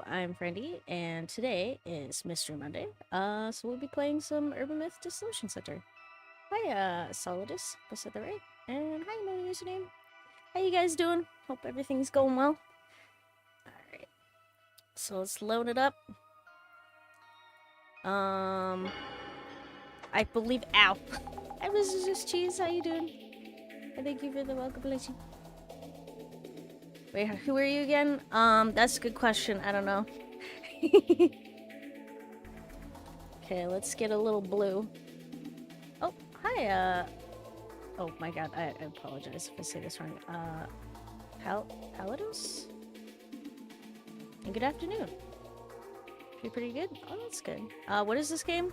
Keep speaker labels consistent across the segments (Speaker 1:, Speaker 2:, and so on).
Speaker 1: I'm Brandy, and today is Mystery Monday. So we'll be playing some Urban Myth Dissolution Center. Hi, Solidus, if I said that right. And hi, no username. How you guys doing? Hope everything's going well. Alright. So let's load it up. I believe ow. Hi, MrSwissCheese, how you doing? And thank you for the welcome, Lacey. Wait, who are you again? That's a good question. I don't know. Okay, let's get a little blue. Oh, hi, oh my god, I apologize if I say this wrong. Palados? And good afternoon. You pretty good? Oh, that's good. What is this game?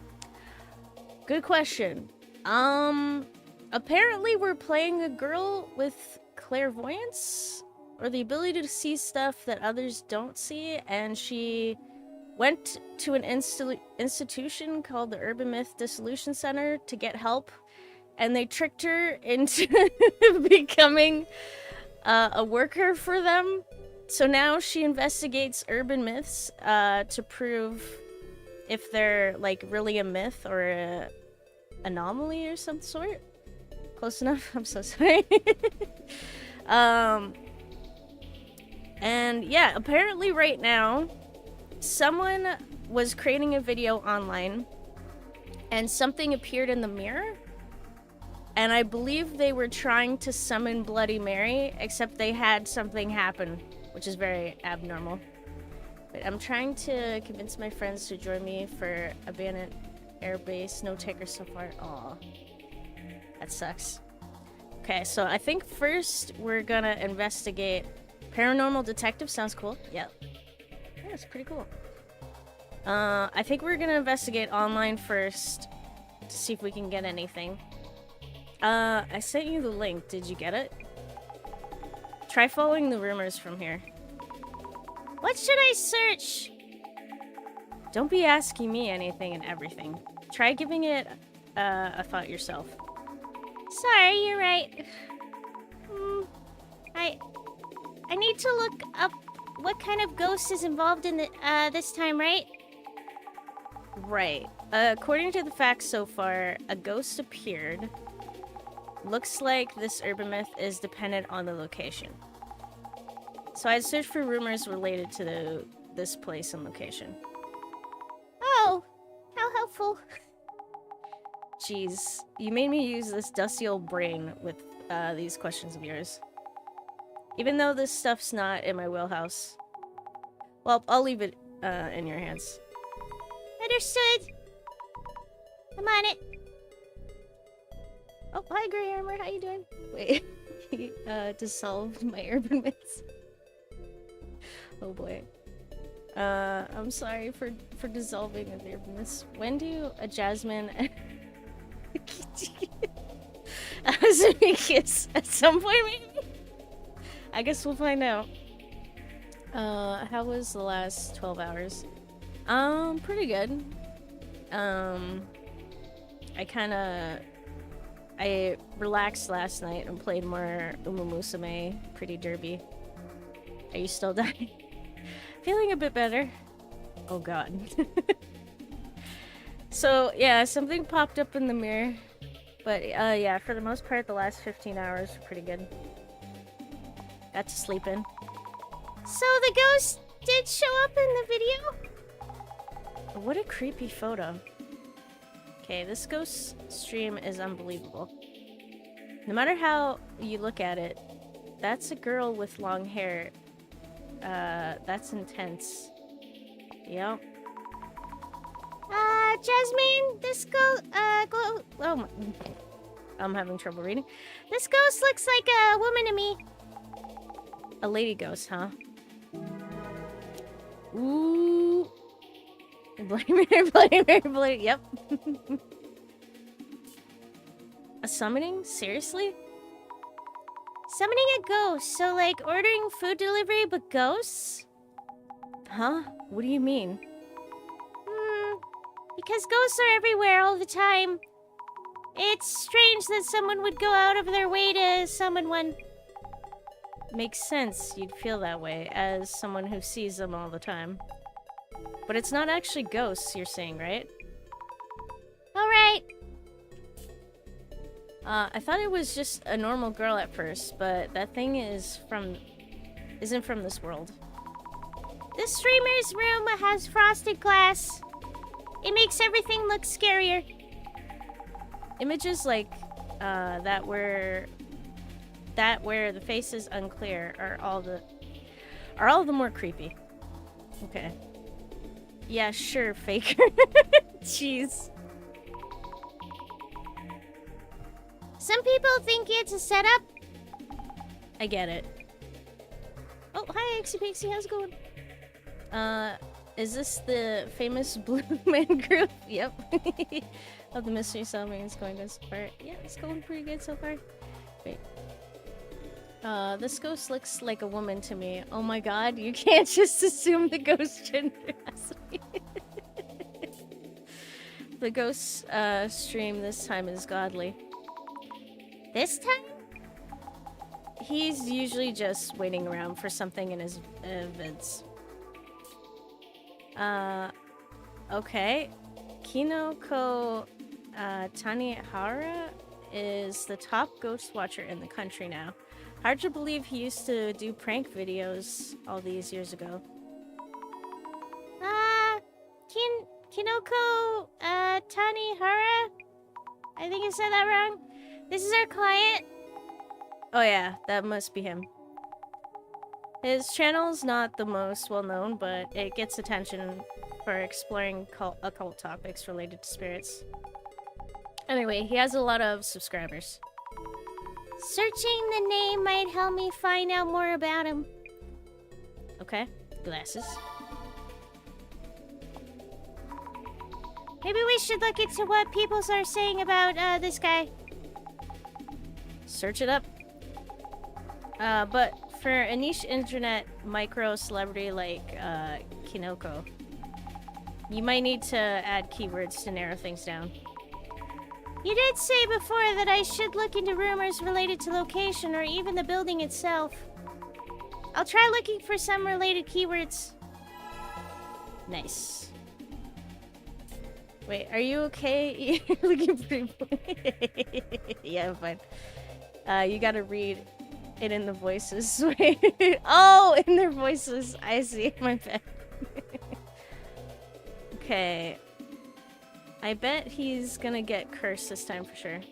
Speaker 1: Good question. Apparently we're playing a girl with clairvoyance, or the ability to see stuff that others don't see, and she went to an institution called the Urban Myth Dissolution Center to get help, and they tricked her into becoming a worker for them. So now she investigates urban myths to prove if they're like really a myth or a anomaly or some sort. Close enough? I'm so sorry. And yeah, apparently right now someone was creating a video online and something appeared in the mirror, and I believe they were trying to summon Bloody Mary, except they had something happen, which is very abnormal. But I'm trying to convince my friends to join me for abandoned airbase. No takers so far. Aw, that sucks. Okay, so I think first we're gonna investigate. Paranormal detective sounds cool. Yeah. Yeah, it's pretty cool. I think we're gonna investigate online first to see if we can get anything. I sent you the link. Did you get it? Try following the rumors from here. What should I search? Don't be asking me anything and everything. Try giving it a thought yourself. Sorry, you're right. I need to look up what kind of ghost is involved in the, this time, right? Right. According to the facts so far, a ghost appeared. Looks like this urban myth is dependent on the location. So I'd search for rumors related to this place and location. Oh, how helpful. Jeez, you made me use this dusty old brain with these questions of yours. Even though this stuff's not in my wheelhouse. Well, I'll leave it in your hands. Understood. I'm on it. Oh, hi, Grey Armor. How you doing? Wait, he dissolved my urban myths. Oh boy. I'm sorry for dissolving the urban myths. When do a Jasmine and kiss at some point, maybe? I guess we'll find out. How was the last 12 hours? Pretty good. I relaxed last night and played more Musume Pretty Derby. Are you still dying? Feeling a bit better. Oh god. So, yeah, something popped up in the mirror. But, yeah, for the most part, the last 15 hours were pretty good. Got to sleep in. So the ghost did show up in the video? What a creepy photo. Okay, this ghost stream is unbelievable. No matter how you look at it, that's a girl with long hair. That's intense. Yep. Jasmine, this oh my, I'm having trouble reading. This ghost looks like a woman to me. A lady ghost, huh? Ooh. Bloody Mary, yep. A summoning? Seriously? Summoning a ghost, so like ordering food delivery but ghosts? Huh? What do you mean? Because ghosts are everywhere all the time. It's strange that someone would go out of their way to summon one. Makes sense you'd feel that way as someone who sees them all the time. But it's not actually ghosts, you're saying, right? Alright. I thought it was just a normal girl at first, but that thing isn't from this world. The streamer's room has frosted glass. It makes everything look scarier. Images like that where the face is unclear are all the more creepy. Okay. Yeah, sure, faker. Jeez. Some people think it's a setup. I get it. Oh, hi, Ixie Pixie, how's it going? Is this the famous Blue Man Group? Yep. Oh, the mystery solving is going good so far. Yeah, it's going pretty good so far. Wait. This ghost looks like a woman to me. Oh my god, you can't just assume the ghost gender has me. The ghost stream this time is godly. This time? He's usually just waiting around for something in his vids. Okay. Kinoko Tanihara is the top ghost watcher in the country now. Hard to believe he used to do prank videos all these years ago. Kinoko Tanihara? I think I said that wrong. This is our client. Oh yeah, that must be him. His channel's not the most well-known, but it gets attention for exploring occult topics related to spirits. Anyway, he has a lot of subscribers. Searching the name might help me find out more about him. Okay, glasses. Maybe we should look into what people are saying about this guy. Search it up. But for a niche internet micro celebrity like Kinoko, you might need to add keywords to narrow things down. You did say before that I should look into rumors related to location or even the building itself. I'll try looking for some related keywords. Nice. Wait, are you okay? You're looking pretty... Yeah, I'm fine. You gotta read it in the voices. Oh, in their voices. I see. My bad. Okay. I bet he's gonna get cursed this time for sure. I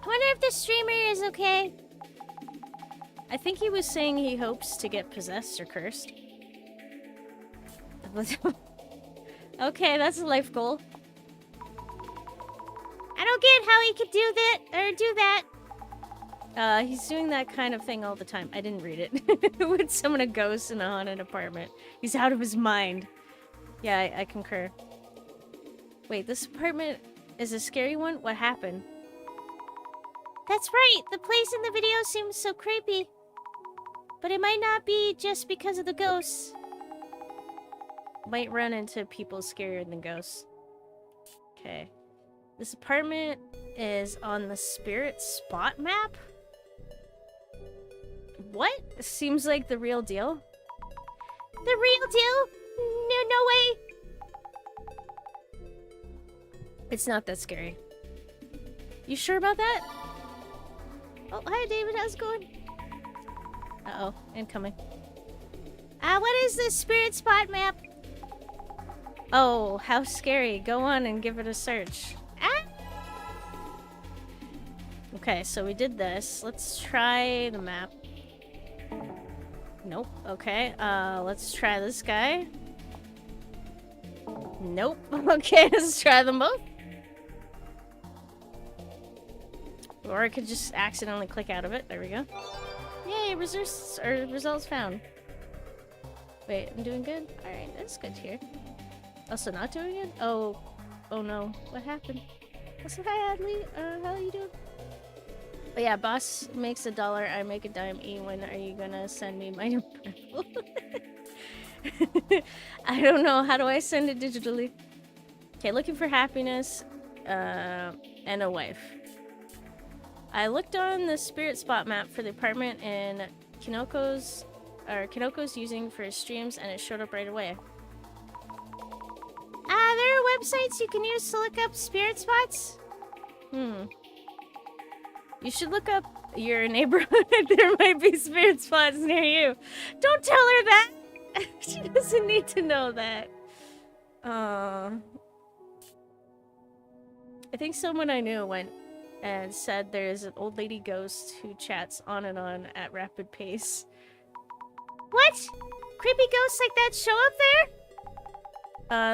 Speaker 1: wonder if the streamer is okay. I think he was saying he hopes to get possessed or cursed. Okay, that's a life goal. I don't get how he could do that, or do that. He's doing that kind of thing all the time. I didn't read it. Would summon a ghost in a haunted apartment. He's out of his mind. Yeah, I concur. Wait, this apartment is a scary one? What happened? That's right. The place in the video seems so creepy. But it might not be just because of the ghosts. Might run into people scarier than ghosts. Okay. This apartment is on the spirit spot map? What? Seems like the real deal. The real deal? No way. It's not that scary. You sure about that? Oh, hi David, how's it going? Uh-oh, incoming. What is this spirit spot map? Oh, how scary. Go on and give it a search. Okay, so we did this. Let's try the map. Nope. Okay, let's try this guy. Nope. Okay, let's try them both. Or I could just accidentally click out of it. There we go. Yay, results found. Wait, I'm doing good? Alright, that's good to hear. Also not doing it? Oh no. What happened? Also, hi Adley. How are you doing? But yeah, boss makes $1, I make a dime. When are you gonna send me my purple? I don't know. How do I send it digitally? Okay, looking for happiness, and a wife. I looked on the spirit spot map for the apartment in Kinoko's Kinoko's using for his streams, and it showed up right away. There are websites you can use to look up spirit spots. You should look up your neighborhood. There might be spirit spots near you. Don't tell her that. She doesn't need to know that. I think someone I knew went and said there's an old lady ghost who chats on and on at rapid pace. What? Creepy ghosts like that show up there?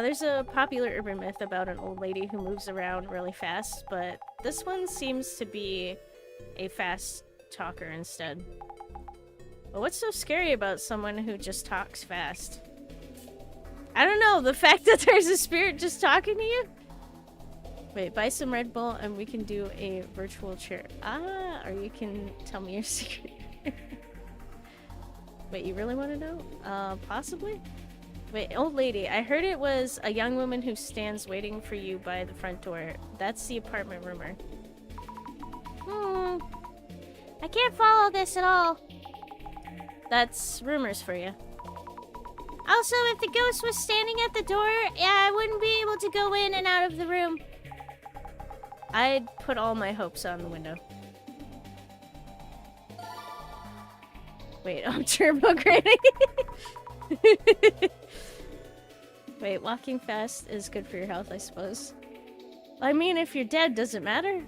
Speaker 1: There's a popular urban myth about an old lady who moves around really fast, but this one seems to be a fast talker instead. But what's so scary about someone who just talks fast? I don't know, the fact that there's a spirit just talking to you? Wait, buy some Red Bull and we can do a virtual chair. Ah, or you can tell me your secret. Wait, you really want to know? Possibly? Wait, old lady, I heard it was a young woman who stands waiting for you by the front door. That's the apartment rumor. I can't follow this at all. That's rumors for you. Also, if the ghost was standing at the door, I wouldn't be able to go in and out of the room. I'd put all my hopes on the window. Wait, I'm turbo granny. Wait, walking fast is good for your health, I suppose. I mean, if you're dead, does it matter?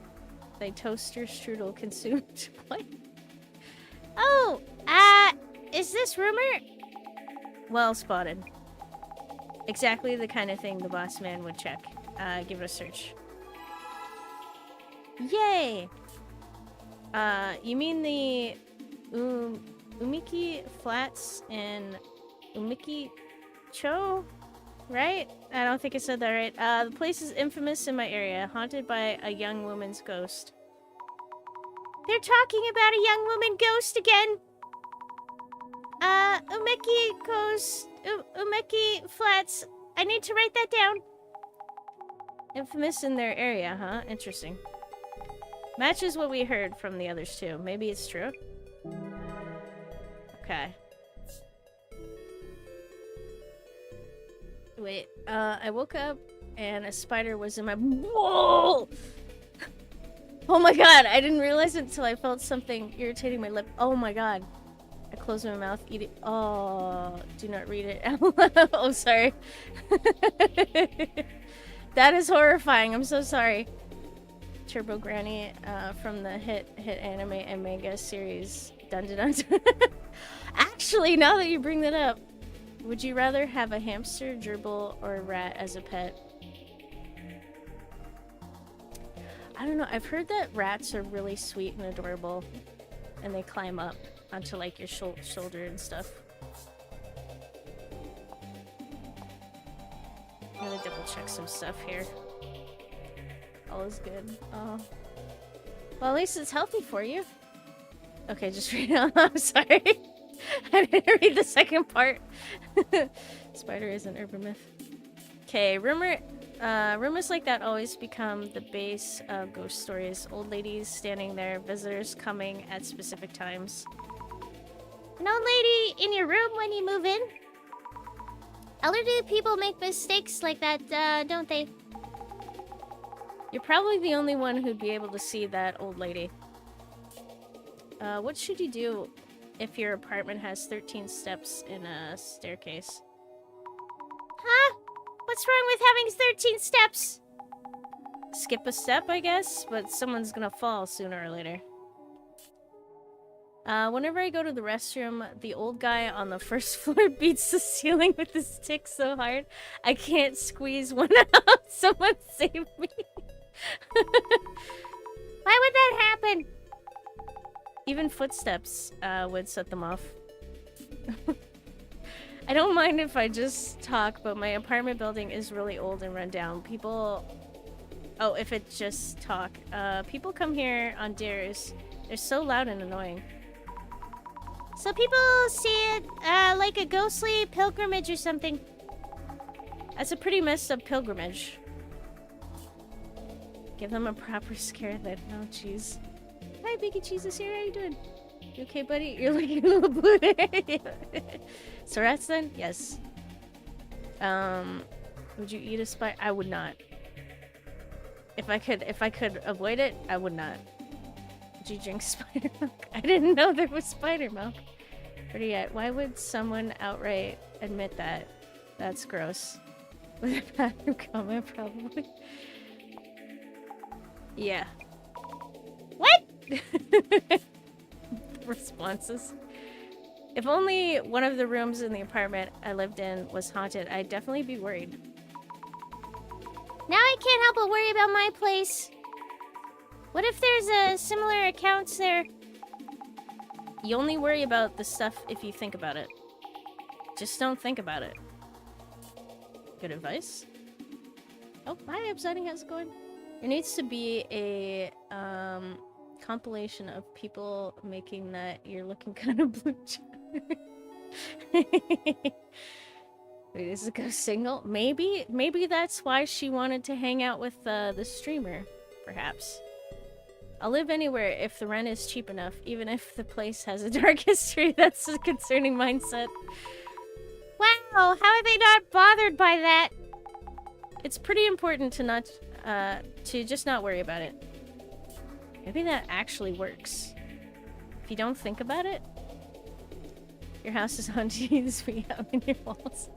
Speaker 1: They toaster strudel consumed. What? Oh, is this rumor? Well spotted. Exactly the kind of thing the boss man would check. Give it a search. Yay! You mean the Umiki Flats in Umiki Cho? Right? I don't think I said that right. The place is infamous in my area, haunted by a young woman's ghost. They're talking about a young woman ghost again! Umeki Flats. I need to write that down. Infamous in their area, huh? Interesting. Matches what we heard from the others too. Maybe it's true? Okay. Wait, I woke up and a spider was in my— Whoa! Oh my god, I didn't realize it until I felt something irritating my lip. Oh my god. I closed my mouth, eat it. Oh, do not read it. Oh, sorry. That is horrifying. I'm so sorry. Turbo Granny from the hit anime and manga series Dun Dun Dun. Actually, now that you bring that up, would you rather have a hamster, gerbil, or a rat as a pet? I don't know. I've heard that rats are really sweet and adorable, and they climb up onto like your shoulder and stuff. I'm gonna double check some stuff here. All is good. Oh. Well, at least it's healthy for you. Okay, just read it out. I'm sorry. I didn't read the second part. Spider is an urban myth. Okay, rumors like that always become the base of ghost stories. Old ladies standing there, visitors coming at specific times. An old lady in your room when you move in? Elderly people make mistakes like that, don't they? You're probably the only one who'd be able to see that old lady. What should you do if your apartment has 13 steps in a staircase? Huh? What's wrong with having 13 steps? Skip a step, I guess, but someone's gonna fall sooner or later. Whenever I go to the restroom, the old guy on the first floor beats the ceiling with his stick so hard, I can't squeeze one out. Someone save me. Why would that happen? Even footsteps would set them off. I don't mind if I just talk, but my apartment building is really old and run down. People... Oh, if it just talk. People come here on dares. They're so loud and annoying. So people see it like a ghostly pilgrimage or something. That's a pretty messed up pilgrimage. Give them a proper scare then. Oh, jeez. Hi, Biggie Cheese is here. How you doing? You okay, buddy? You're looking a little blue there. So rats then? Yes. Would you eat a spider? I would not. If I could avoid it, I would not. Would you drink spider milk? I didn't know there was spider milk. Where are you at? Why would someone outright admit that? That's gross. With a bathroom comment, probably. Yeah. What? Responses. If only one of the rooms in the apartment I lived in was haunted, I'd definitely be worried. Now I can't help but worry about my place. What if there's a similar accounts there? You only worry about the stuff if you think about it. Just don't think about it. Good advice. Oh, hi, Upsiding, how's it going? There needs to be a compilation of people making that you're looking kind of blue. Wait, is it go single? Maybe that's why she wanted to hang out with the streamer, perhaps. I'll live anywhere if the rent is cheap enough, even if the place has a dark history. That's a concerning mindset. Wow, how are they not bothered by that? It's pretty important to not, to just not worry about it. Maybe that actually works. If you don't think about it, your house is haunted. You just be out in your walls.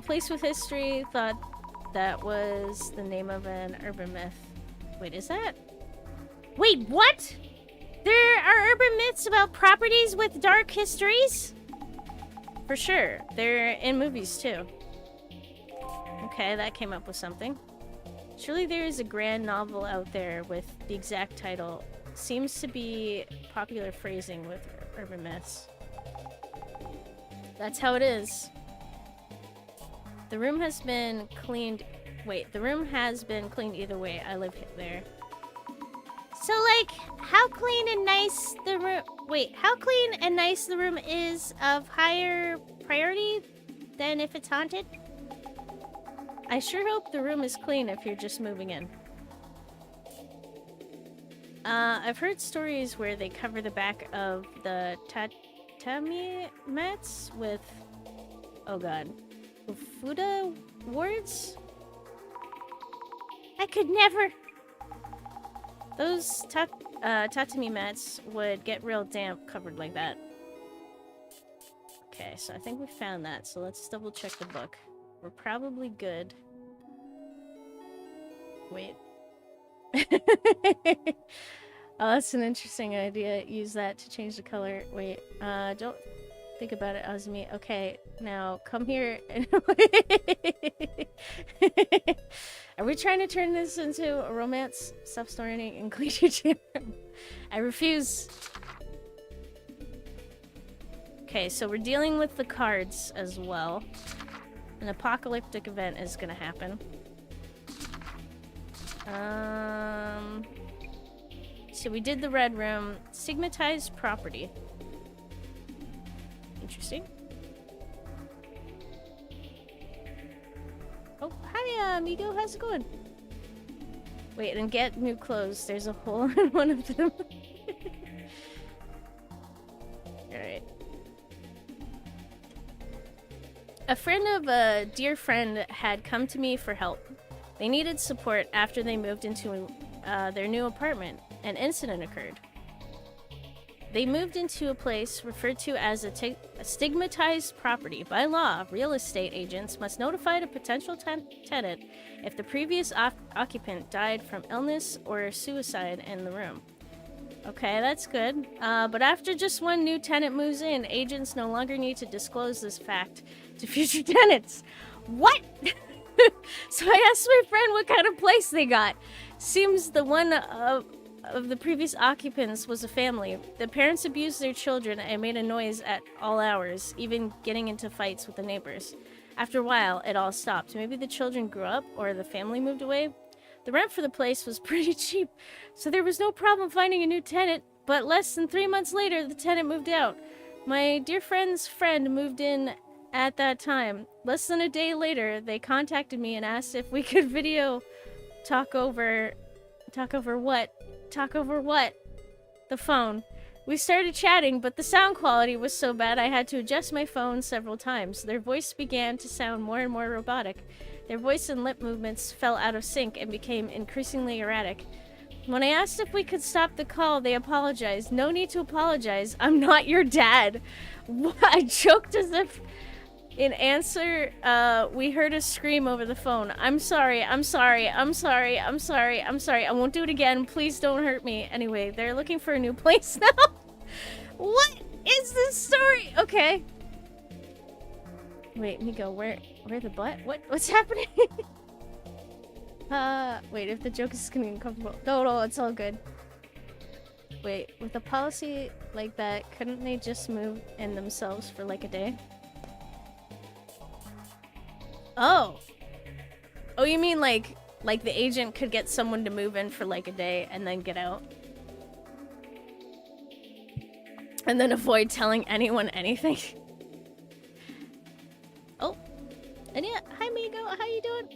Speaker 1: Place with history, thought that was the name of an urban myth. Wait, is that? Wait, what? There are urban myths about properties with dark histories? For sure. They're in movies, too. Okay, that came up with something. Surely there is a grand novel out there with the exact title. Seems to be popular phrasing with urban myths. That's how it is. The room has been cleaned. Wait, the room has been cleaned either way. I live there. So, like, how clean and nice the room... Wait, how clean and nice the room is of higher priority than if it's haunted? I sure hope the room is clean if you're just moving in. I've heard stories where they cover the back of the tatami mats with... Oh god. Ufuda wards? I could never... Those tatami mats would get real damp covered like that. Okay, so I think we found that, so let's double check the book. We're probably good. Wait. Oh, that's an interesting idea. Use that to change the color. Wait, don't think about it, Azumi. Okay, now come here and... Are we trying to turn this into a romance? Stop snorting and clean your chin. I refuse. Okay, so we're dealing with the cards as well. An apocalyptic event is gonna happen. So we did the red room. Stigmatized property. Interesting. Oh, hi, amigo. How's it going? Wait, and get new clothes. There's a hole in one of them. Alright. A friend of a dear friend had come to me for help. They needed support after they moved into their new apartment. An incident occurred. They moved into a place referred to as a stigmatized property. By law, real estate agents must notify a potential tenant if the previous occupant died from illness or suicide in the room. Okay, that's good. But after just one new tenant moves in, agents no longer need to disclose this fact to future tenants. What? So I asked my friend what kind of place they got. Seems the one of the previous occupants was a family. The parents abused their children and made a noise at all hours, even getting into fights with the neighbors. After a while, it all stopped. Maybe the children grew up or the family moved away. The rent for the place was pretty cheap, so there was no problem finding a new tenant, but less than 3 months later, the tenant moved out. My dear friend's friend moved in at that time. Less than a day later, they contacted me and asked if we could talk over what? The the phone. We started chatting, but the sound quality was so bad I had to adjust my phone several times. Their voice began to sound more and more robotic. Their voice and lip movements fell out of sync and became increasingly erratic. When I asked if we could stop the call, they apologized. No need to apologize. I'm not your dad. I joked as if in answer, we heard a scream over the phone. I'm sorry, I'm sorry, I'm sorry, I'm sorry, I'm sorry. I won't do it again. Please don't hurt me. Anyway, they're looking for a new place now. What is this story? Okay. Wait, Nico, where the butt? What's happening? Wait, if the joke is getting uncomfortable. No, it's all good. Wait, with a policy like that, couldn't they just move in themselves for like a day? Oh. Oh, you mean like the agent could get someone to move in for like a day and then get out? And then avoid telling anyone anything? Oh. And yeah, hi Migo, how you doing?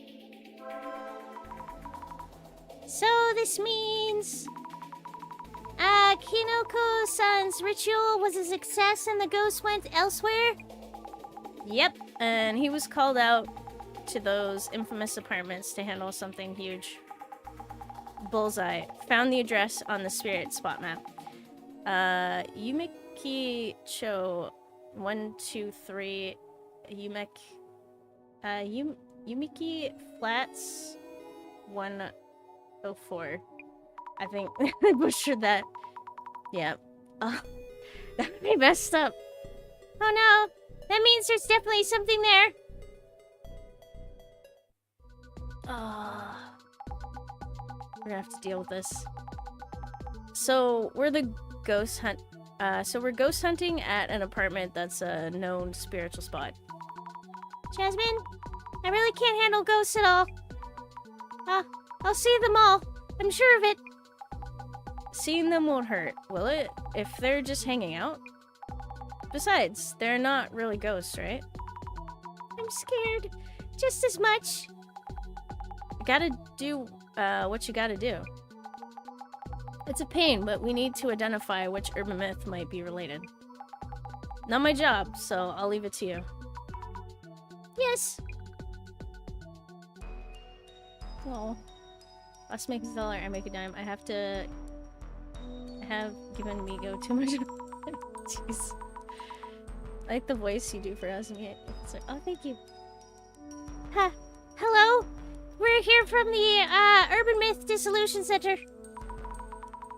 Speaker 1: So this means Kinoko-san's ritual was a success and the ghost went elsewhere? Yep, and he was called out to those infamous apartments to handle something huge. Bullseye. Found the address on the spirit spot map. Yumeki Cho 123 Yumeki Flats 104. I think I butchered that. Yeah. Oh, that would be messed up. Oh no! That means there's definitely something there. We're gonna have to deal with this. So we're the ghost hunt. So we're ghost hunting at an apartment that's a known spiritual spot. Jasmine, I really can't handle ghosts at all. I'll see them all. I'm sure of it. Seeing them won't hurt, will it? If they're just hanging out? Besides, they're not really ghosts, right? I'm scared. Just as much. You gotta do what you gotta do. It's a pain, but we need to identify which urban myth might be related. Not my job, so I'll leave it to you. Yes. Oh. Us make a dollar, I make a dime. I have to have given Migo too much. Jeez. I like the voice you do for us. It's like, oh, thank you. Hello? We're here from the Urban Myth Dissolution Center.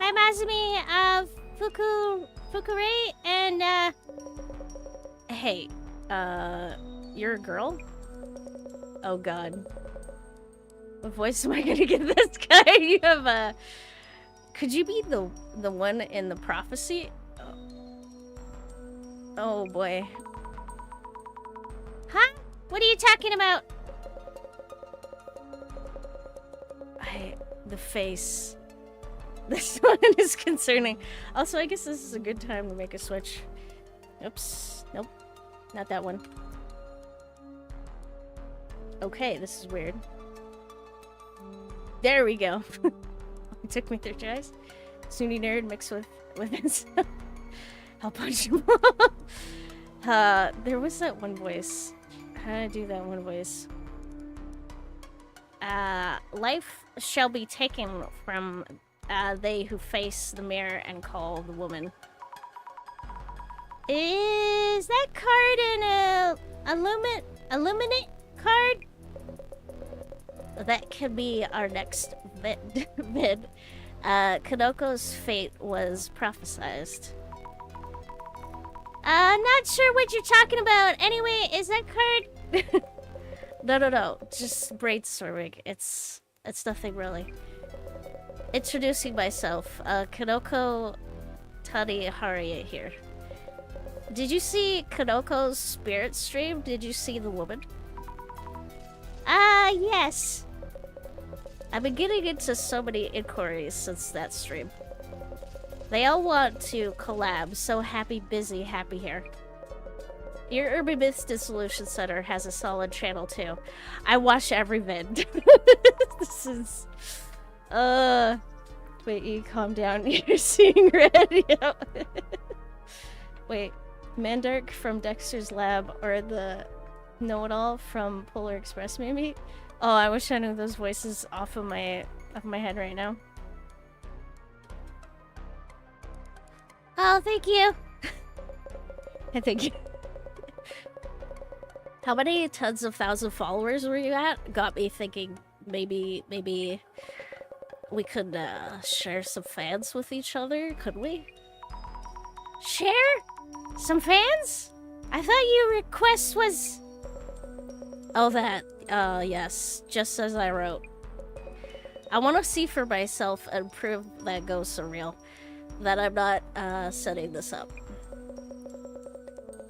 Speaker 1: I'm Azumi of Fukure, and hey, you're a girl? Oh god. What voice am I gonna give this guy? You have could you be the one in the prophecy? Oh boy. Huh? What are you talking about? The face. This one is concerning. Also, I guess this is a good time to make a switch. Oops. Nope. Not that one. Okay, this is weird. There we go. It took me 3 tries. Sunni nerd mixed with his... I'll punch him. There was that one voice. How did I do that one voice? Life shall be taken from they who face the mirror and call the woman. Is that card an illuminate card? That could be our next vid. Kadoko's fate was prophesized. Not sure what you're talking about. Anyway, is that card? No. Just brainstorming. It's nothing really. Introducing myself. Kadoko Tanihari here. Did you see Kadoko's spirit stream? Did you see the woman? Yes. I've been getting into so many inquiries since that stream. They all want to collab, so happy here. Your Urban Myths Dissolution Center has a solid channel too. I watch every vid. This is... Wait, you calm down. You're seeing red. Yeah. Wait, Mandark from Dexter's Lab or the know-it-all from Polar Express, maybe? Oh, I wish I knew those voices off of my head right now. Oh, thank you. I thank you. How many tens of thousand followers were you at? Got me thinking maybe we could share some fans with each other, could we? Share? Some fans? I thought your request was... Oh, that. Yes. Just as I wrote. I want to see for myself and prove that ghosts are real. That I'm not, setting this up.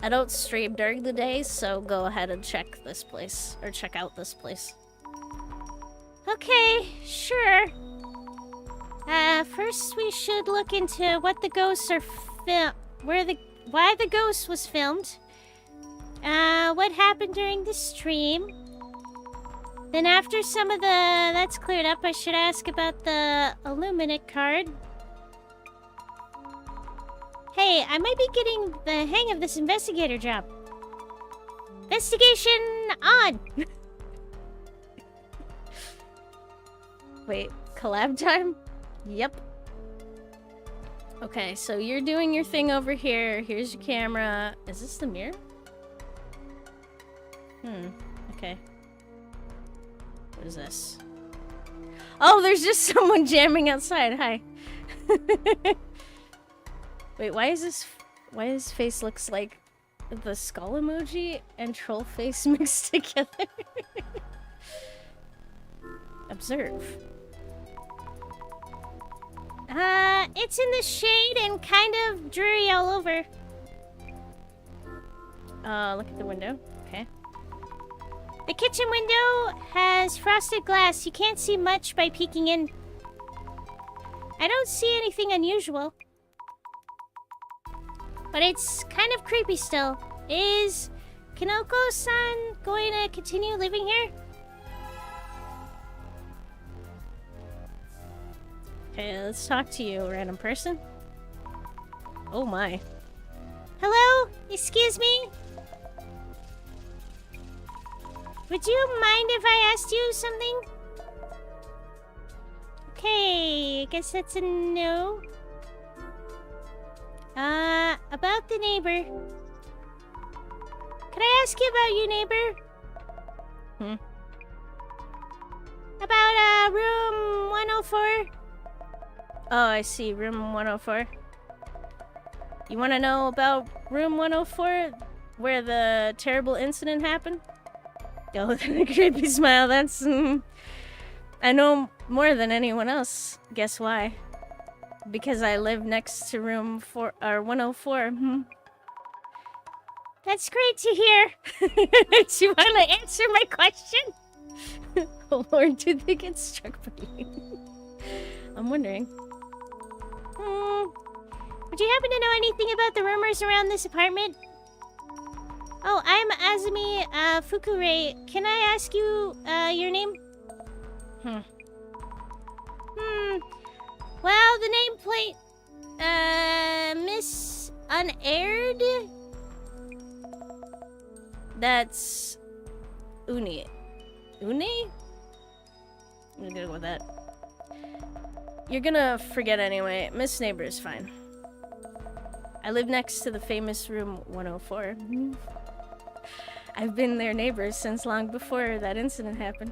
Speaker 1: I don't stream during the day, so go ahead and check this place. Or check out this place. Okay, sure. First we should look into what the ghosts are why the ghost was filmed. What happened during the stream. Then after some of that's cleared up, I should ask about the Illuminate card. Hey, I might be getting the hang of this investigator job. Investigation on! Wait, collab time? Yep. Okay, so you're doing your thing over here. Here's your camera. Is this the mirror? Okay. What is this? Oh, there's just someone jamming outside. Hi. Wait, why his face looks like the skull emoji and troll face mixed together? Observe. It's in the shade and kind of dreary all over. Look at the window. Okay. The kitchen window has frosted glass. You can't see much by peeking in. I don't see anything unusual. But it's kind of creepy still. Is Kinoko-san going to continue living here? Okay, let's talk to you, random person. Oh my. Hello? Excuse me? Would you mind if I asked you something? Okay, I guess that's a no. About the neighbor. Could I ask you about your neighbor? About, room 104? Oh, I see. Room 104. You want to know about room 104? Where the terrible incident happened? Oh, the creepy smile. That's... I know more than anyone else. Guess why? Because I live next to room 104. That's great to hear. Do you want to answer my question? Oh Lord, do they get struck by you? I'm wondering. Would you happen to know anything about the rumors around this apartment? Oh, I'm Azumi Fukure. Can I ask you your name? Well, the nameplate, Miss Unaired? That's Uni. Uni? I'm gonna go with that. You're gonna forget anyway. Miss Neighbor is fine. I live next to the famous room 104. I've been their neighbor since long before that incident happened.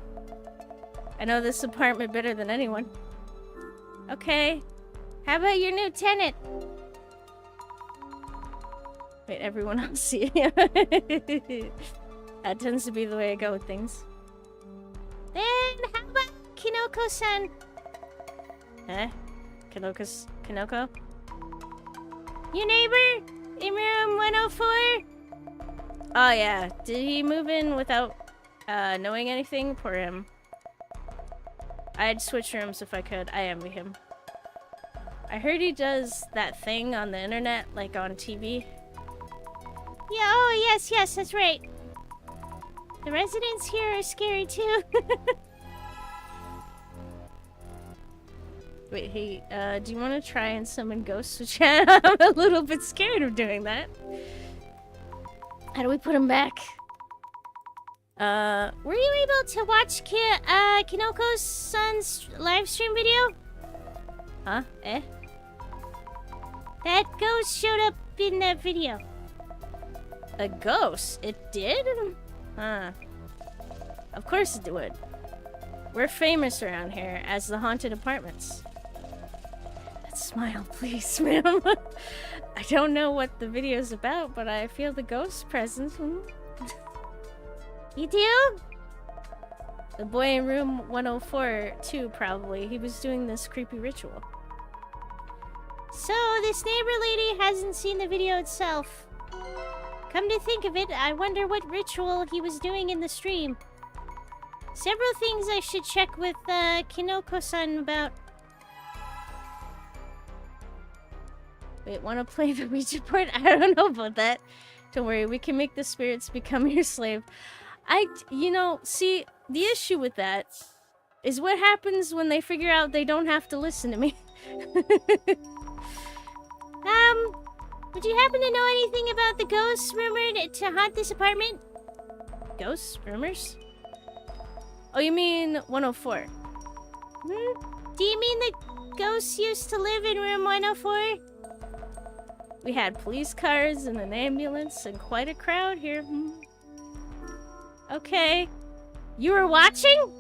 Speaker 1: I know this apartment better than anyone. Okay. How about your new tenant? Wait, everyone else see it? That tends to be the way I go with things. Then, how about Kinoko-san? Huh? Kinoko? Your neighbor? In room 104? Oh yeah. Did he move in without knowing anything? Poor him. I'd switch rooms if I could. I envy him. I heard he does that thing on the internet, like on TV. Yeah, oh yes, that's right. The residents here are scary too. Wait, hey, do you want to try and summon ghosts to chat? I'm a little bit scared of doing that. How do we put him back? Were you able to watch Kinoko's son's live stream video? Huh? Eh? That ghost showed up in that video. A ghost? It did? Huh. Of course it would. We're famous around here as the haunted apartments. Smile, please, ma'am. I don't know what the video's about, but I feel the ghost presence. You do? The boy in room 104, too, probably. He was doing this creepy ritual. So, this neighbor lady hasn't seen the video itself. Come to think of it, I wonder what ritual he was doing in the stream. Several things I should check with Kinoko-san about. Wait, wanna play the Ouija board? I don't know about that. Don't worry, we can make the spirits become your slave. You know, see, the issue with that is what happens when they figure out they don't have to listen to me. Would you happen to know anything about the ghosts rumored to haunt this apartment? Ghosts? Rumors? Oh, you mean 104? Do you mean the ghosts used to live in room 104? We had police cars and an ambulance and quite a crowd here. Okay. You were watching?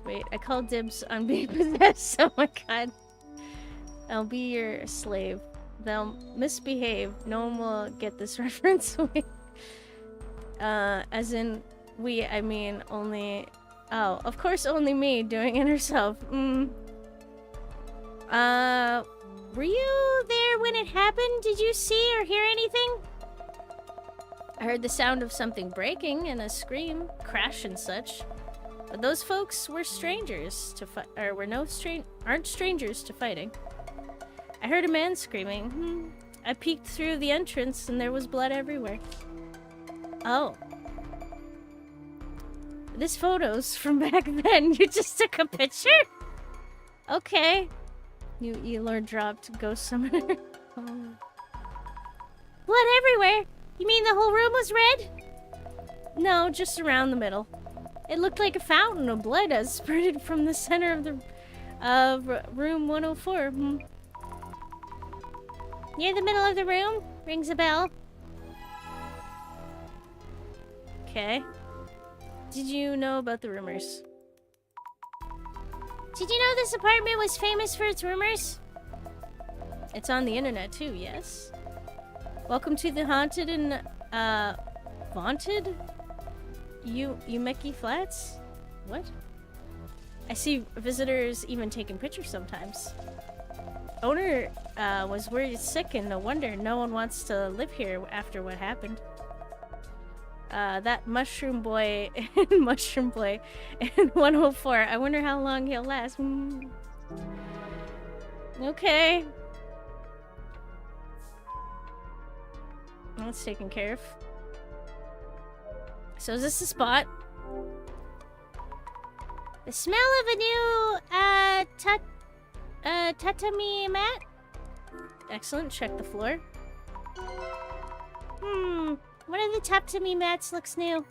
Speaker 1: Wait, I called dibs on being possessed. Oh my god. I'll be your slave. They'll misbehave. No one will get this reference. As in, I mean only... Oh, of course only me doing it herself. Were you there when it happened? Did you see or hear anything? I heard the sound of something breaking and a scream, crash and such. But those folks were strangers to aren't strangers to fighting. I heard a man screaming. I peeked through the entrance and there was blood everywhere. Oh. This photo's from back then. You just took a picture? Okay. You Lord dropped Ghost Summoner. Oh. Blood everywhere? You mean the whole room was red? No, just around the middle. It looked like a fountain of blood as spurted from the center of room 104. Near the middle of the room? Rings a bell. Okay. Did you know about the rumors? Did you know this apartment was famous for its rumors? It's on the internet too, yes. Welcome to the haunted and, vaunted? Umeki Flats? What? I see visitors even taking pictures sometimes. Owner, was worried sick and no wonder no one wants to live here after what happened. That mushroom boy in 104. I wonder how long he'll last. Okay. That's taken care of. So is this the spot? The smell of a new, tatami mat? Excellent, check the floor. One of the tatami mats looks new.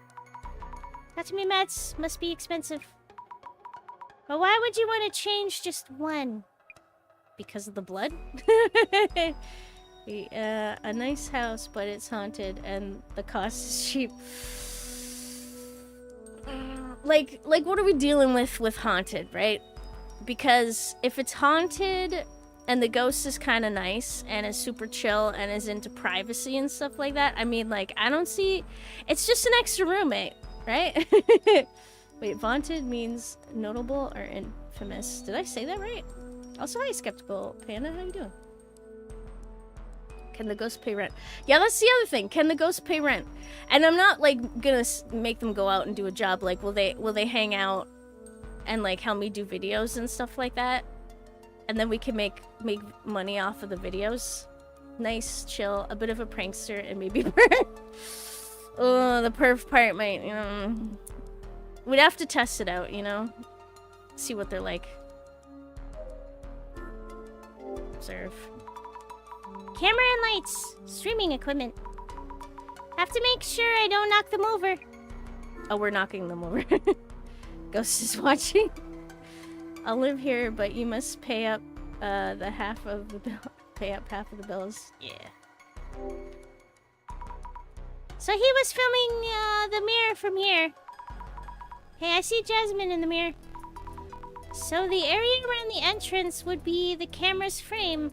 Speaker 1: Tatami mats must be expensive. But why would you want to change just one? Because of the blood? A nice house, but it's haunted, and the cost is cheap. Like, what are we dealing with haunted, right? Because if it's haunted and the ghost is kind of nice and is super chill and is into privacy and stuff like that, I mean, like, I don't see... It's just an extra roommate, right? Wait, vaunted means notable or infamous. Did I say that right? Also, hi, Skeptical Panda. How you doing? Can the ghost pay rent? Yeah, that's the other thing. Can the ghost pay rent? And I'm not, like, gonna make them go out and do a job. Like, will they hang out and, like, help me do videos and stuff like that? And then we can make money off of the videos. Nice, chill, a bit of a prankster, and maybe perv. Oh, the perv part might, you know... We'd have to test it out, you know? See what they're like. Observe.
Speaker 2: Camera and lights. Streaming equipment. Have to make sure I don't knock them over.
Speaker 1: Oh, we're knocking them over. Ghost is watching. I'll live here, but you must pay up the half of the bill. Pay up half of the bills. Yeah.
Speaker 2: So he was filming the mirror from here. Hey, I see Jasmine in the mirror. So the area around the entrance would be the camera's frame.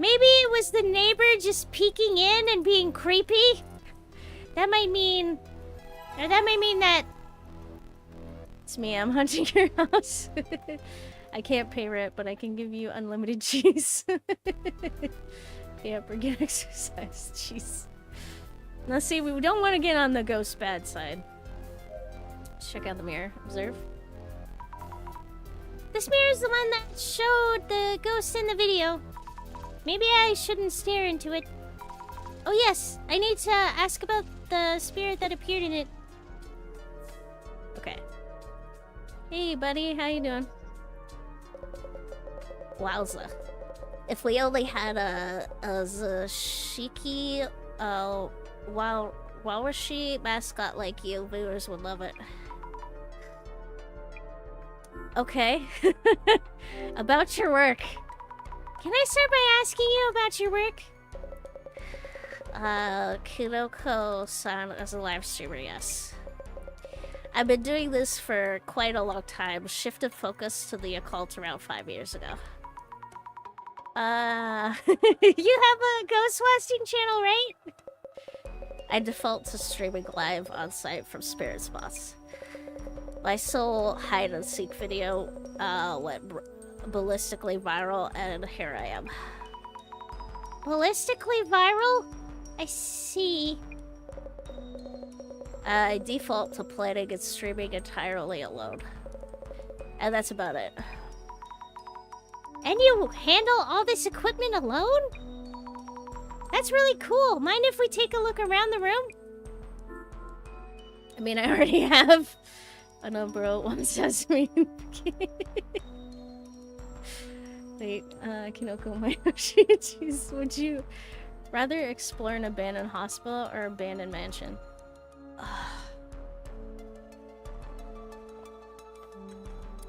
Speaker 2: Maybe it was the neighbor just peeking in and being creepy. That might mean that
Speaker 1: it's me. I'm hunting your house. I can't pay rent, but I can give you unlimited cheese. Pay up or get exercise. Jeez. Now see, we don't want to get on the ghost bad side. Let's check out the mirror. Observe.
Speaker 2: This mirror is the one that showed the ghost in the video. Maybe I shouldn't stare into it. Oh yes, I need to ask about the spirit that appeared in it.
Speaker 1: Okay. Hey buddy, how you doing? Wowza. If we only had a Zashiki, Wawashi mascot like you, viewers would love it. Okay. About your work.
Speaker 2: Can I start by asking you about your work?
Speaker 1: Kinoko-san as a live streamer, yes. I've been doing this for quite a long time. Shifted focus to the occult around 5 years ago.
Speaker 2: You have a ghost watching channel, right?
Speaker 1: I default to streaming live on site from spirit spots. My sole hide and seek video went ballistically viral, and here I am.
Speaker 2: Ballistically viral? I see.
Speaker 1: I default to planning and streaming entirely alone. And that's about it.
Speaker 2: And you handle all this equipment alone? That's really cool. Mind if we take a look around the room?
Speaker 1: I mean, I already have. I know, bro. One sesame. Wait, Kinoko MrSwissCheese, would you rather explore an abandoned hospital or abandoned mansion?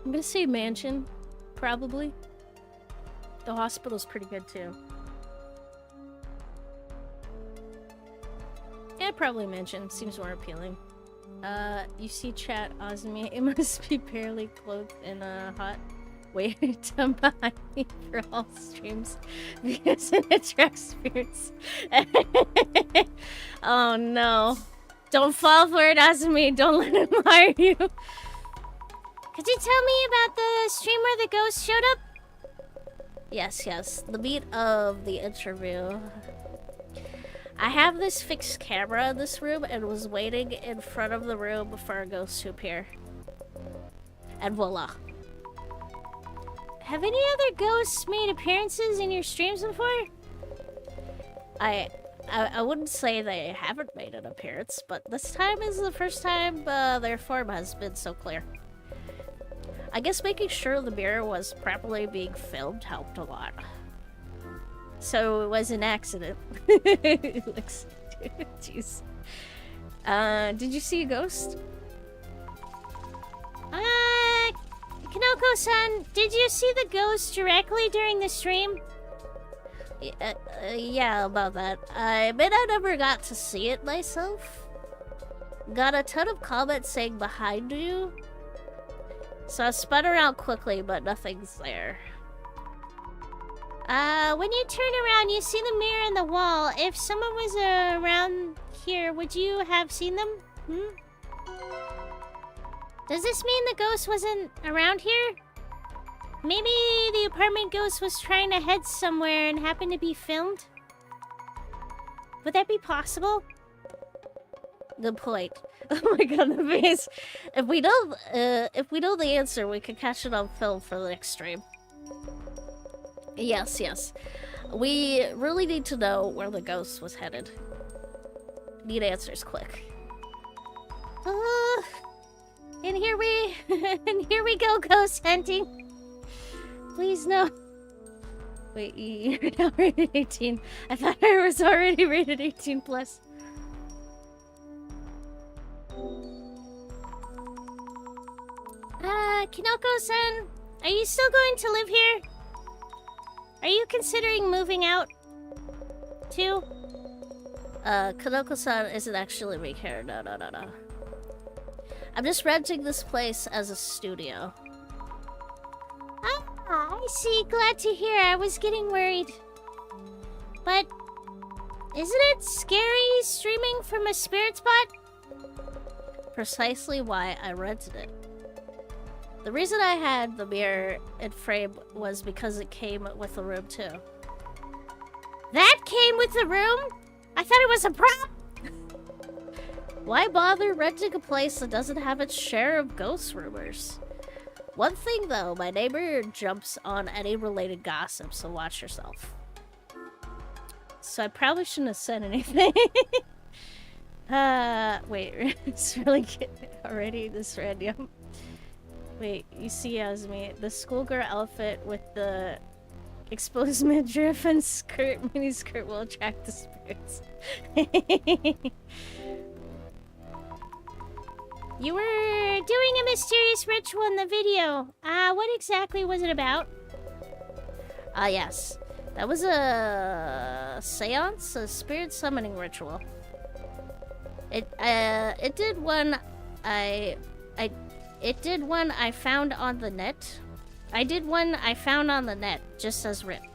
Speaker 1: I'm gonna say mansion, probably. The hospital's pretty good too. Yeah, probably mansion. Seems more appealing. You see chat, Ozmi, it must be barely clothed in a hot wait down behind me for all streams because it attracts spirits. Oh no. Don't fall for it, Ozmi. Don't let him hire you.
Speaker 2: Could you tell me about the stream where the ghost showed up?
Speaker 1: Yes, yes. The meat of the interview. I have this fixed camera in this room and was waiting in front of the room for a ghost to appear. And voila.
Speaker 2: Have any other ghosts made appearances in your streams before?
Speaker 1: I wouldn't say they haven't made an appearance, but this time is the first time their form has been so clear. I guess making sure the mirror was properly being filmed helped a lot. So it was an accident. Jeez. Did you see a ghost?
Speaker 2: Kinoko-san, did you see the ghost directly during the stream?
Speaker 1: Yeah, about that. I admit I never got to see it myself. Got a ton of comments saying behind you. So I spun around quickly, but nothing's there.
Speaker 2: When you turn around, you see the mirror in the wall. If someone was around here, would you have seen them? Does this mean the ghost wasn't around here? Maybe the apartment ghost was trying to head somewhere and happened to be filmed? Would that be possible?
Speaker 1: Good point. Oh my god, the face. If we know the answer, we can catch it on film for the next stream. Yes, yes. We really need to know where the ghost was headed. Need answers quick.
Speaker 2: And here we go ghost hunting. Please no.
Speaker 1: Wait, you're now rated 18. I thought I was already rated 18 plus.
Speaker 2: Kinoko-san, are you still going to live here? Are you considering moving out too?
Speaker 1: Kanoko-san isn't actually me here. No. I'm just renting this place as a studio.
Speaker 2: Ah, I see. Glad to hear. I was getting worried. But isn't it scary streaming from a spirit spot?
Speaker 1: Precisely why I rented it. The reason I had the mirror in frame was because it came with the room too.
Speaker 2: That came with the room? I thought it was a prop.
Speaker 1: Why bother renting a place that doesn't have its share of ghost rumors? One thing though, my neighbor jumps on any related gossip, so watch yourself. So I probably shouldn't have said anything. Wait, it's really good already, this random. Wait, you see Yasmi, the schoolgirl outfit with the exposed midriff and mini skirt will attract the spirits.
Speaker 2: You were doing a mysterious ritual in the video. What exactly was it about?
Speaker 1: Yes. That was a seance, a spirit summoning ritual. It did one I found on the net. I did one I found on the net, just as written.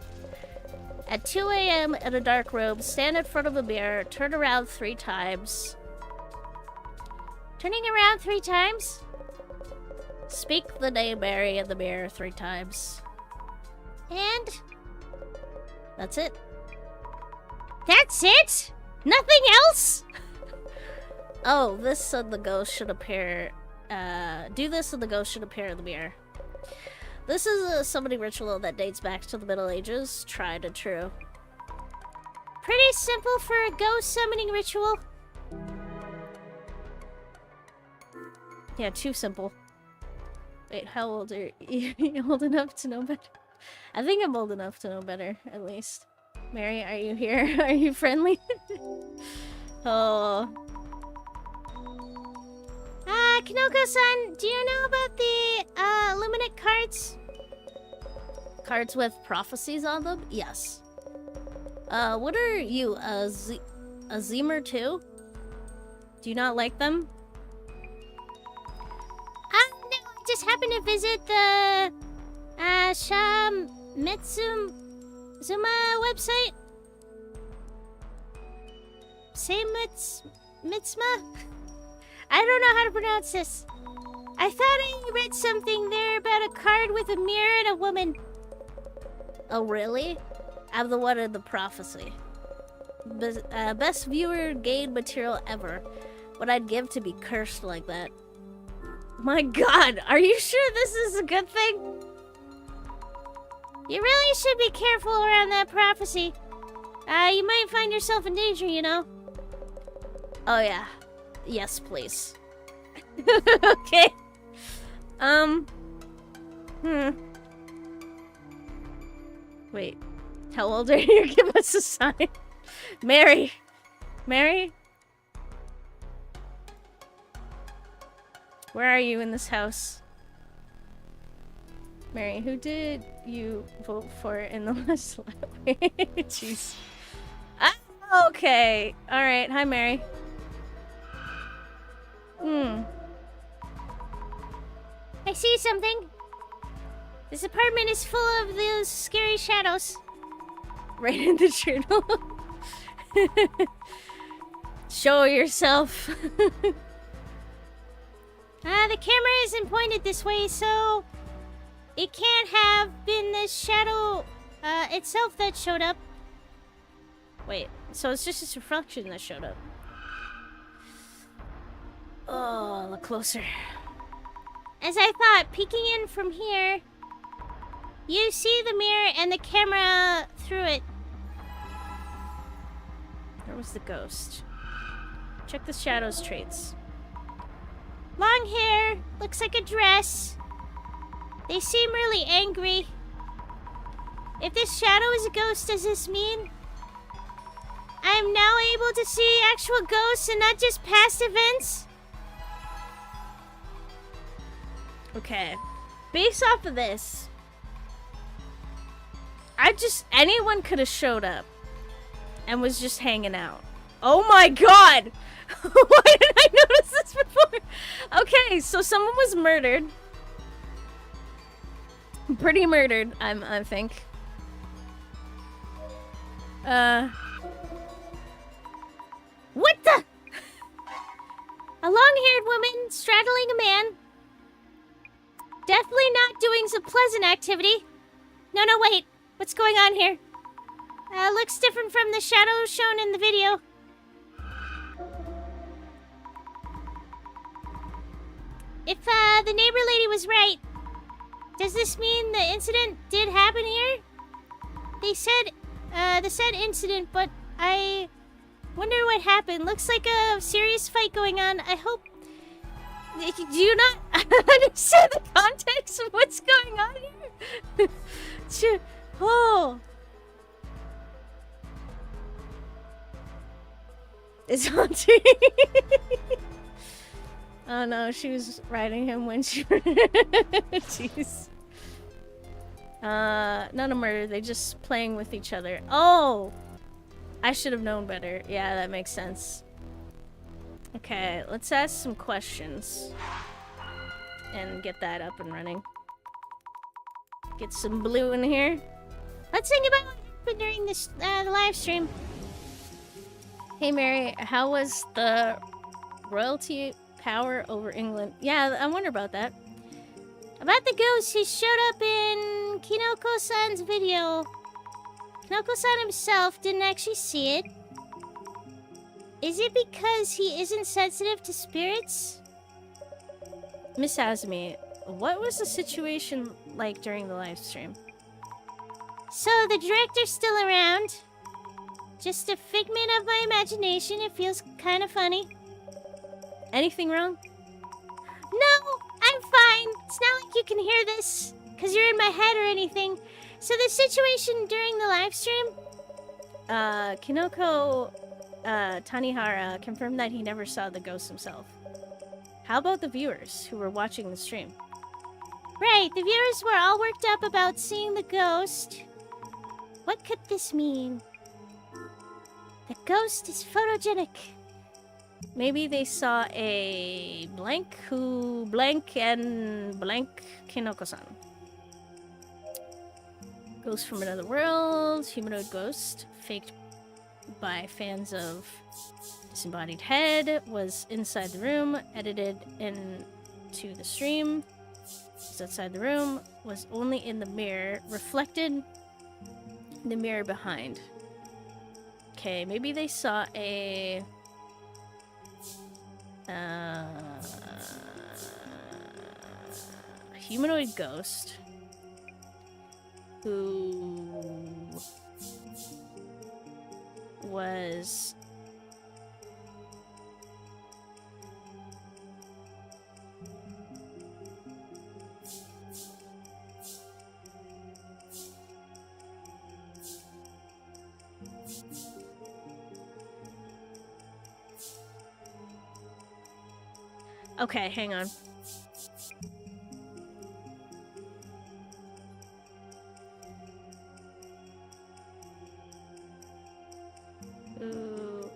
Speaker 1: At 2 a.m. in a dark room, stand in front of a mirror, turn around 3 times.
Speaker 2: Turning around 3 times?
Speaker 1: Speak the name Mary in the mirror 3 times.
Speaker 2: And?
Speaker 1: That's it.
Speaker 2: That's it? Nothing else?
Speaker 1: Oh, this and the ghost should appear. Do this and the ghost should appear in the mirror. This is a summoning ritual that dates back to the Middle Ages, tried and true.
Speaker 2: Pretty simple for a ghost summoning ritual.
Speaker 1: Yeah, too simple. Wait, how old are you? You old enough to know better? I think I'm old enough to know better, at least. Mary, are you here? Are you friendly? Oh.
Speaker 2: Kinoko-san, do you know about the, Illuminate cards?
Speaker 1: Cards with prophecies on them? Yes. What are you, a Zemer too? Do you not like them?
Speaker 2: No, I just happened to visit the, Zuma website. Mitzma? I don't know how to pronounce this. I thought I read something there about a card with a mirror and a woman.
Speaker 1: Oh, really? I'm the one in the prophecy. Best viewer gain material ever. What I'd give to be cursed like that. My god, are you sure this is a good thing?
Speaker 2: You really should be careful around that prophecy. You might find yourself in danger, you know.
Speaker 1: Oh yeah. Yes, please. Okay. Wait. How old are you? Give us a sign. Mary. Mary? Where are you in this house? Mary, who did you vote for in the last lap? Jeez. Ah, okay. Alright. Hi, Mary.
Speaker 2: I see something. This apartment is full of those scary shadows.
Speaker 1: Right in the journal. Show yourself.
Speaker 2: The camera isn't pointed this way, so it can't have been the shadow itself that showed up.
Speaker 1: Wait, so it's just its reflection that showed up. Oh, look closer.
Speaker 2: As I thought, peeking in from here, you see the mirror and the camera through it.
Speaker 1: Where was the ghost? Check the shadow's traits.
Speaker 2: Long hair, looks like a dress. They seem really angry. If this shadow is a ghost, does this mean I am now able to see actual ghosts and not just past events?
Speaker 1: Okay. Based off of this, anyone could have showed up and was just hanging out. Oh my god! Why didn't I notice this before? Okay, so someone was murdered. Pretty murdered, I think.
Speaker 2: What the? A long-haired woman straddling a man. Definitely not doing some pleasant activity. No, wait. What's going on here? Looks different from the shadow shown in the video. If, the neighbor lady was right, does this mean the incident did happen here? They said, the said incident, but I wonder what happened. Looks like a serious fight going on. I hope... Do you not understand the context of what's going on here? Oh.
Speaker 1: It's haunting. Oh no, she was riding him when she... Jeez. Not a murder, they just playing with each other. Oh! I should have known better. Yeah, that makes sense. Okay, let's ask some questions. And get that up and running. Get some blue in here.
Speaker 2: Let's think about what happened during this, the live stream.
Speaker 1: Hey Mary, how was the royalty power over England? Yeah, I wonder about that.
Speaker 2: About the ghost who showed up in Kinoko-san's video. Kinoko-san himself didn't actually see it. Is it because he isn't sensitive to spirits?
Speaker 1: Miss Azumi, what was the situation like during the live stream?
Speaker 2: So the director's still around. Just a figment of my imagination. It feels kind of funny.
Speaker 1: Anything wrong?
Speaker 2: No, I'm fine. It's not like you can hear this because you're in my head or anything. So the situation during the live stream?
Speaker 1: Kinoko Tanihara confirmed that he never saw the ghost himself. How about the viewers who were watching the stream?
Speaker 2: Right, the viewers were all worked up about seeing the ghost. What could this mean? The ghost is photogenic.
Speaker 1: Maybe they saw a blank who blank and blank Kinoko-san. Ghost from another world, humanoid ghost, faked by fans of Disembodied Head, was inside the room, edited into the stream, was outside the room, was only in the mirror, reflected in the mirror behind. Okay, maybe they saw a... humanoid ghost who was okay, hang on. Ooh.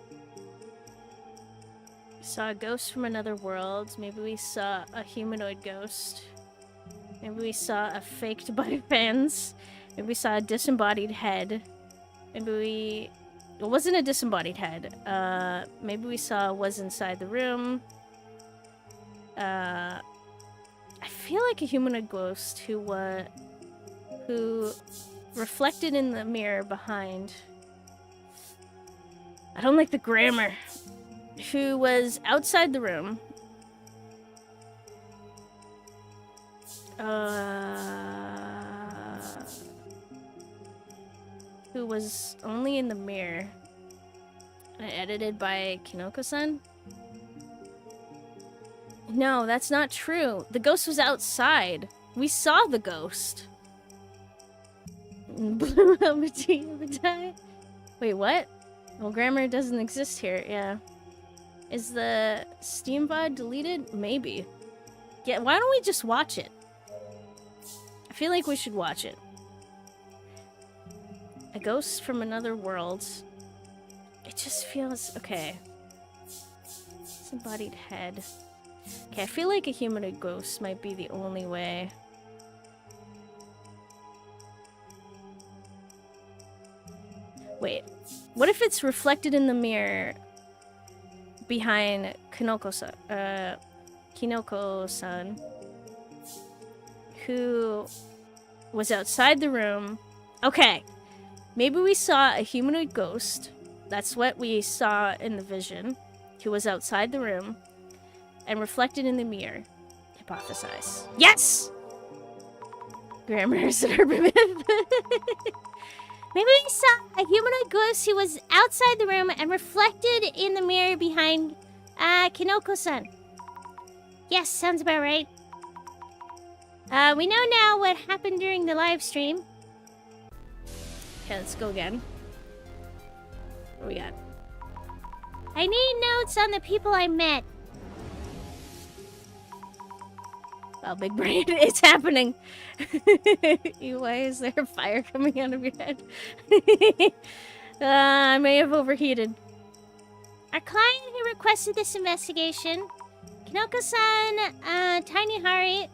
Speaker 1: Saw a ghost from another world. Maybe we saw a humanoid ghost. Maybe we saw a faked by fans. Maybe we saw a disembodied head. Maybe we... It wasn't a disembodied head. Maybe we saw was inside the room. I feel like a humanoid ghost who reflected in the mirror behind. I don't like the grammar. Who was outside the room. Who was only in the mirror. And edited by Kinoko-san. No, that's not true. The ghost was outside. We saw the ghost. Blue time. Wait, what? Well, grammar doesn't exist here, yeah. Is the Steam VOD deleted? Maybe. Yeah, why don't we just watch it? I feel like we should watch it. A ghost from another world. It just feels... Okay. Disembodied head. Okay, I feel like a humanoid ghost might be the only way. Wait. What if it's reflected in the mirror behind Kinoko-san, who was outside the room? Okay. Maybe we saw a humanoid ghost. That's what we saw in the vision. Who was outside the room and reflected in the mirror. Hypothesize. Yes! Grammar is an urban myth.
Speaker 2: Maybe we saw a humanoid ghost who was outside the room and reflected in the mirror behind Kinoko-san. Yes, sounds about right. We know now what happened during the live stream.
Speaker 1: Okay, let's go again. What do we got?
Speaker 2: I need notes on the people I met.
Speaker 1: Wow, big brain, it's happening. Why is there fire coming out of your head? I may have overheated.
Speaker 2: Our client who requested this investigation, Kinoko-san Tiny Hari,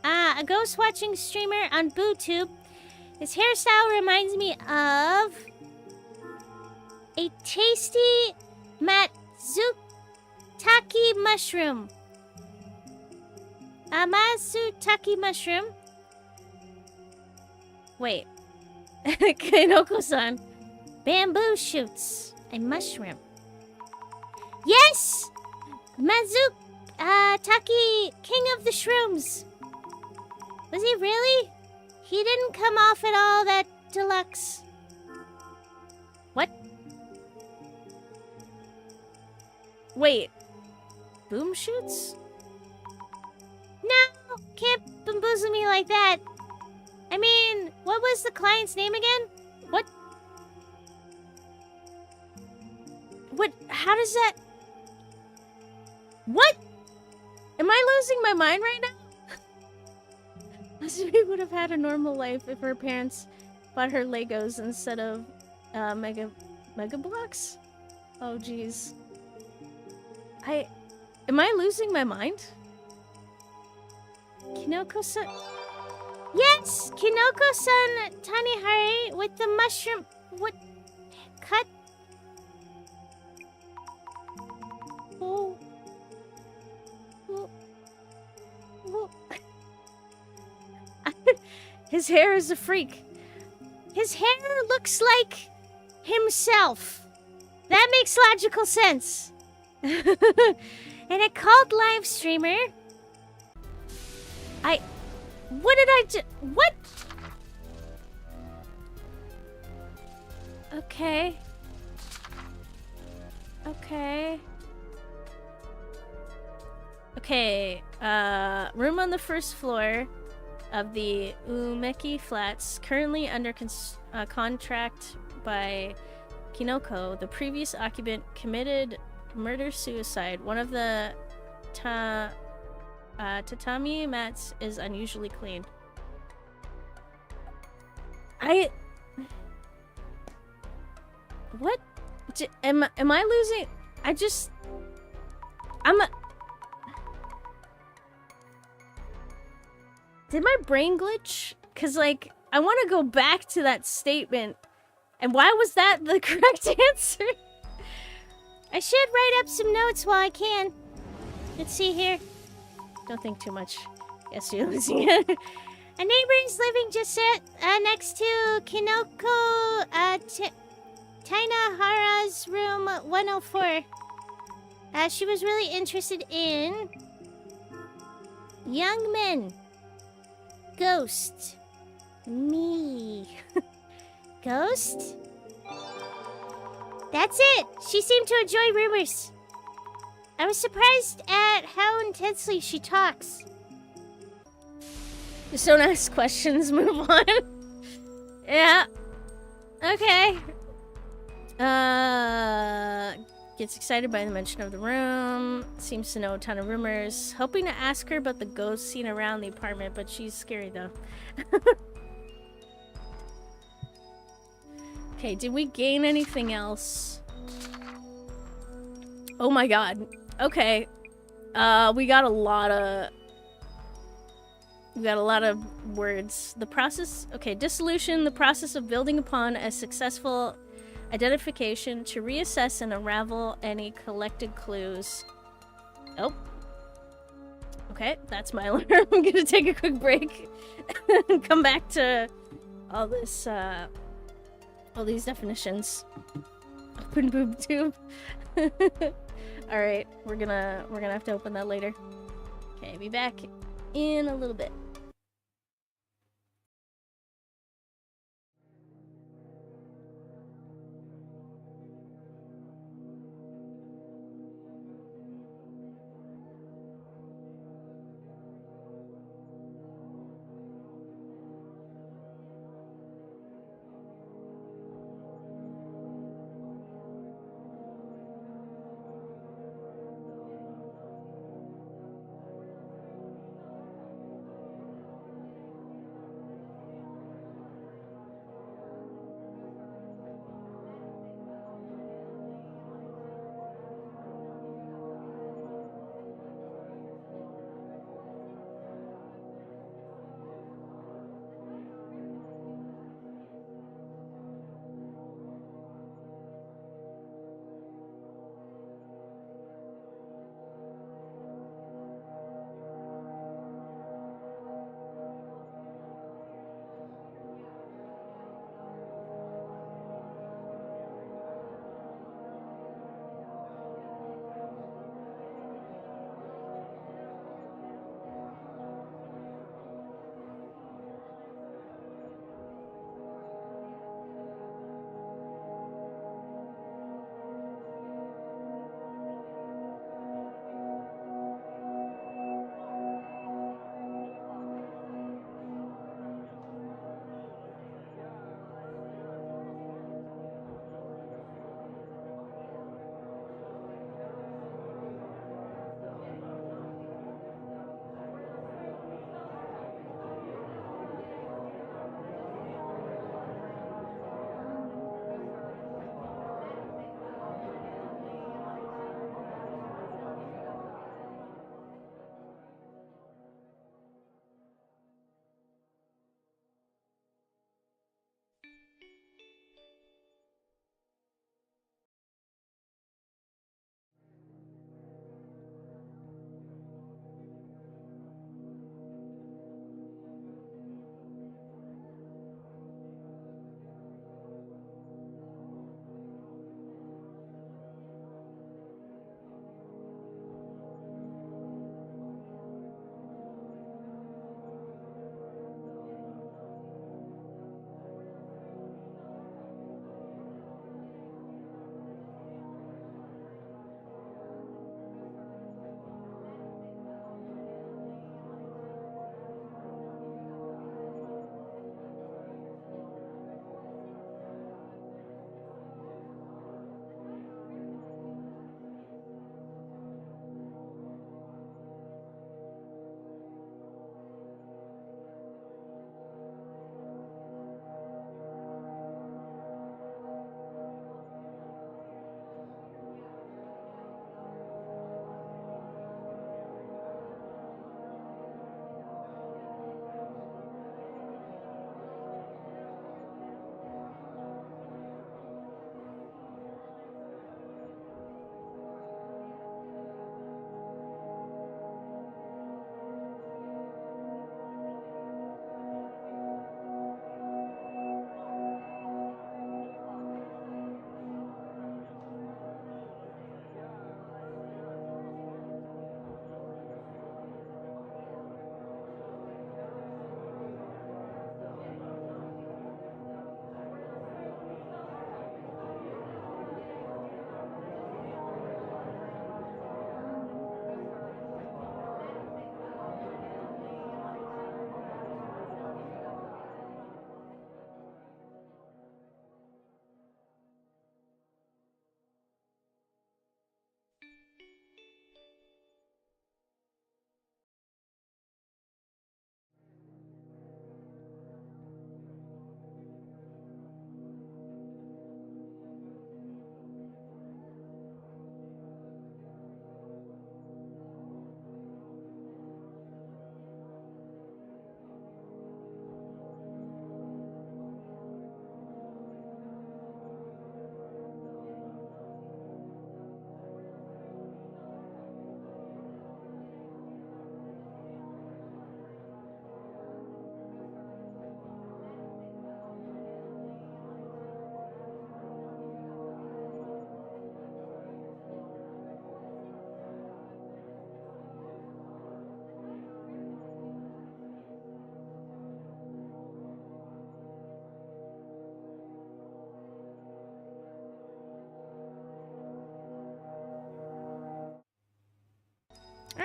Speaker 2: a ghost watching streamer on BooTube. His hairstyle reminds me of a tasty Matsutake mushroom. A Matsutake mushroom.
Speaker 1: Wait. Kinoko-san.
Speaker 2: Bamboo shoots. A mushroom. Yes! Matsutake, king of the shrooms. Was he really? He didn't come off at all that deluxe.
Speaker 1: What? Wait. Boom shoots?
Speaker 2: No, can't bamboozle me like that. I mean, what was the client's name again?
Speaker 1: What? What? How does that... What? Am I losing my mind right now? Leslie would have had a normal life if her parents bought her Legos instead of Mega Blocks? Oh, jeez. Am I losing my mind? Kinoko-san...
Speaker 2: Yes! Kinoko-san Tanihari with the mushroom... What? Cut?
Speaker 1: Oh. His hair is a freak.
Speaker 2: His hair looks like himself. That makes logical sense. And a called live streamer.
Speaker 1: What did I do? What? Okay. Okay. Okay. Room on the first floor of the Umeki Flats, currently under contract by Kinoko. The previous occupant committed murder-suicide. One of the tatami mats is unusually clean. What? Am I losing? Did my brain glitch? Cause like, I want to go back to that statement. And why was that the correct answer?
Speaker 2: I should write up some notes while I can. Let's see here.
Speaker 1: Don't think too much. Yes, you're losing it.
Speaker 2: A neighbor is living just next to Kinoko Tainahara's room 104. She was really interested in young men. Ghost. Me. Ghost? That's it. She seemed to enjoy rumors. I was surprised at how intensely she talks.
Speaker 1: Just don't ask questions, move on. Yeah. Okay. Gets excited by the mention of the room. Seems to know a ton of rumors. Hoping to ask her about the ghost seen around the apartment, but she's scary though. Okay, did we gain anything else? Oh my god. Okay. We got a lot of words. The process, okay, dissolution, the process of building upon a successful identification to reassess and unravel any collected clues. Oh. Okay, that's my alarm. I'm gonna take a quick break and come back to all this, all these definitions. Open boob tube. Alright, we're gonna have to open that later. Okay, be back in a little bit.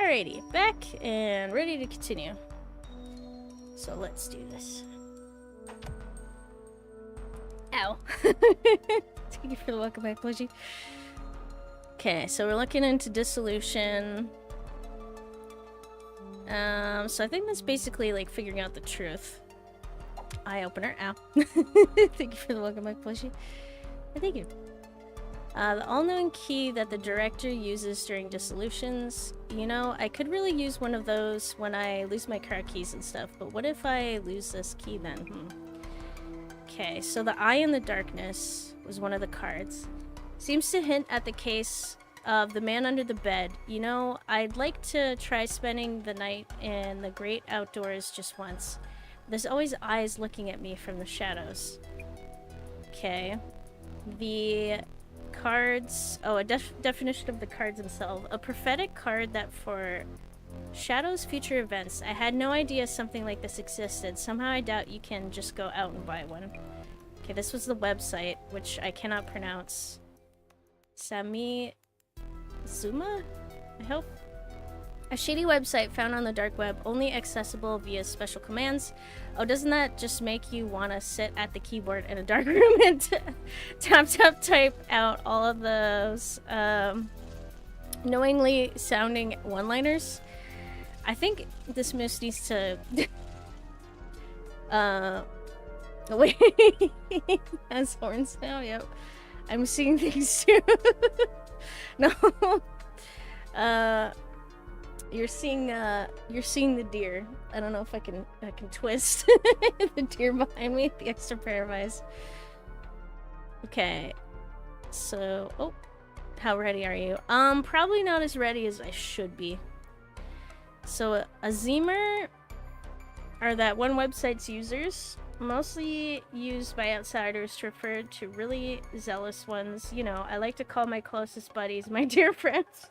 Speaker 1: Alrighty, back and ready to continue. So let's do this. Ow. Thank you for the welcome back, Plushy. Okay, so we're looking into Dissolution. So I think that's basically like figuring out the truth. Eye opener. Ow. Thank you for the welcome back, Plushy. Thank you. The all-knowing key that the director uses during dissolutions. You know, I could really use one of those when I lose my car keys and stuff, but what if I lose this key then? Okay, so the Eye in the Darkness was one of the cards. Seems to hint at the case of the man under the bed. You know, I'd like to try spending the night in the great outdoors just once. There's always eyes looking at me from the shadows. Okay. The cards... Oh, a definition of the cards themselves. A prophetic card that for shadows future events. I had no idea something like this existed. Somehow I doubt you can just go out and buy one. Okay, this was the website, which I cannot pronounce. Sami Zuma? I hope. A shady website found on the dark web, only accessible via special commands. Oh, doesn't that just make you want to sit at the keyboard in a dark room and type out all of those knowingly sounding one-liners? I think this moose needs to... wait, he has horns now, yep. I'm seeing things too. No. You're seeing the deer. I don't know if I can twist the deer behind me, the extra pair of eyes. Okay. So, oh, how ready are you? Probably not as ready as I should be. So, a Zemer are that one website's users, mostly used by outsiders to refer to really zealous ones. You know, I like to call my closest buddies my dear friends.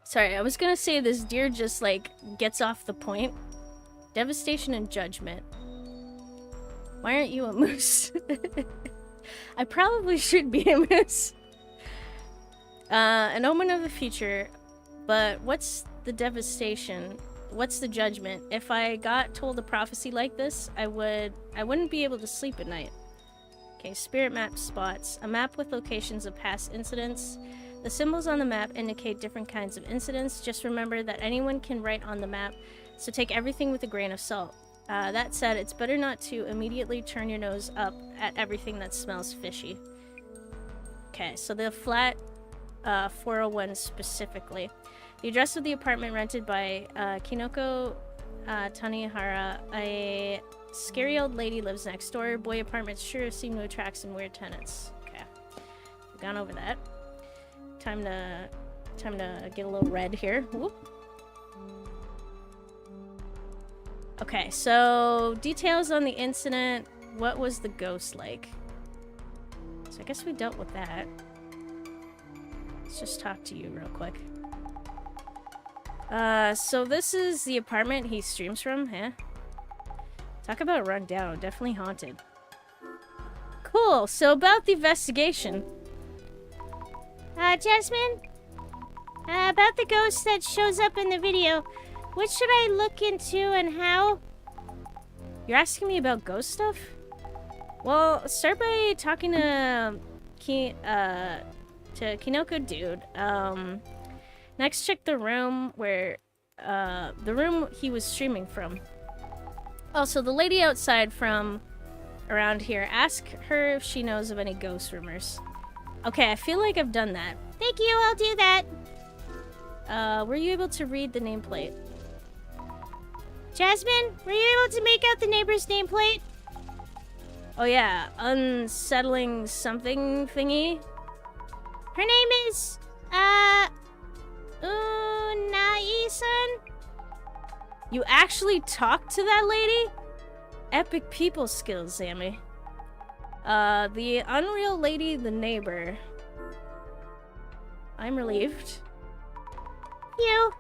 Speaker 1: Sorry, I was gonna say this deer just, like, gets off the point. Devastation and judgment. Why aren't you a moose? I probably should be a moose. An omen of the future. But what's the devastation? What's the judgment? If I got told a prophecy like this, I wouldn't be able to sleep at night. Okay, spirit map spots. A map with locations of past incidents. The symbols on the map indicate different kinds of incidents. Just remember that anyone can write on the map, so take everything with a grain of salt. That said, it's better not to immediately turn your nose up at everything that smells fishy. Okay, so the flat 401 specifically. The address of the apartment rented by Kinoko Tanihara. A scary old lady lives next door. Boy apartments sure seem to attract some weird tenants. Okay, we've gone over that. Time to get a little red here. Whoop. Okay, so details on the incident. What was the ghost like? So I guess we dealt with that. Let's just talk to you real quick. So this is the apartment he streams from, huh? Talk about run down. Definitely haunted. Cool, so about the investigation.
Speaker 2: Jasmine? About the ghost that shows up in the video. What should I look into and how?
Speaker 1: You're asking me about ghost stuff? Well, start by talking to Kinoko Dude. Next, check the room where, the room he was streaming from. Also, the lady outside from around here, ask her if she knows of any ghost rumors. Okay, I feel like I've done that.
Speaker 2: Thank you, I'll do that.
Speaker 1: Were you able to read the nameplate?
Speaker 2: Jasmine, were you able to make out the neighbor's nameplate?
Speaker 1: Oh yeah, unsettling something thingy.
Speaker 2: Her name is, Unai-san?
Speaker 1: You actually talked to that lady? Epic people skills, Sammy. The unreal lady, the neighbor. I'm relieved.
Speaker 2: You.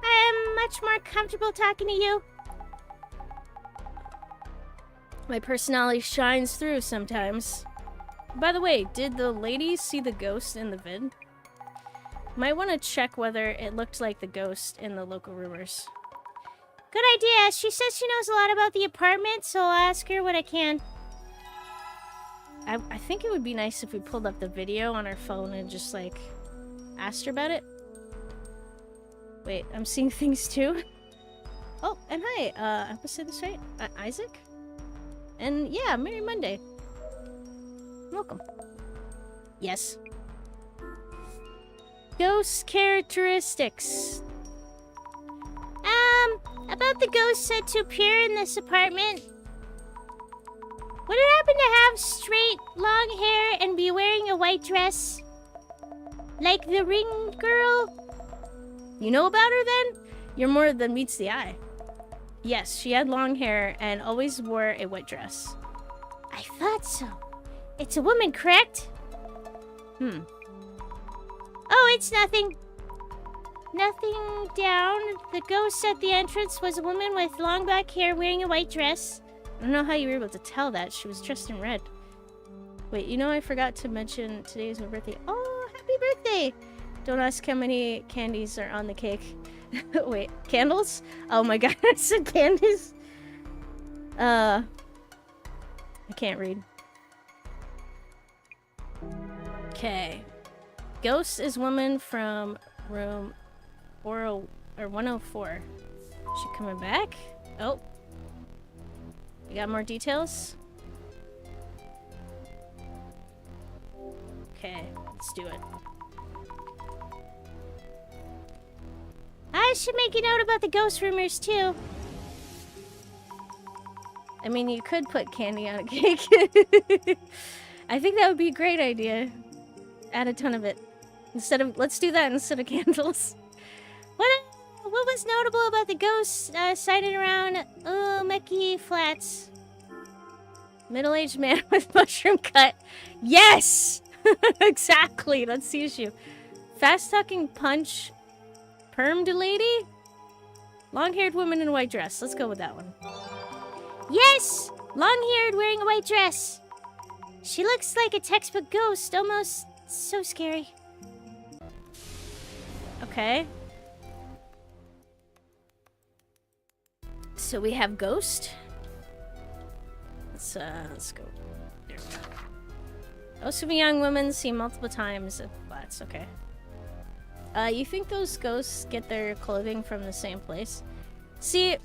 Speaker 2: I am much more comfortable talking to you.
Speaker 1: My personality shines through sometimes. By the way, did the lady see the ghost in the vid? Might want to check whether it looked like the ghost in the local rumors.
Speaker 2: Good idea. She says she knows a lot about the apartment, so I'll ask her what I can.
Speaker 1: I think it would be nice if we pulled up the video on our phone and just, like, asked her about it. Wait, I'm seeing things too. Oh, and hi, I hope I said this right. Isaac? And yeah, Merry Monday. Welcome. Yes. Ghost characteristics.
Speaker 2: About the ghost said to appear in this apartment. Would it happen to have straight, long hair and be wearing a white dress? Like the ring girl?
Speaker 1: You know about her then? You're more than meets the eye. Yes, she had long hair and always wore a white dress.
Speaker 2: I thought so. It's a woman, correct? Oh, it's nothing. Nothing down. The ghost at the entrance was a woman with long black hair wearing a white dress.
Speaker 1: I don't know how you were able to tell that. She was dressed in red. Wait, you know I forgot to mention today is my birthday. Oh, happy birthday! Don't ask how many candies are on the cake. Wait, candles? Oh my god, I said candies? I can't read. Okay. Ghost is woman from room 104. Is she coming back? Oh. You got more details? Okay, let's do it.
Speaker 2: I should make a note about the ghost rumors, too.
Speaker 1: I mean, you could put candy on a cake. I think that would be a great idea. Add a ton of it. Let's do that instead of candles.
Speaker 2: What was notable about the ghosts sighted around Umeki Flats?
Speaker 1: Middle-aged man with mushroom cut. Yes! Exactly, that's the issue. Fast-talking punch. Permed lady? Long-haired woman in a white dress. Let's go with that one.
Speaker 2: Yes! Long-haired wearing a white dress. She looks like a textbook ghost, almost so scary.
Speaker 1: Okay. So we have ghost. Let's go. There we go. Ghosts of a young woman seen multiple times at flats. Okay. You think those ghosts get their clothing from the same place? See,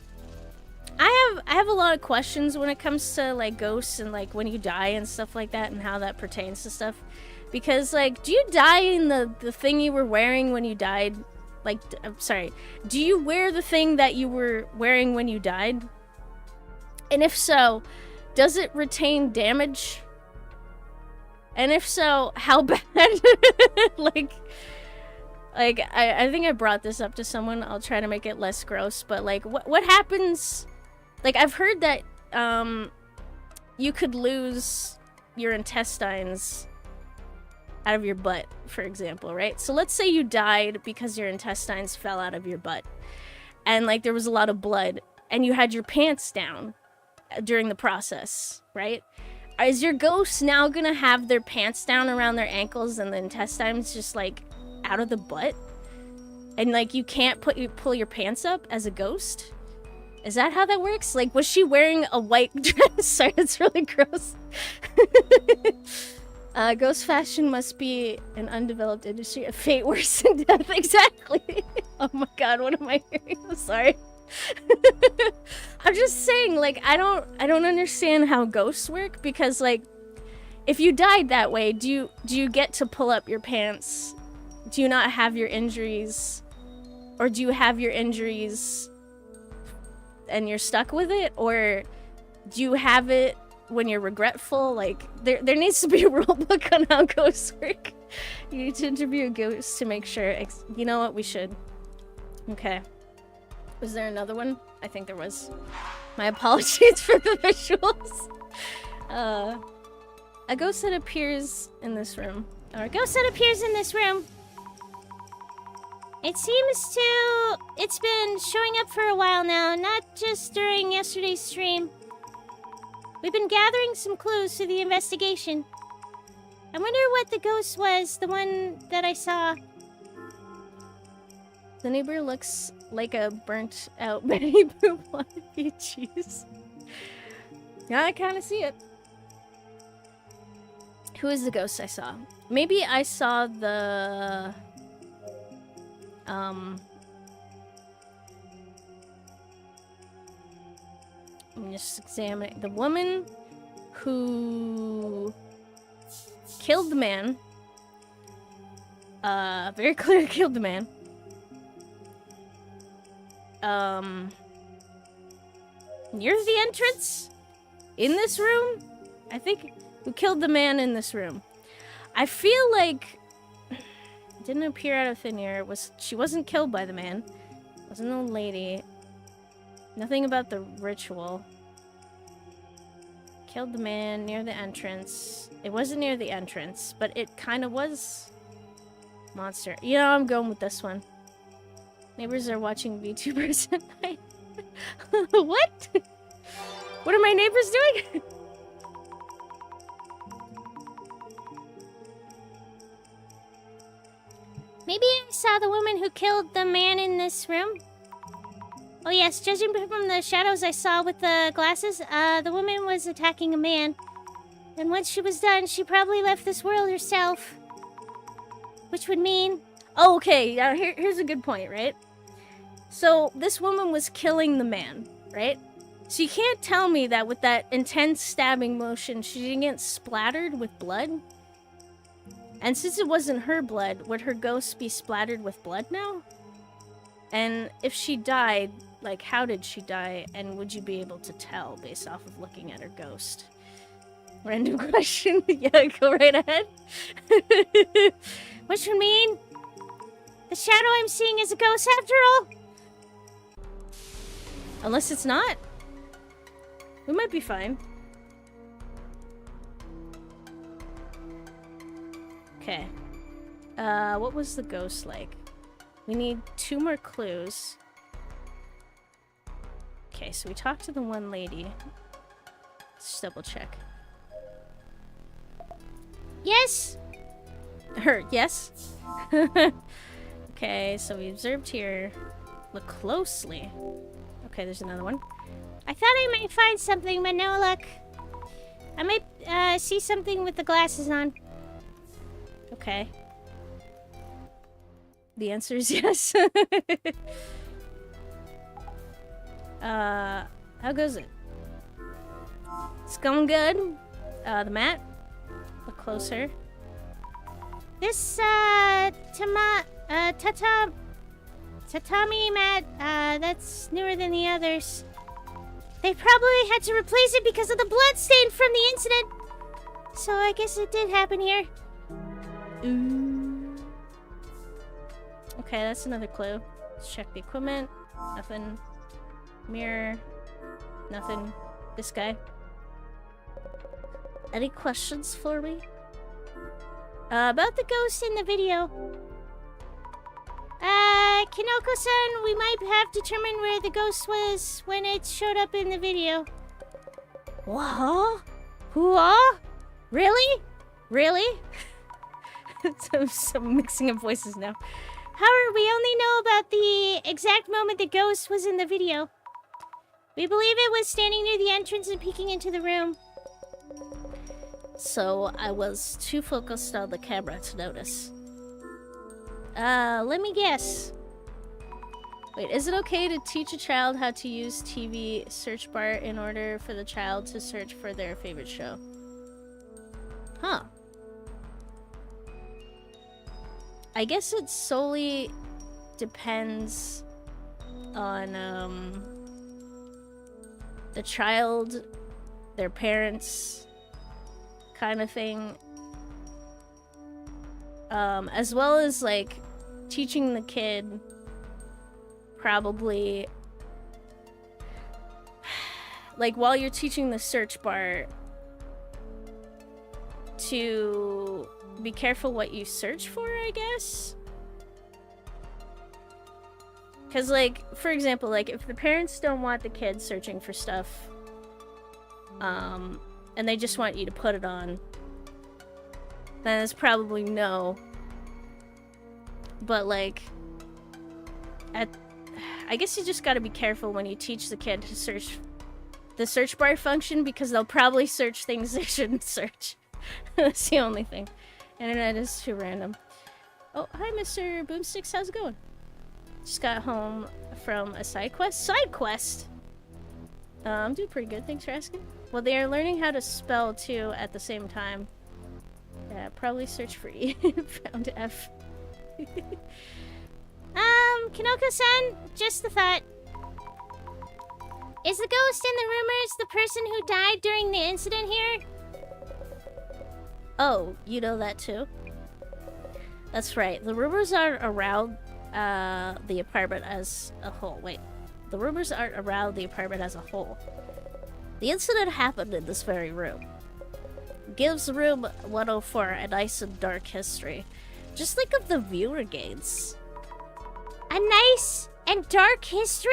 Speaker 1: I have a lot of questions when it comes to like ghosts and like when you die and stuff like that and how that pertains to stuff. Because like, do you die in the thing you were wearing when you died? Like, I'm sorry. Do you wear the thing that you were wearing when you died? And if so, does it retain damage? And if so, how bad? like I think I brought this up to someone. I'll try to make it less gross. But like, what happens? Like, I've heard that you could lose your intestines out of your butt, for example, right? So let's say you died because your intestines fell out of your butt and like there was a lot of blood and you had your pants down during the process, right? Is your ghost now gonna have their pants down around their ankles and the intestines just like out of the butt? And like you can't pull your pants up as a ghost? Is that how that works? Like, was she wearing a white dress? Sorry, that's really gross. Ghost fashion must be an undeveloped industry. A fate worse than death. Exactly. Oh my god, what am I hearing? I'm sorry. I'm just saying, like, I don't understand how ghosts work because, like, if you died that way, do you get to pull up your pants? Do you not have your injuries? Or do you have your injuries and you're stuck with it? Or do you have it when you're regretful? Like, there needs to be a rule book on how ghosts work. You need to interview a ghost to make sure. You know what? We should. Okay. Was there another one? I think there was. My apologies for the visuals. A ghost that appears in this room.
Speaker 2: Or a ghost that appears in this room. It seems to... It's been showing up for a while now, not just during yesterday's stream. We've been gathering some clues to the investigation. I wonder what the ghost was, the one that I saw.
Speaker 1: The neighbor looks like a burnt out Betty Boop wannabe cheese. Yeah, I kind of see it. Who is the ghost I saw? Maybe I saw the... Let me just examine it. The woman who killed the man. Very clearly killed the man. Near the entrance? In this room? I think who killed the man in this room. I feel like it didn't appear out of thin air. She wasn't killed by the man. Wasn't an old lady. Nothing about the ritual. Killed the man near the entrance. It wasn't near the entrance, but it kind of was. Monster. You know, I'm going with this one. Neighbors are watching VTubers at night. What? What are my neighbors doing?
Speaker 2: Maybe I saw the woman who killed the man in this room. Oh yes, judging from the shadows I saw with the glasses, the woman was attacking a man. And once she was done, she probably left this world herself. Which would mean...
Speaker 1: Oh, okay. Here's a good point, right? So, this woman was killing the man, right? So you can't tell me that with that intense stabbing motion, she didn't get splattered with blood? And since it wasn't her blood, would her ghost be splattered with blood now? And if she died, like, how did she die? And would you be able to tell based off of looking at her ghost? Random question. Yeah, go right ahead.
Speaker 2: Which would mean the shadow I'm seeing is a ghost after all?
Speaker 1: Unless it's not. We might be fine. Okay. What was the ghost like? We need 2 more clues. Okay, so we talked to the one lady. Let's just double check.
Speaker 2: Yes!
Speaker 1: Her, yes? Okay, so we observed here. Look closely. Okay, there's another one.
Speaker 2: I thought I might find something, but no luck. I might see something with the glasses on.
Speaker 1: Okay. The answer is yes. How goes it? It's going good. The mat. Look closer.
Speaker 2: This, tatami mat, that's newer than the others. They probably had to replace it because of the blood stain from the incident. So I guess it did happen here.
Speaker 1: Ooh. Okay, that's another clue. Let's check the equipment. Nothing. Mirror. Nothing. This guy. Any questions for me?
Speaker 2: About the ghost in the video. Kinoko-san, we might have determined where the ghost was when it showed up in the video.
Speaker 1: What? Whoa? Really? Really? I'm mixing up voices now.
Speaker 2: However, we only know about the exact moment the ghost was in the video. We believe it was standing near the entrance and peeking into the room.
Speaker 1: So I was too focused on the camera to notice. Let me guess. Wait, is it okay to teach a child how to use TV search bar in order for the child to search for their favorite show? Huh. I guess it solely depends on, the child, their parents, kind of thing. As well as, like, teaching the kid probably... Like, while you're teaching the search bar, to be careful what you search for, I guess? Because, like, for example, like, if the parents don't want the kid searching for stuff, and they just want you to put it on, then it's probably no. But, like, I guess you just gotta be careful when you teach the kid to search the search bar function, because they'll probably search things they shouldn't search. That's the only thing. Internet is too random. Oh, hi, Mr. Boomsticks. How's it going? Just got home from a side quest. Side quest? I'm doing pretty good. Thanks for asking. Well, they are learning how to spell, too, at the same time. Yeah, probably search for E. Found F.
Speaker 2: Kinoko-san, just a thought. Is the ghost in the rumors the person who died during the incident here?
Speaker 1: Oh, you know that too? That's right. The rumors aren't around the apartment as a whole. Wait. The rumors aren't around the apartment as a whole. The incident happened in this very room. Gives room 104 a nice and dark history. Just think of the viewer gains.
Speaker 2: A nice and dark history?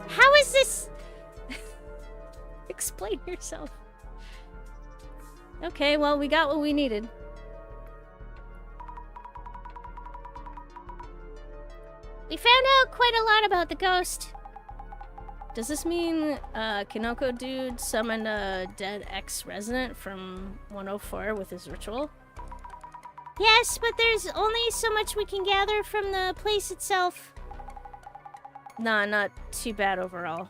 Speaker 2: How is this?
Speaker 1: Explain yourself. Okay, well, we got what we needed.
Speaker 2: We found out quite a lot about the ghost.
Speaker 1: Does this mean Kinoko Dude summoned a dead ex-resident from 104 with his ritual?
Speaker 2: Yes, but there's only so much we can gather from the place itself.
Speaker 1: Nah, not too bad overall.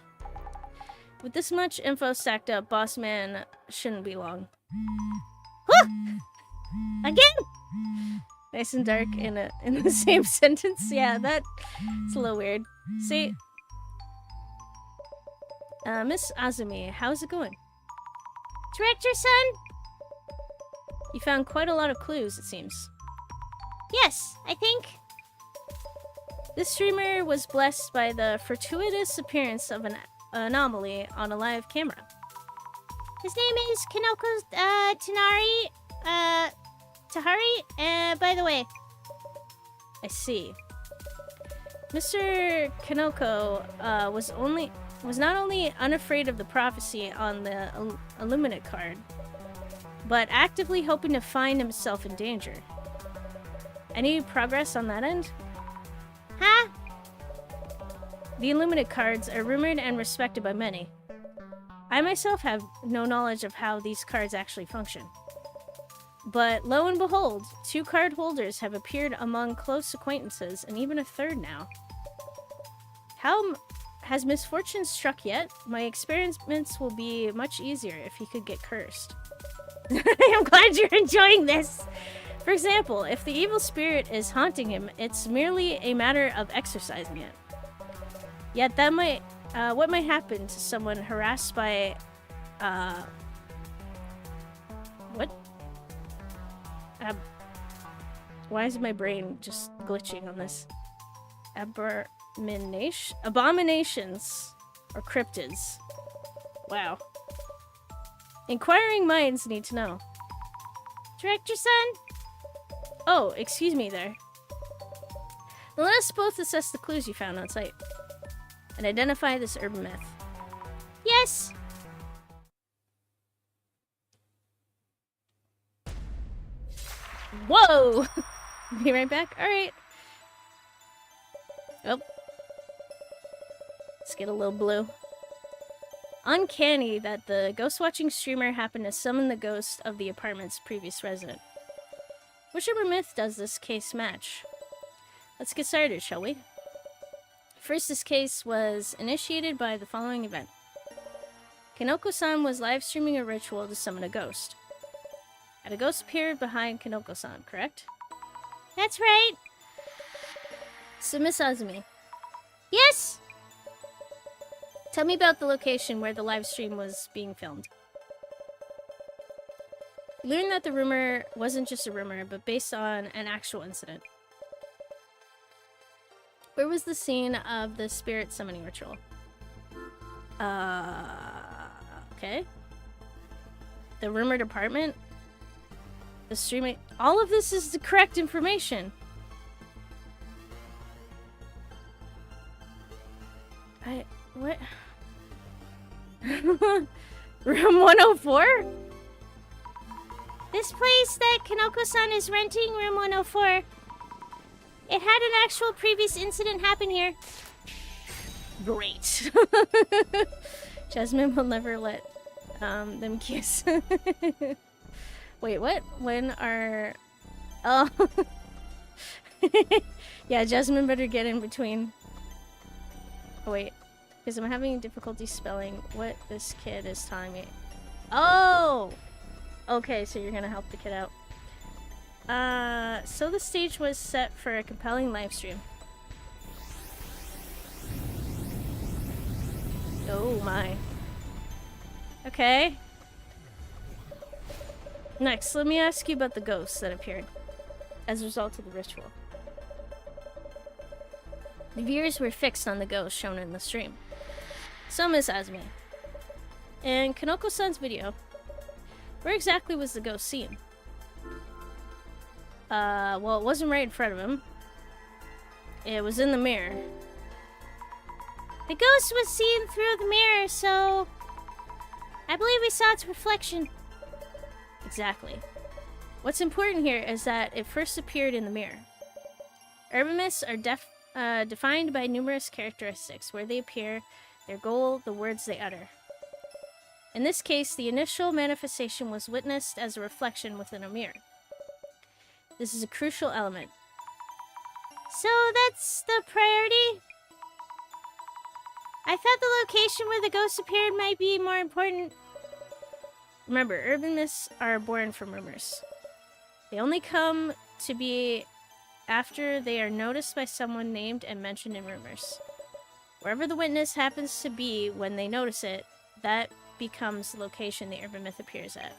Speaker 1: With this much info stacked up, Boss Man shouldn't be long.
Speaker 2: Huh! Again?
Speaker 1: Nice and dark in the same sentence? Yeah, that's a little weird. See? Miss Azumi, how's it going?
Speaker 2: Director-san?
Speaker 1: You found quite a lot of clues, it seems.
Speaker 2: Yes, I think.
Speaker 1: This streamer was blessed by the fortuitous appearance of an anomaly on a live camera.
Speaker 2: His name is Kinoko Tahari. By the way.
Speaker 1: I see. Mr. Kinoko was not only unafraid of the prophecy on the Illuminate card, but actively hoping to find himself in danger. Any progress on that end?
Speaker 2: Huh?
Speaker 1: The Illuminate cards are rumored and respected by many. I myself have no knowledge of how these cards actually function. But lo and behold, 2 card holders have appeared among close acquaintances, and even a third now. How has misfortune struck yet? My experiments will be much easier if he could get cursed.
Speaker 2: I'm glad you're enjoying this.
Speaker 1: For example, if the evil spirit is haunting him, it's merely a matter of exorcising it. Yet that might, what might happen to someone harassed by, what? Why is my brain just glitching on this? Abominations or cryptids. Wow. Inquiring minds need to know.
Speaker 2: Director-san?
Speaker 1: Oh, excuse me there. Now let us both assess the clues you found on site and identify this urban myth.
Speaker 2: Yes.
Speaker 1: Whoa! Be right back. Alright. Oh. Let's get a little blue. Uncanny that the ghost-watching streamer happened to summon the ghost of the apartment's previous resident. Which urban myth does this case match? Let's get started, shall we? First, this case was initiated by the following event. Kinoko-san was live streaming a ritual to summon a ghost. And a ghost appeared behind Kinoko-san, correct?
Speaker 2: That's right.
Speaker 1: So, Miss Azumi.
Speaker 2: Yes?
Speaker 1: Tell me about the location where the live stream was being filmed. We learned that the rumor wasn't just a rumor, but based on an actual incident. Where was the scene of the spirit summoning ritual? Okay. The rumored apartment? The streaming... All of this is the correct information. What? Room 104?
Speaker 2: This place that Kinoko-san is renting, room 104. It had an actual previous incident happen here.
Speaker 1: Great. Jasmine will never let them kiss. Wait, what? When are... Oh. Yeah, Jasmine better get in between. Oh, wait. Because I'm having difficulty spelling what this kid is telling me. Oh! Okay, so you're gonna help the kid out. So the stage was set for a compelling live stream. Oh my. Okay. Next, let me ask you about the ghosts that appeared as a result of the ritual. The viewers were fixed on the ghost shown in the stream. So, Miss Azumi, in Kanoko-san's video, where exactly was the ghost seen? Well, it wasn't right in front of him. It was in the mirror.
Speaker 2: The ghost was seen through the mirror, so I believe we saw its reflection.
Speaker 1: Exactly. What's important here is that it first appeared in the mirror. Urban myths are defined by numerous characteristics, where they appear, their goal, the words they utter. In this case, the initial manifestation was witnessed as a reflection within a mirror. This is a crucial element.
Speaker 2: So that's the priority? I thought the location where the ghost appeared might be more important.
Speaker 1: Remember, urban myths are born from rumors. They only come to be after they are noticed by someone named and mentioned in rumors. Wherever the witness happens to be when they notice it, that becomes the location the urban myth appears at.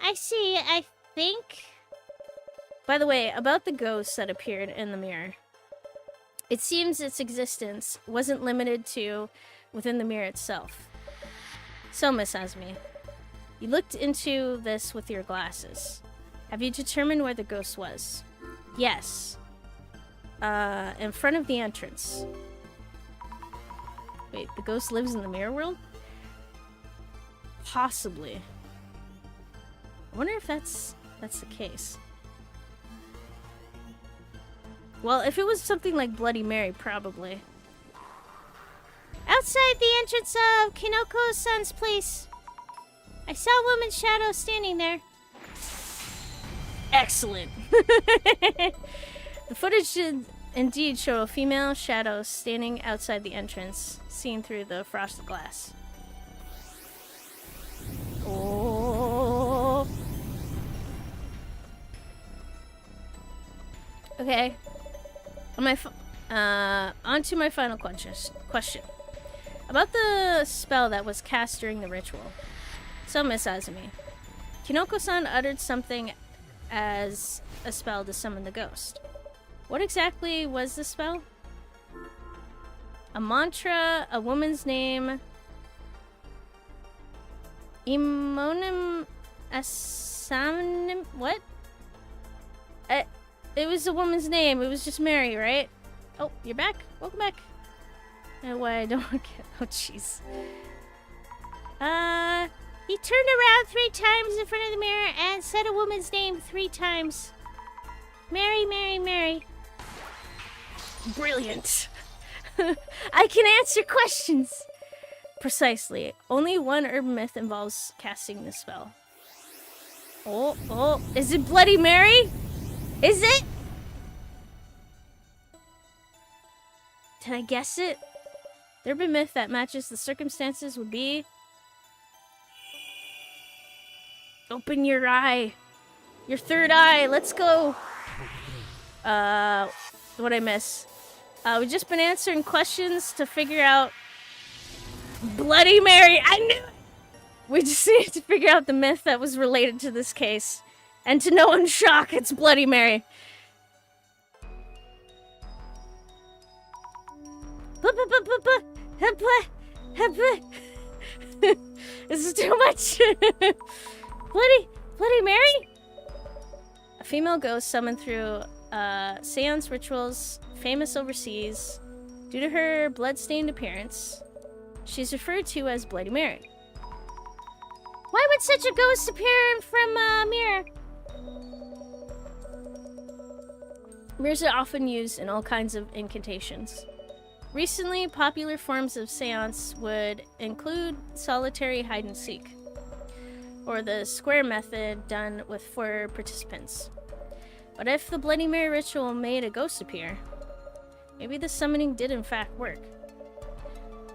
Speaker 2: I see. I think...
Speaker 1: By the way, about the ghost that appeared in the mirror. It seems its existence wasn't limited to within the mirror itself. So, Miss Azumi, you looked into this with your glasses. Have you determined where the ghost was? Yes. In front of the entrance. Wait, the ghost lives in the mirror world? Possibly. I wonder if that's the case. Well, if it was something like Bloody Mary, probably.
Speaker 2: Outside the entrance of Kinoko-san's place, I saw a woman's shadow standing there.
Speaker 1: Excellent! The footage did indeed show a female shadow standing outside the entrance, seen through the frosted glass. Oh. Okay. On to my final question. About the spell that was cast during the ritual. So, Miss Azumi, Kinoko-san uttered something as a spell to summon the ghost. What exactly was the spell? A mantra, a woman's name, Imonim Asanim... What? It was a woman's name. It was just Mary, right? Oh, you're back? Welcome back. No way, I don't get... Oh, jeez.
Speaker 2: He turned around 3 times in front of the mirror and said a woman's name 3 times. Mary, Mary, Mary.
Speaker 1: Brilliant. I can answer questions. Precisely. Only one urban myth involves casting this spell. Oh, is it Bloody Mary? Is it? Did I guess it? The urban myth that matches the circumstances would be... Open your eye. Your third eye. Let's go. What'd I miss? We've just been answering questions to figure out... Bloody Mary! I knew it! We just needed to figure out the myth that was related to this case. And to no one's shock, it's Bloody Mary. This is too much. Bloody Mary? A female ghost summoned through seance rituals famous overseas. Due to her blood-stained appearance, she's referred to as Bloody Mary.
Speaker 2: Why would such a ghost appear from a mirror?
Speaker 1: Mirrors are often used in all kinds of incantations. Recently, popular forms of seance would include solitary hide and seek, or the square method done with 4 participants. But if the Bloody Mary ritual made a ghost appear, maybe the summoning did in fact work.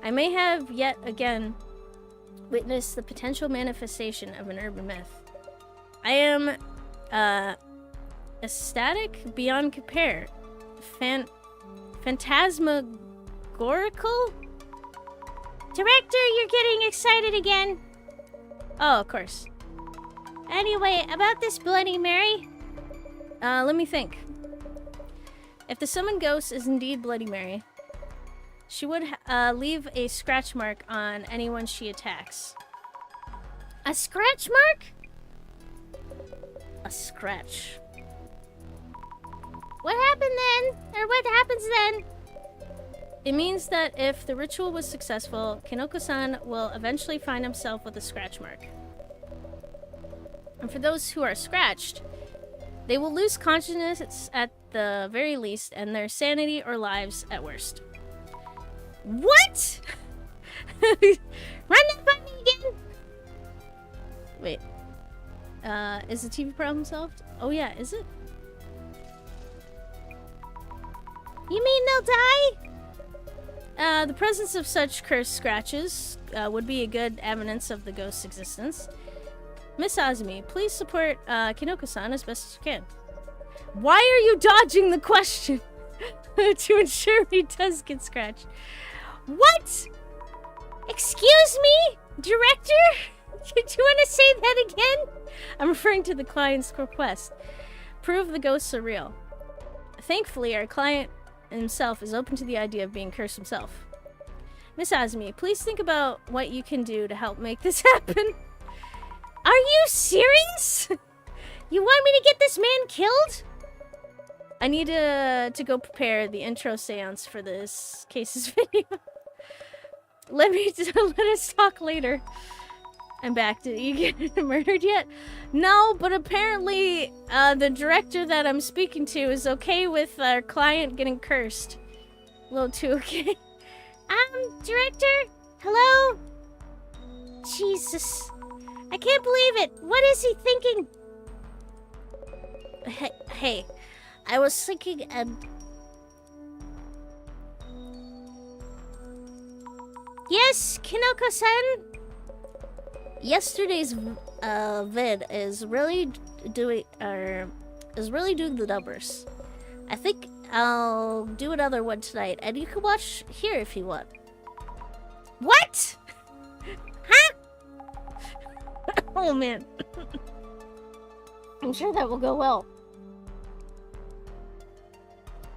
Speaker 1: I may have yet again witnessed the potential manifestation of an urban myth. I am ecstatic beyond compare. Phantasmagorical?
Speaker 2: Director, you're getting excited again.
Speaker 1: Oh, of course.
Speaker 2: Anyway, about this Bloody Mary.
Speaker 1: Let me think. If the summoned ghost is indeed Bloody Mary, she would leave a scratch mark on anyone she attacks.
Speaker 2: A scratch mark?
Speaker 1: A scratch.
Speaker 2: What happened then? Or what happens then?
Speaker 1: It means that if the ritual was successful, Kinoko-san will eventually find himself with a scratch mark. And for those who are scratched, they will lose consciousness at the very least and their sanity or lives at worst.
Speaker 2: What? Run that by me again.
Speaker 1: Wait. Is the TV problem solved? Oh yeah, is it?
Speaker 2: You mean they'll die?
Speaker 1: The presence of such cursed scratches would be a good evidence of the ghost's existence. Miss Azumi, please support Kinoko-san as best as you can. Why are you dodging the question? To ensure he does get scratched.
Speaker 2: What? Excuse me? Director? Do you want to say that again?
Speaker 1: I'm referring to the client's request. Prove the ghosts are real. Thankfully, our client himself is open to the idea of being cursed himself. Miss Azumi, please think about what you can do to help make this happen.
Speaker 2: Are you serious? You want me to get this man killed?
Speaker 1: I need to go prepare the intro seance for this case's video. Let us talk later. I'm back. Did you get murdered yet? No, but apparently the director that I'm speaking to is okay with our client getting cursed. A little too okay.
Speaker 2: Director? Hello? Jesus. I can't believe it. What is he thinking?
Speaker 1: Hey, I was thinking
Speaker 2: Yes, Kinoko-san?
Speaker 1: Yesterday's vid is really doing the numbers. I think I'll do another one tonight, and you can watch here if you want.
Speaker 2: What? Huh?
Speaker 1: Oh man. I'm sure that will go well.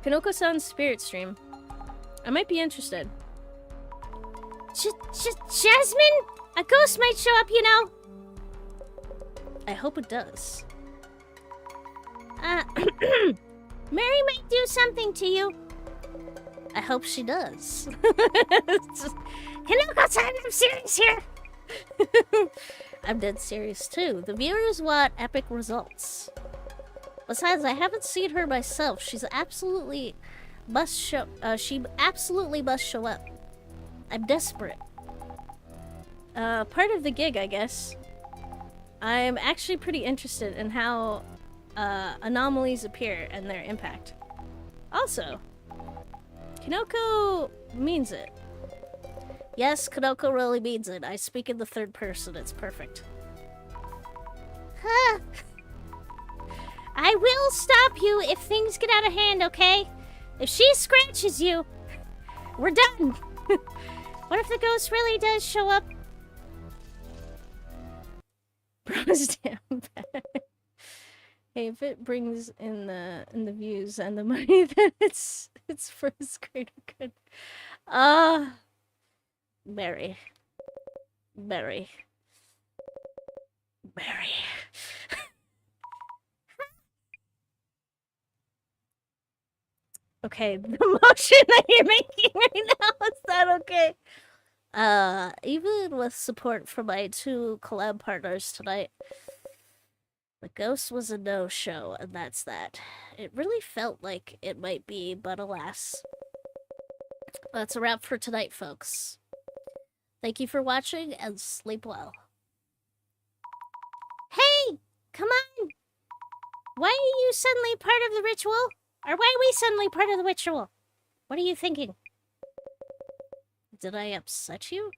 Speaker 1: Kinoko-san's spirit stream. I might be interested.
Speaker 2: Jasmine? A ghost might show up, you know.
Speaker 1: I hope it does.
Speaker 2: Mary might do something to you.
Speaker 1: I hope she does.
Speaker 2: Kinoko-san, I'm serious here.
Speaker 1: I'm dead serious too. The viewers want epic results. Besides, I haven't seen her myself. She absolutely must show up. I'm desperate. Part of the gig, I guess. I'm actually pretty interested in how anomalies appear and their impact. Also, Kinoko means it. Yes, Kinoko really means it. I speak in the third person. It's perfect.
Speaker 2: Huh. I will stop you if things get out of hand, okay? If she scratches you, we're done. What if the ghost really does show up?
Speaker 1: Bros down bad. Hey, if it brings in the views and the money, then it's for his greater good. Mary. Okay, the motion that you're making right now, is that okay? Even with support from my 2 collab partners tonight, The ghost was a no-show, and that's that. It really felt like it might be, but alas. That's a wrap for tonight, folks. Thank you for watching, and sleep well.
Speaker 2: Hey! Come on! Why are you suddenly part of the ritual? Or why are we suddenly part of the ritual? What are you thinking?
Speaker 1: Did I upset you?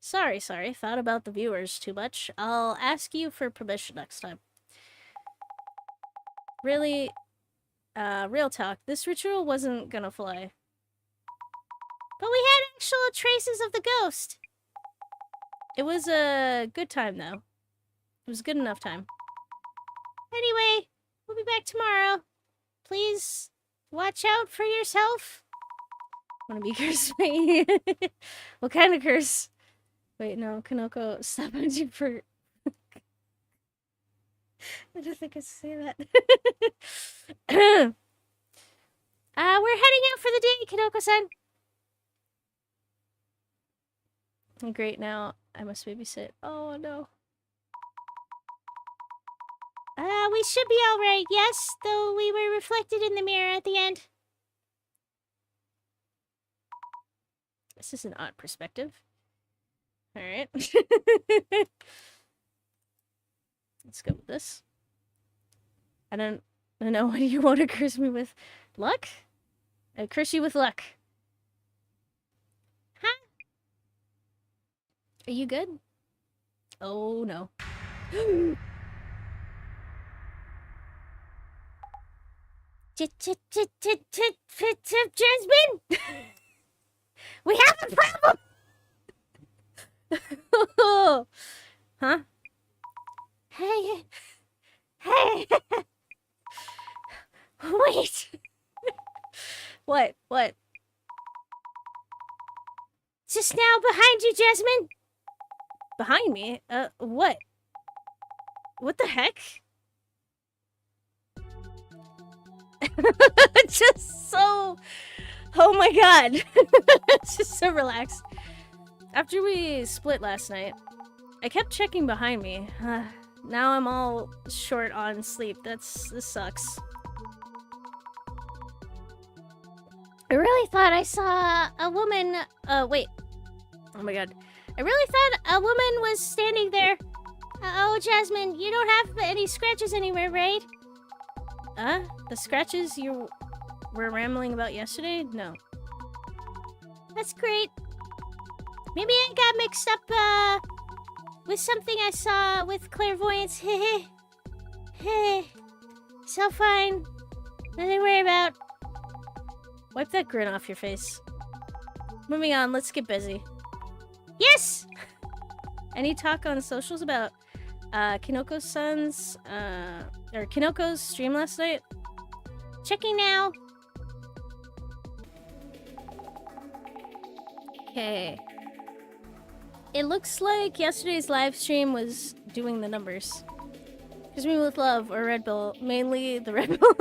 Speaker 1: Sorry. Thought about the viewers too much. I'll ask you for permission next time. Really, real talk, this ritual wasn't gonna fly.
Speaker 2: But we had actual traces of the ghost.
Speaker 1: It was a good time, though. It was a good enough time.
Speaker 2: Anyway, we'll be back tomorrow. Please watch out for yourself.
Speaker 1: Wanna be cursed? What kind of curse? Wait, no, Kanoko, stop hunting for... I don't think I say that.
Speaker 2: We're heading out for the day, Kanoko-san.
Speaker 1: Great, now I must babysit. Oh, no.
Speaker 2: We should be alright, yes, though we were reflected in the mirror at the end.
Speaker 1: This is an odd perspective. Alright. Let's go with this. I don't know, what do you want to curse me with? Luck? I curse you with luck.
Speaker 2: Huh?
Speaker 1: Are you good? Oh, no.
Speaker 2: Jasmine? We have a problem!
Speaker 1: Huh?
Speaker 2: Hey. Wait.
Speaker 1: What?
Speaker 2: Just now behind you, Jasmine.
Speaker 1: Behind me? What? What the heck? Just so... Oh my god. Just so relaxed. After we split last night, I kept checking behind me. Now I'm all short on sleep. This sucks.
Speaker 2: I really thought I saw a woman... wait.
Speaker 1: Oh my god.
Speaker 2: I really thought a woman was standing there. Oh, Jasmine, you don't have any scratches anywhere, right?
Speaker 1: The scratches you were rambling about yesterday? No.
Speaker 2: That's great. Maybe I got mixed up, with something I saw with clairvoyance. Hey. So fine. Nothing to worry about.
Speaker 1: Wipe that grin off your face. Moving on, let's get busy.
Speaker 2: Yes!
Speaker 1: Any talk on socials about Kinoko's stream last night?
Speaker 2: Checking now.
Speaker 1: Okay. It looks like yesterday's live stream was doing the numbers. Curse me with love or Red Bull. Mainly the Red Bull.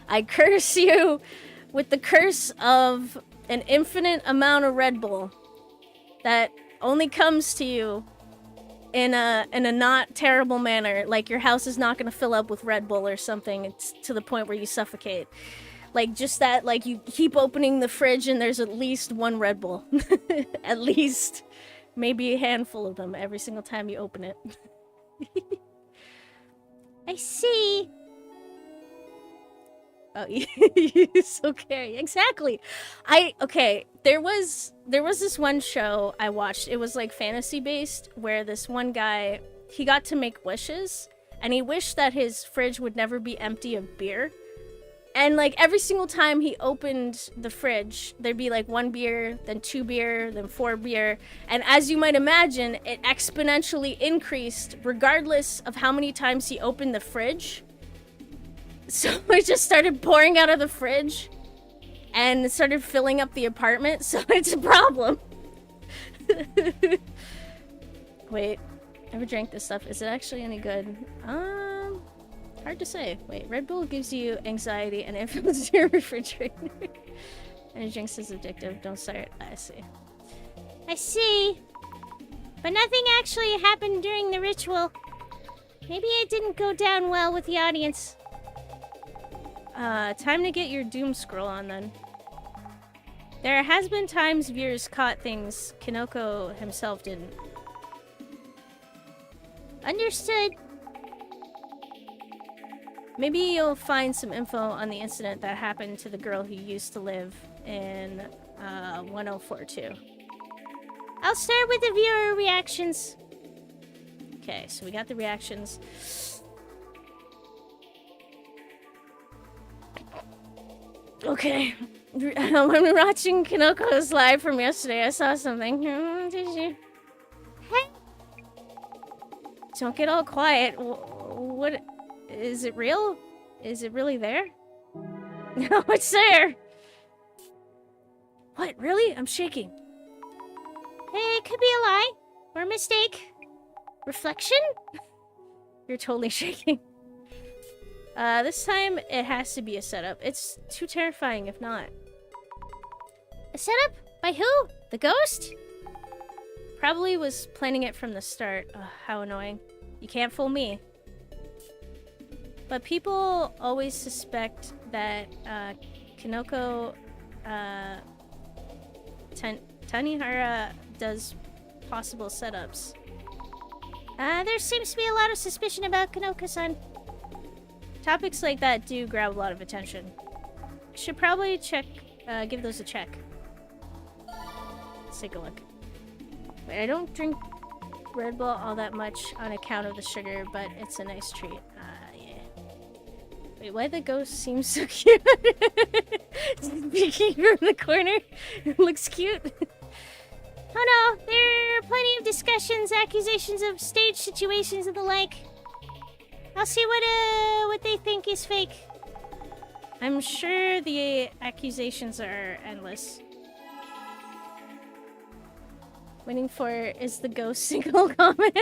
Speaker 1: I curse you with the curse of an infinite amount of Red Bull that only comes to you in a not terrible manner. Like your house is not gonna fill up with Red Bull or something. It's to the point where you suffocate. Like just that, like you keep opening the fridge and there's at least one Red Bull. At least. Maybe a handful of them every single time you open it.
Speaker 2: I see.
Speaker 1: Oh, you so carry. Exactly. Okay, there was this one show I watched. It was like fantasy based where this one guy, he got to make wishes and he wished that his fridge would never be empty of beer. And like every single time he opened the fridge, there'd be like 1 beer, then 2 beer, then 4 beer. And as you might imagine, it exponentially increased regardless of how many times he opened the fridge. So it just started pouring out of the fridge and it started filling up the apartment. So it's a problem. Wait, ever drank this stuff? Is it actually any good? Hard to say. Wait, Red Bull gives you anxiety and influences your refrigerator. And drinks is addictive. Don't start. I see.
Speaker 2: I see. But nothing actually happened during the ritual. Maybe it didn't go down well with the audience.
Speaker 1: Time to get your doom scroll on then. There has been times viewers caught things Kinoko himself didn't.
Speaker 2: Understood.
Speaker 1: Maybe you'll find some info on the incident that happened to the girl who used to live in 1042.
Speaker 2: I'll start with the viewer reactions.
Speaker 1: Okay, so we got the reactions. Okay. When watching Kinoko's live from yesterday, I saw something. Did you?
Speaker 2: Hey.
Speaker 1: Don't get all quiet. What? Is it real? Is it really there? No, it's there. What? Really? I'm shaking.
Speaker 2: Hey, it could be a lie. Or a mistake. Reflection?
Speaker 1: You're totally shaking. This time it has to be a setup. It's too terrifying if not.
Speaker 2: A setup? By who? The ghost?
Speaker 1: Probably was planning it from the start. Ugh, how annoying. You can't fool me. But people always suspect that Kinoko Tanihara does possible setups.
Speaker 2: There seems to be a lot of suspicion about Kinoko-san.
Speaker 1: Topics like that do grab a lot of attention. Should probably check, give those a check. Let's take a look. Wait, I don't drink Red Bull all that much on account of the sugar, but it's a nice treat. Yeah. Wait, why the ghost seems so cute? Peeking from the corner. It looks cute.
Speaker 2: Oh no, there are plenty of discussions, accusations of stage situations and the like. I'll see what they think is fake.
Speaker 1: I'm sure the accusations are endless. Waiting for is the ghost single comment.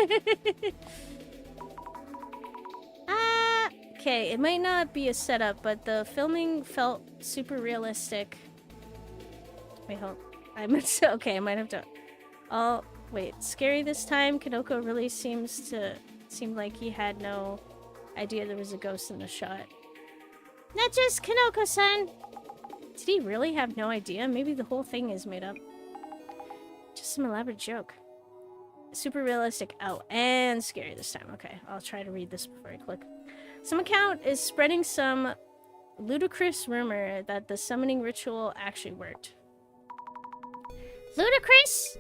Speaker 1: Okay, it might not be a setup, but the filming felt super realistic. Wait, hold. Okay, I might have to. Oh, wait. Scary this time. Kinoko really seemed like he had no idea there was a ghost in the shot.
Speaker 2: Not just Kinoko-san.
Speaker 1: Did he really have no idea? Maybe the whole thing is made up. Just some elaborate joke. Super realistic. Oh, and scary this time. Okay, I'll try to read this before I click. Some account is spreading some ludicrous rumor that the summoning ritual actually worked.
Speaker 2: Ludicrous?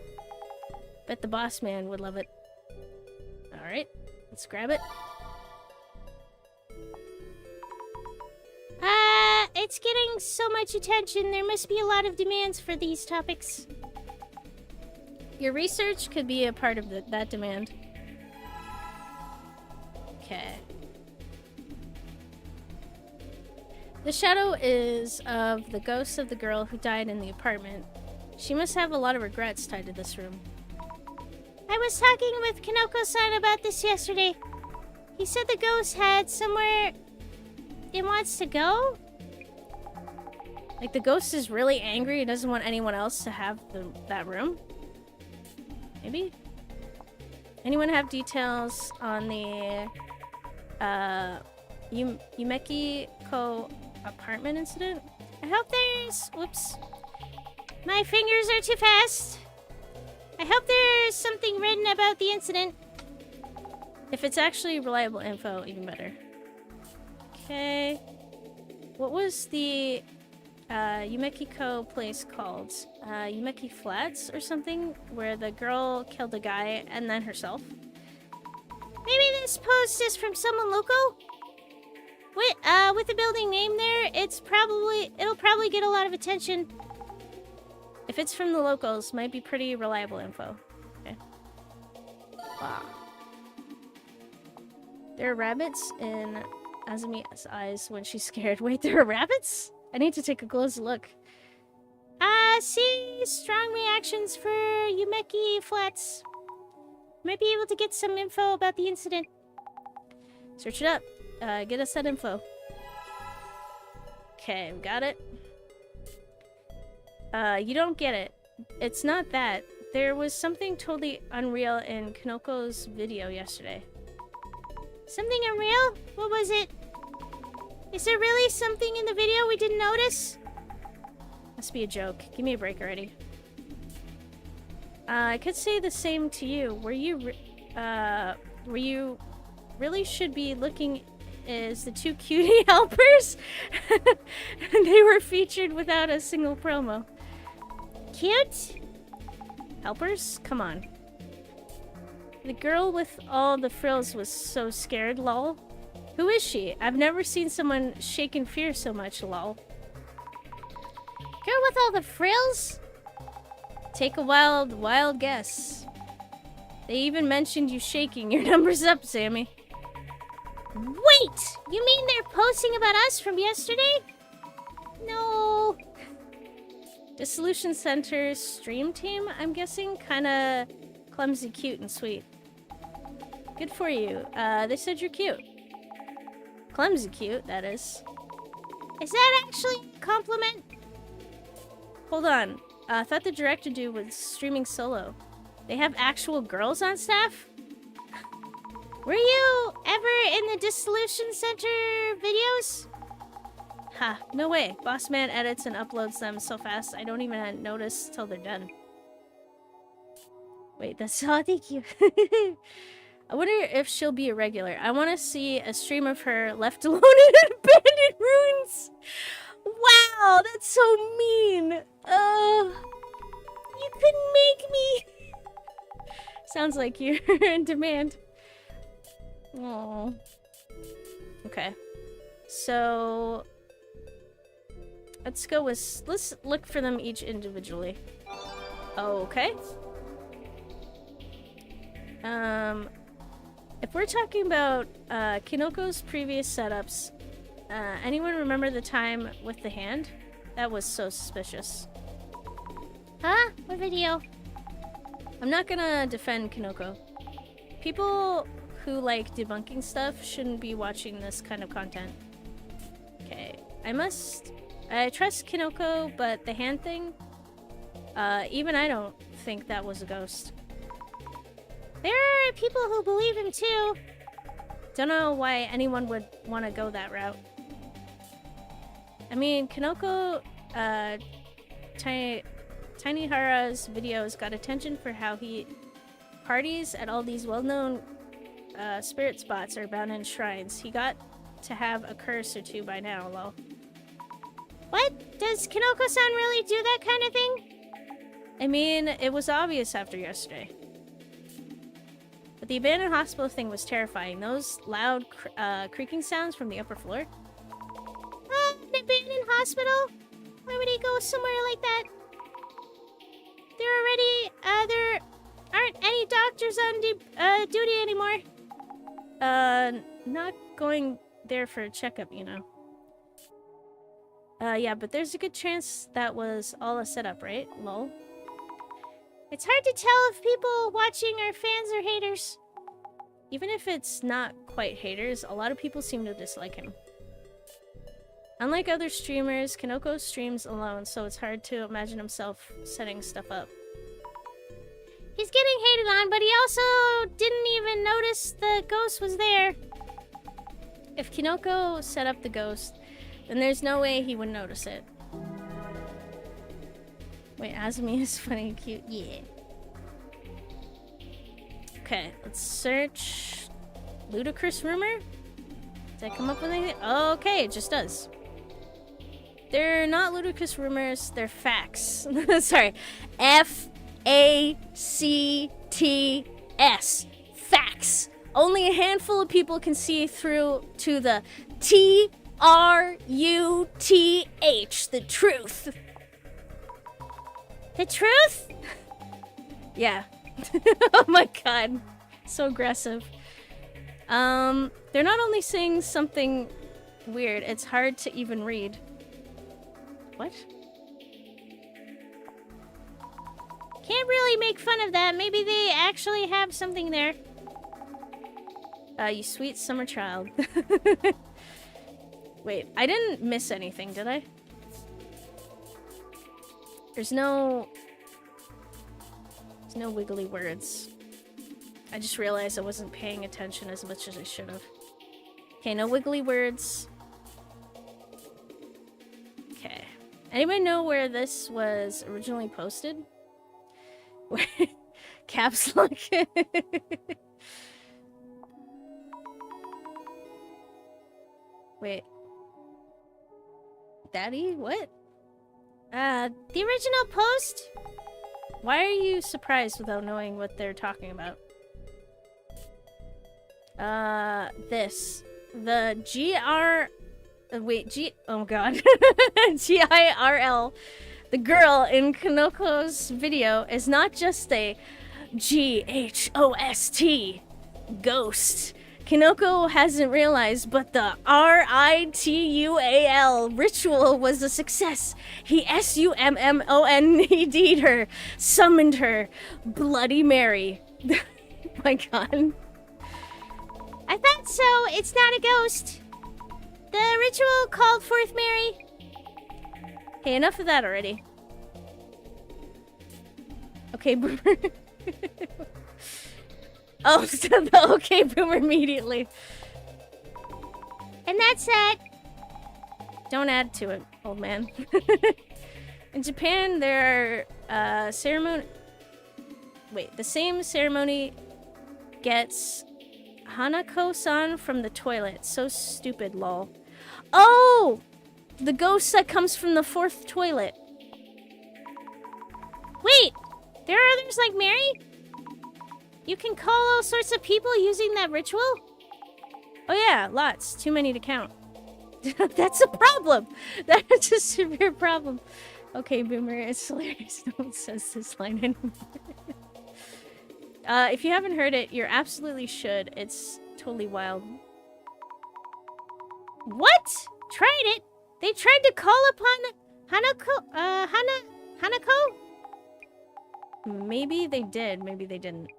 Speaker 1: Bet the boss man would love it. Alright, let's grab it.
Speaker 2: It's getting so much attention. There must be a lot of demands for these topics.
Speaker 1: Your research could be a part of that demand. Okay. The shadow is of the ghost of the girl who died in the apartment. She must have a lot of regrets tied to this room.
Speaker 2: I was talking with Kinoko-san about this yesterday. He said the ghost had somewhere it wants to go.
Speaker 1: Like the ghost is really angry and doesn't want anyone else to have that room? Maybe? Anyone have details on the Yumeki-ko apartment incident?
Speaker 2: I hope there's... Whoops. My fingers are too fast. I hope there's something written about the incident.
Speaker 1: If it's actually reliable info, even better. Okay. What was the Yumeki-ko place called? Yumeki Flats or something? Where the girl killed a guy and then herself?
Speaker 2: Maybe this post is from someone local? With the building name there, it'll probably get a lot of attention.
Speaker 1: If it's from the locals, might be pretty reliable info. Okay. Wow. There are rabbits in Azumi's eyes when she's scared. Wait, there are rabbits? I need to take a close look.
Speaker 2: See strong reactions for Yumeki Flats. Might be able to get some info about the incident.
Speaker 1: Search it up. Get us that info. Okay, we got it. You don't get it. It's not that. There was something totally unreal in Kinoko's video yesterday.
Speaker 2: Something unreal? What was it? Is there really something in the video we didn't notice?
Speaker 1: Must be a joke. Give me a break already. I could say the same to you. Where you really should be looking is the two cutie helpers. They were featured without a single promo.
Speaker 2: Cute?
Speaker 1: Helpers? Come on. The girl with all the frills was so scared, lol. Who is she? I've never seen someone shake in fear so much, lol.
Speaker 2: Girl with all the frills?
Speaker 1: Take a wild guess. They even mentioned you shaking. Your number's up, Sammy.
Speaker 2: Wait! You mean they're posting about us from yesterday? No.
Speaker 1: Dissolution Center's stream team, I'm guessing? Kinda clumsy, cute, and sweet. Good for you. They said you're cute. Clumsy cute, that is.
Speaker 2: Is that actually a compliment?
Speaker 1: Hold on. I thought the director dude was streaming solo. They have actual girls on staff?
Speaker 2: Were you ever in the Dissolution Center videos?
Speaker 1: Ha, no way. Boss man edits and uploads them so fast I don't even notice till they're done. Wait, that's all. Thank you. I wonder if she'll be a regular. I want to see a stream of her left alone in abandoned ruins. Wow, that's so mean. You couldn't make me. Sounds like you're in demand. Oh. Okay. So let's look for them each individually. Okay. If we're talking about Kinoko's previous setups, anyone remember the time with the hand? That was so suspicious.
Speaker 2: Huh? What video?
Speaker 1: I'm not gonna defend Kinoko. People who like debunking stuff shouldn't be watching this kind of content. Okay, I trust Kinoko, but the hand thing, even I don't think that was a ghost.
Speaker 2: There are people who believe him too.
Speaker 1: Don't know why anyone would want to go that route. I mean, Kinoko, Tiny Hara's videos got attention for how he parties at all these well-known spirit spots or abandoned shrines. He got to have a curse or two by now, lol.
Speaker 2: What? Does Kinoko-san really do that kind of thing?
Speaker 1: I mean, it was obvious after yesterday. But the abandoned hospital thing was terrifying. Those loud creaking sounds from the upper floor.
Speaker 2: An abandoned hospital? Why would he go somewhere like that? There aren't any doctors on duty anymore.
Speaker 1: Not going there for a checkup, you know. Yeah, but there's a good chance that was all a setup, right? Lol.
Speaker 2: It's hard to tell if people watching are fans or haters.
Speaker 1: Even if it's not quite haters, a lot of people seem to dislike him. Unlike other streamers, Kinoko streams alone, so it's hard to imagine himself setting stuff up.
Speaker 2: He's getting hated on, but he also didn't even notice the ghost was there.
Speaker 1: If Kinoko set up the ghost, then there's no way he would notice it. Wait, Azumi is funny and cute. Yeah. Okay, let's search ludicrous rumor. Did I come up with anything? Okay, it just does. They're not ludicrous rumors, they're facts. Sorry. F-A-C-T-S. Facts. Only a handful of people can see through to the T-R-U-T-H. The truth.
Speaker 2: The truth?
Speaker 1: Yeah. Oh my god. So aggressive. They're not only saying something weird, it's hard to even read. What?
Speaker 2: Can't really make fun of that. Maybe they actually have something there.
Speaker 1: You sweet summer child. Wait, I didn't miss anything, did I? There's no wiggly words. I just realized I wasn't paying attention as much as I should have. Okay, no wiggly words. Okay. Anybody know where this was originally posted? Caps lock. Wait. Daddy? What?
Speaker 2: The original post?
Speaker 1: Why are you surprised without knowing what they're talking about? This. The oh god. GIRL. The girl in Kanoko's video is not just a GHOST. Ghost. Kinoko hasn't realized, but the RITUAL ritual was a success. He SUMMONED'd her, summoned her, Bloody Mary. My god.
Speaker 2: I thought so. It's not a ghost. The ritual called forth Mary.
Speaker 1: Hey, enough of that already. Okay, Boomer. Oh, so the okay Boomer immediately.
Speaker 2: And that's that.
Speaker 1: Don't add to it, old man. In Japan, there are ceremony. Wait, the same ceremony gets Hanako-san from the toilet. So stupid, lol. Oh! The ghost that comes from the 4th toilet.
Speaker 2: Wait! There are others like Mary? You can call all sorts of people using that ritual?
Speaker 1: Oh yeah, lots. Too many to count. That's a problem! That's a severe problem. Okay, Boomer, it's hilarious. No one says this line anymore. If you haven't heard it, you absolutely should. It's totally wild.
Speaker 2: What? Tried it? They tried to call upon Hanako, Hanako?
Speaker 1: Maybe they did, maybe they didn't.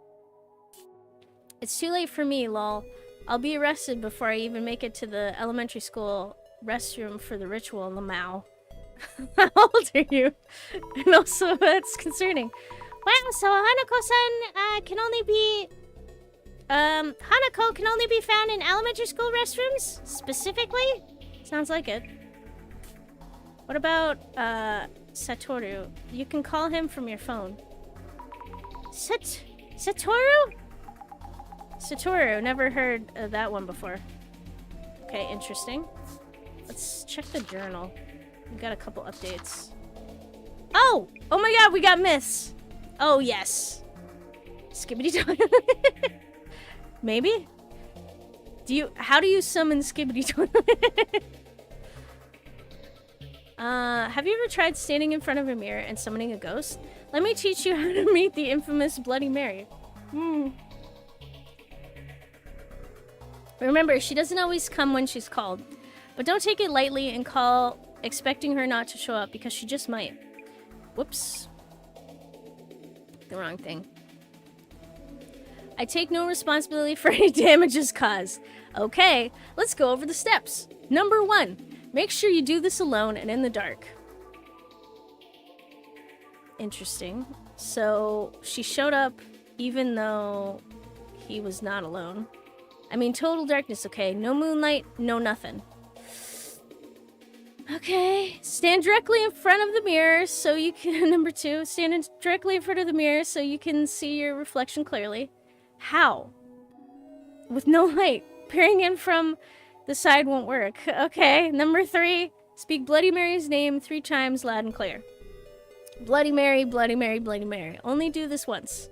Speaker 1: It's too late for me, lol. I'll be arrested before I even make it to the elementary school restroom for the ritual in Lamau. How old are you? And also, that's concerning.
Speaker 2: Wow, so Hanako-san can only be... Hanako can only be found in elementary school restrooms? Specifically?
Speaker 1: Sounds like it. What about, Satoru? You can call him from your phone.
Speaker 2: Satoru?
Speaker 1: Satoru, never heard of that one before. Okay, interesting. Let's check the journal. We got a couple updates. Oh! Oh my god, we got myths! Oh, yes. Skibbity toilet. Maybe? How do you summon Skibbity toilet? Have you ever tried standing in front of a mirror and summoning a ghost? Let me teach you how to meet the infamous Bloody Mary. Remember, she doesn't always come when she's called. But don't take it lightly and call expecting her not to show up, because she just might. Whoops. The wrong thing. I take no responsibility for any damages caused. Okay, let's go over the steps. Number 1, make sure you do this alone and in the dark. Interesting. So she showed up even though he was not alone. I mean, total darkness, okay? No moonlight, no nothing. Okay, stand directly in front of the mirror so you can... Number 2, stand directly in front of the mirror so you can see your reflection clearly. How? With no light. Peering in from the side won't work. Okay, number 3, speak Bloody Mary's name 3 times loud and clear. Bloody Mary, Bloody Mary, Bloody Mary. Only do this once.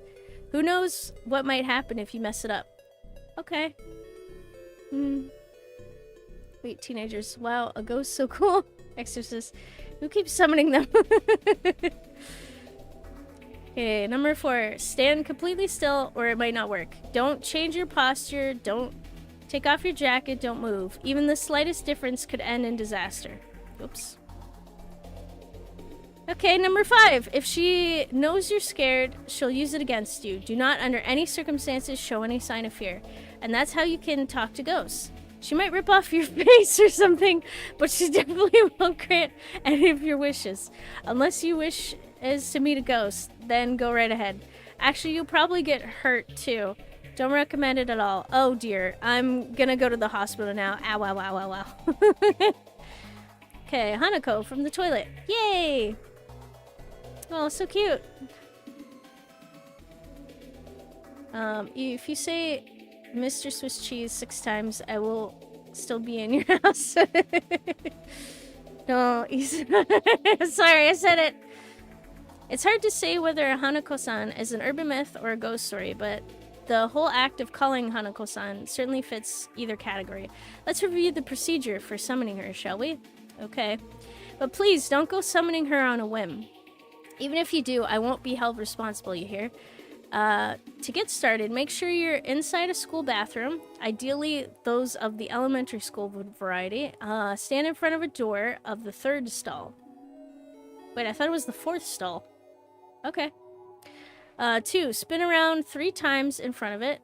Speaker 1: Who knows what might happen if you mess it up. Okay. Wait, teenagers. Wow, a ghost so cool. Exorcist. Who keeps summoning them? Okay, number 4. Stand completely still or it might not work. Don't change your posture. Don't take off your jacket. Don't move. Even the slightest difference could end in disaster. Oops. Okay, number 5. If she knows you're scared, she'll use it against you. Do not, under any circumstances, show any sign of fear. And that's how you can talk to ghosts. She might rip off your face or something, but she definitely won't grant any of your wishes. Unless you wish is to meet a ghost, then go right ahead. Actually, you'll probably get hurt too. Don't recommend it at all. Oh dear. I'm gonna go to the hospital now. Ow, ow, ow, ow, ow. Okay, Hanako from the toilet. Yay! Oh, so cute. If you say MrSwissCheese 6 times, I will still be in your house. No, sorry, I said it. It's hard to say whether Hanako-san is an urban myth or a ghost story, but the whole act of calling Hanako-san certainly fits either category. Let's review the procedure for summoning her, shall we? Okay. But please, don't go summoning her on a whim. Even if you do, I won't be held responsible, you hear? To get started, make sure you're inside a school bathroom, ideally those of the elementary school variety. Stand in front of a door of the 3rd stall. Wait, I thought it was the 4th stall. Okay. 2, spin around 3 times in front of it.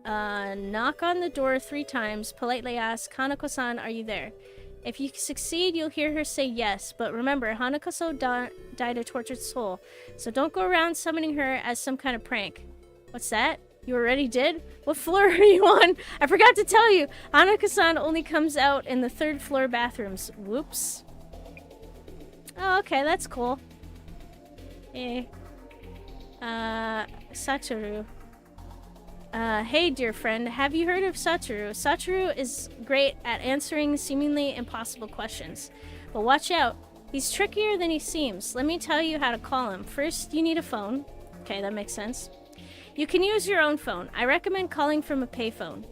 Speaker 1: Knock on the door 3 times, politely ask, Hanako-san, are you there? If you succeed, you'll hear her say yes, but remember, Hanako-san died a tortured soul, so don't go around summoning her as some kind of prank. What's that? You already did? What floor are you on? I forgot to tell you, Hanako-san only comes out in the 3rd floor bathrooms. Whoops. Oh, okay, that's cool. Hey. Satoru. Hey, dear friend, have you heard of Satoru? Satoru is great at answering seemingly impossible questions. But watch out. He's trickier than he seems. Let me tell you how to call him. First, you need a phone. Okay, that makes sense. You can use your own phone. I recommend calling from a payphone.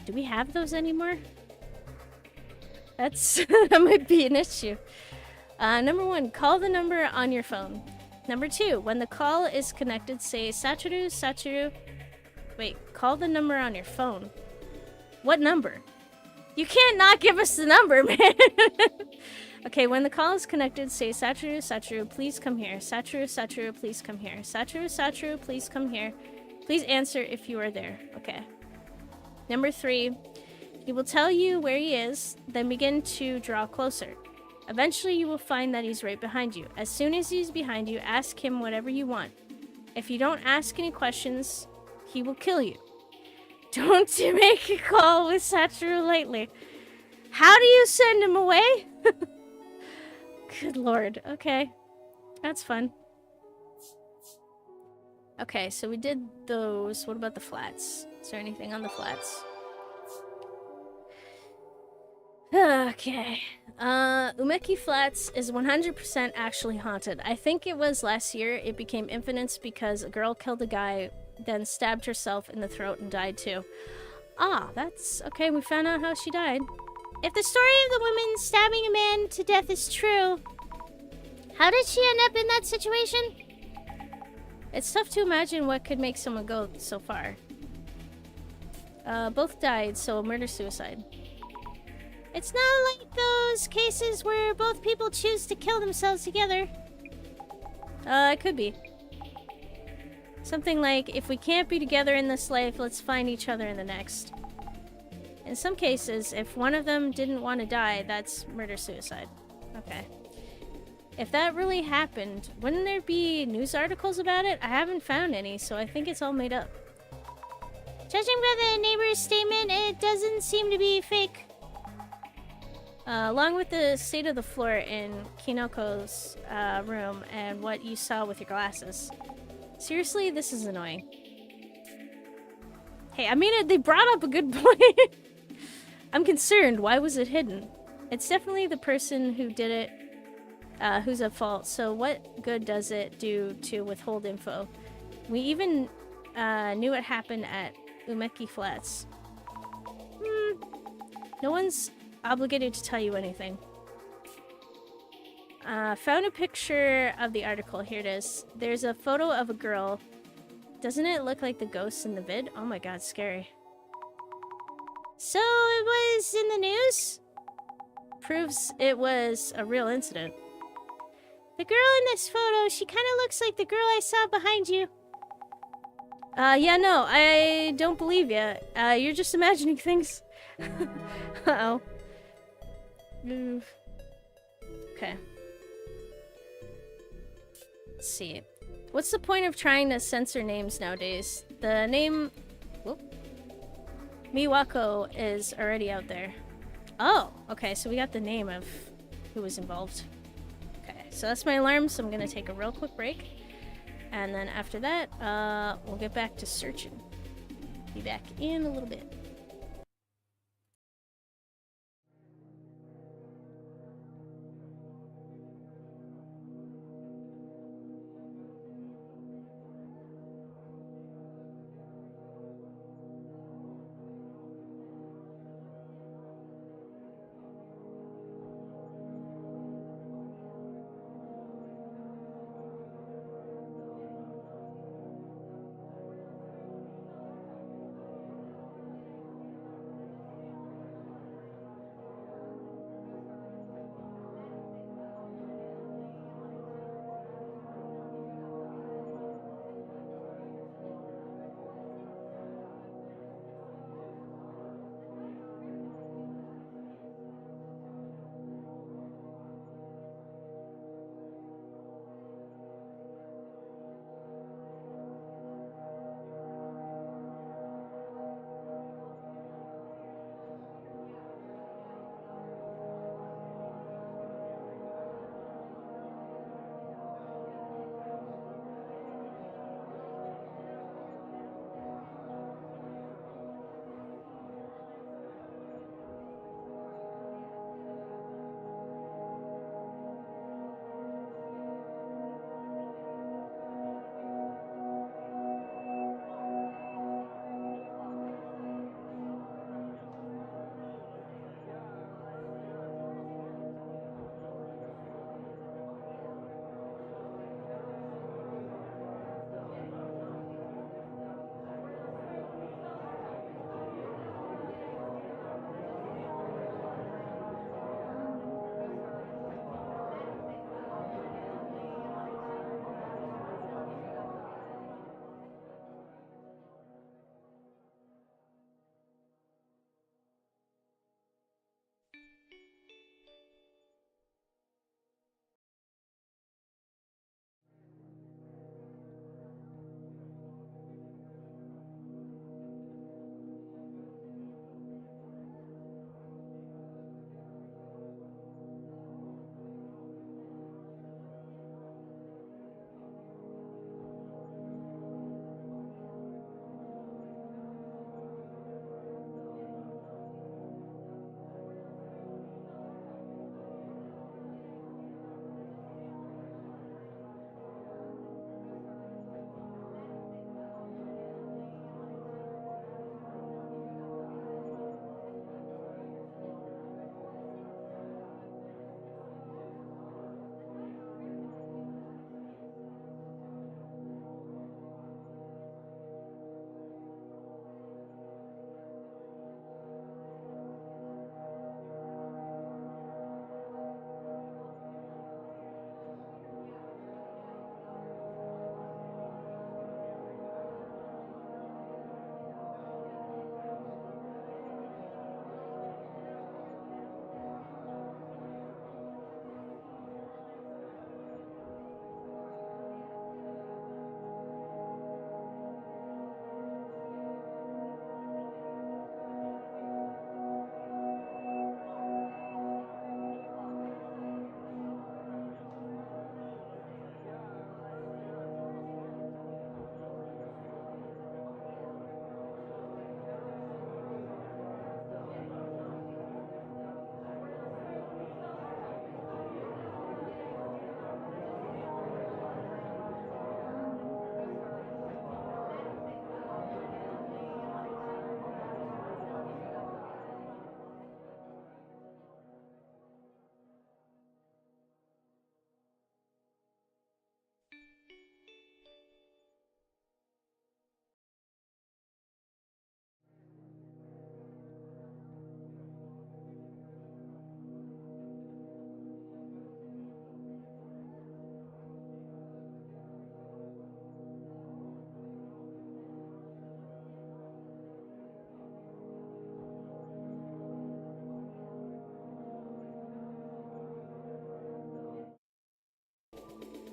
Speaker 1: Do we have those anymore? That might be an issue. Number 1, call the number on your phone. Number 2, when the call is connected, say Satoru, Satoru. Wait, call the number on your phone. What number? You can't not give us the number, man. Okay, when the call is connected, say Satoru, Satoru, please come here. Satoru, Satoru, please come here. Satoru, Satoru, please come here. Please answer if you are there. Okay. Number 3, he will tell you where he is, then begin to draw closer. Eventually, you will find that he's right behind you. As soon as he's behind you, ask him whatever you want. If you don't ask any questions, he will kill you. Don't make a call with Satoru lightly. How do you send him away? Good lord. Okay. That's fun. Okay, so we did those. What about the flats? Is there anything on the flats? Okay. Umeki Flats is 100% actually haunted. I think it was last year it became infamous because a girl killed a guy, then stabbed herself in the throat and died too. Ah, that's... okay, we found out how she died.
Speaker 2: If the story of the woman stabbing a man to death is true, how did she end up in that situation?
Speaker 1: It's tough to imagine what could make someone go so far. Both died, so murder-suicide.
Speaker 2: It's not like those cases where both people choose to kill themselves together.
Speaker 1: It could be. Something like, if we can't be together in this life, let's find each other in the next. In some cases, if one of them didn't want to die, that's murder-suicide. Okay. If that really happened, wouldn't there be news articles about it? I haven't found any, so I think it's all made up.
Speaker 2: Judging by the neighbor's statement, it doesn't seem to be fake.
Speaker 1: Along with the state of the floor in Kinoko's room and what you saw with your glasses. Seriously, this is annoying. Hey, I mean, they brought up a good point. I'm concerned. Why was it hidden? It's definitely the person who did it who's at fault, so what good does it do to withhold info? We even knew it happened at Umeki Flats. No one's obligated to tell you anything. Found a picture of the article. Here it is. There's a photo of a girl. Doesn't it look like the ghosts in the vid? Oh my god, scary.
Speaker 2: So it was in the news?
Speaker 1: Proves it was a real incident.
Speaker 2: The girl in this photo, she kind of looks like the girl I saw behind you.
Speaker 1: Yeah, no, I don't believe you. You're just imagining things. Uh-oh. Okay. Let's see. What's the point of trying to censor names nowadays? The name... Whoop. Miwako is already out there. Oh, okay, so we got the name of who was involved. Okay, so that's my alarm, so I'm gonna take a real quick break. And then after that, we'll get back to searching. Be back in a little bit.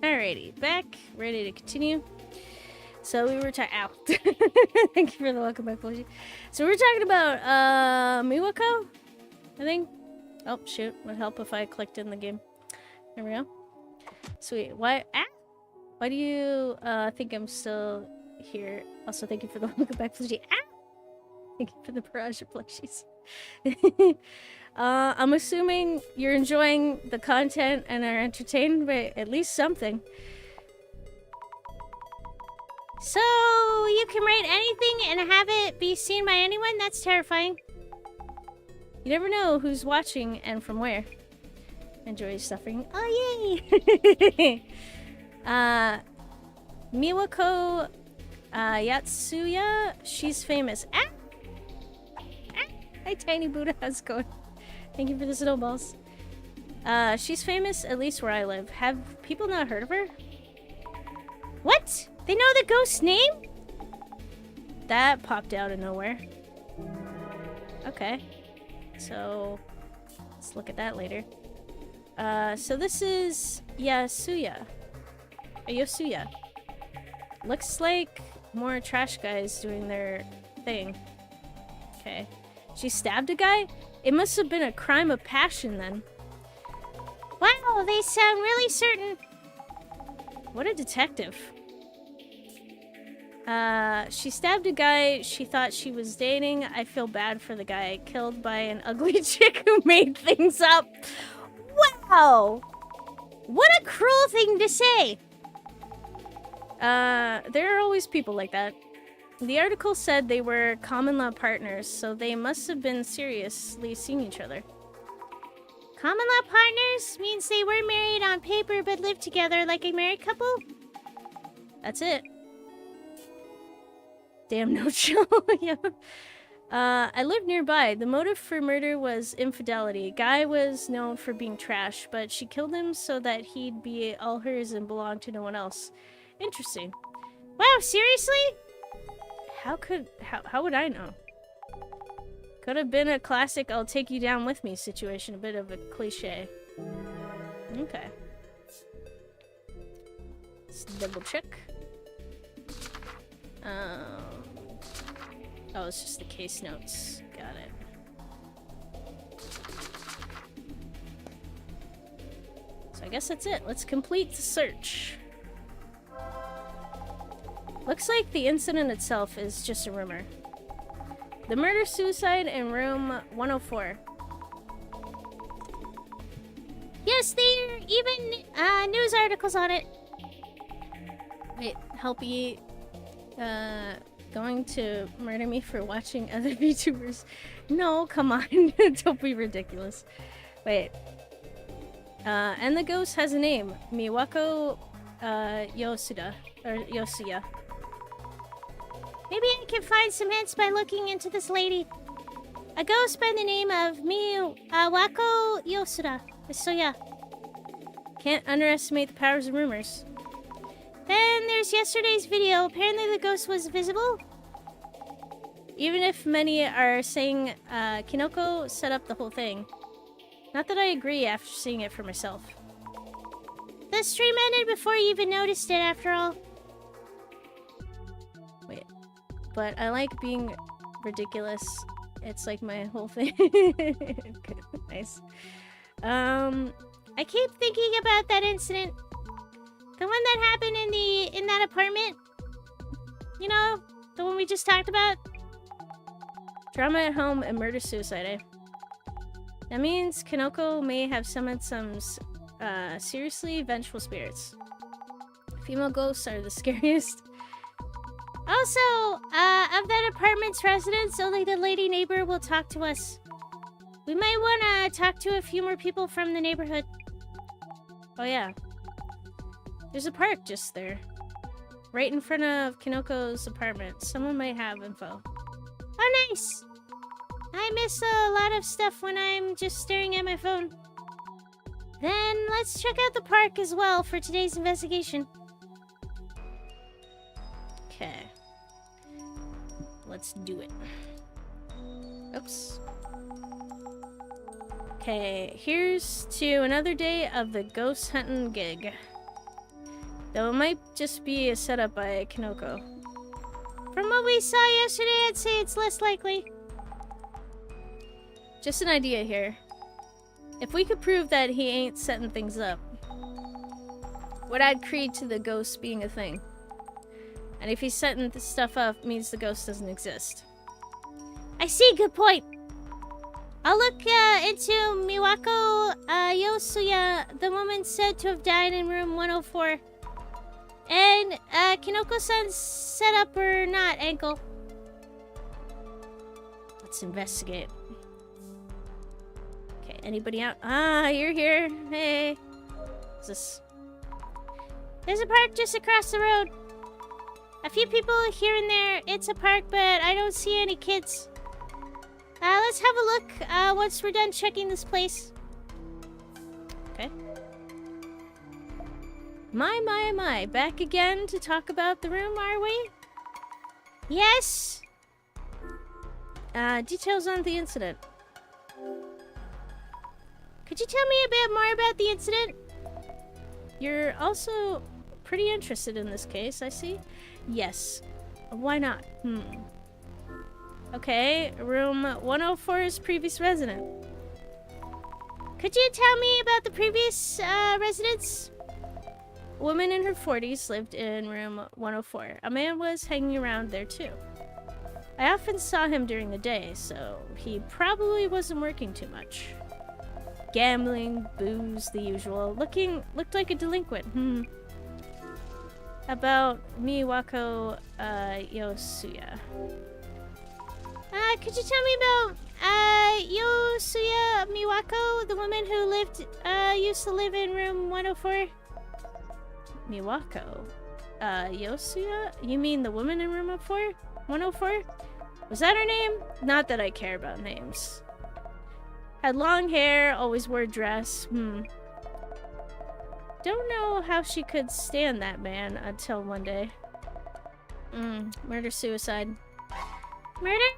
Speaker 1: Alrighty, back, ready to continue. So we were talking. Ow. Thank you for the welcome back, Felicia. So we were talking about Miwako, I think. Oh shoot! Would help if I clicked in the game. There we go. Sweet. Why? Why do you think I'm still here? Also, thank you for the welcome back, Felicia. Thank you for the barrage of plushies. I'm assuming you're enjoying the content and are entertained by at least something.
Speaker 2: So, you can write anything and have it be seen by anyone? That's terrifying.
Speaker 1: You never know who's watching and from where. Enjoy suffering. Oh, yay! Miwako Yatsuya, she's famous. Hi, Tiny Buddha. How's it going? Thank you for the snowballs. She's famous, at least where I live. Have people not heard of her?
Speaker 2: What? They know the ghost's name?
Speaker 1: That popped out of nowhere. Okay. So, let's look at that later. So this is Yosuya. Looks like more trash guys doing their thing. Okay. She stabbed a guy? It must have been a crime of passion then.
Speaker 2: Wow, they sound really certain.
Speaker 1: What a detective. She stabbed a guy she thought she was dating. I feel bad for the guy killed by an ugly chick who made things up.
Speaker 2: Wow! What a cruel thing to say!
Speaker 1: There are always people like that. The article said they were common law partners, so they must have been seriously seeing each other.
Speaker 2: Common law partners means they were married on paper but lived together like a married couple?
Speaker 1: That's it. Damn, no chill. Yeah. I lived nearby. The motive for murder was infidelity. Guy was known for being trash, but she killed him so that he'd be all hers and belong to no one else. Interesting.
Speaker 2: Wow, seriously?
Speaker 1: How would I know? Could have been a classic I'll take you down with me situation, a bit of a cliche. Okay. Let's double check. Oh, it's just the case notes. Got it. So I guess that's it. Let's complete the search. Looks like the incident itself is just a rumor. The murder-suicide in room 104.
Speaker 2: Yes, there are even news articles on it.
Speaker 1: Wait, Helpy going to murder me for watching other VTubers? No, come on. Don't be ridiculous. Wait. And the ghost has a name. Miwako Yosuya.
Speaker 2: Maybe I can find some hints by looking into this lady. A ghost by the name of Miwako Yosuda. So yeah.
Speaker 1: Can't underestimate the powers of rumors.
Speaker 2: Then there's yesterday's video. Apparently the ghost was visible.
Speaker 1: Even if many are saying Kinoko set up the whole thing. Not that I agree after seeing it for myself.
Speaker 2: The stream ended before you even noticed it, after all.
Speaker 1: Wait. But I like being ridiculous. It's like my whole thing. Nice.
Speaker 2: I keep thinking about that incident. The one that happened in that apartment. You know, the one we just talked about.
Speaker 1: Drama at home and murder-suicide, eh? That means Kinoko may have summoned some seriously vengeful spirits. Female ghosts are the scariest.
Speaker 2: Also, of that apartment's residents, only the lady neighbor will talk to us. We might want to talk to a few more people from the neighborhood.
Speaker 1: Oh yeah. There's a park just there. Right in front of Kinoko's apartment. Someone might have info.
Speaker 2: Oh, nice! I miss a lot of stuff when I'm just staring at my phone. Then let's check out the park as well for today's investigation.
Speaker 1: Okay. Let's do it. Oops. Okay, here's to another day of the ghost hunting gig. Though it might just be a setup by Kinoko.
Speaker 2: From what we saw yesterday, I'd say it's less likely.
Speaker 1: Just an idea here. If we could prove that he ain't setting things up, would add creed to the ghost being a thing. And if he's setting this stuff up, means the ghost doesn't exist.
Speaker 2: I see, good point. I'll look into Miwako Yosuya, the woman said to have died in room 104. And Kinoko-san's set up or not ankle.
Speaker 1: Let's investigate. Okay, anybody out? Ah, you're here. Hey. What's this?
Speaker 2: There's a park just across the road. A few people here and there. It's a park, but I don't see any kids. Let's have a look once we're done checking this place.
Speaker 1: Okay. My. Back again to talk about the room, are we?
Speaker 2: Yes.
Speaker 1: Details on the incident.
Speaker 2: Could you tell me a bit more about the incident?
Speaker 1: You're also pretty interested in this case, I see. Yes. Why not? Okay, room 104's previous resident.
Speaker 2: Could you tell me about the previous residents?
Speaker 1: A woman in her 40s lived in room 104. A man was hanging around there too. I often saw him during the day, so he probably wasn't working too much. Gambling, booze, the usual. Looked like a delinquent. About Miwako Yosuya.
Speaker 2: Could you tell me about Yosuya Miwako, the woman who used to live in room 104?
Speaker 1: Miwako? Yosuya? You mean the woman in room 104? Was that her name? Not that I care about names. Had long hair, always wore a dress. Don't know how she could stand that man until one day. Murder-suicide.
Speaker 2: Murder?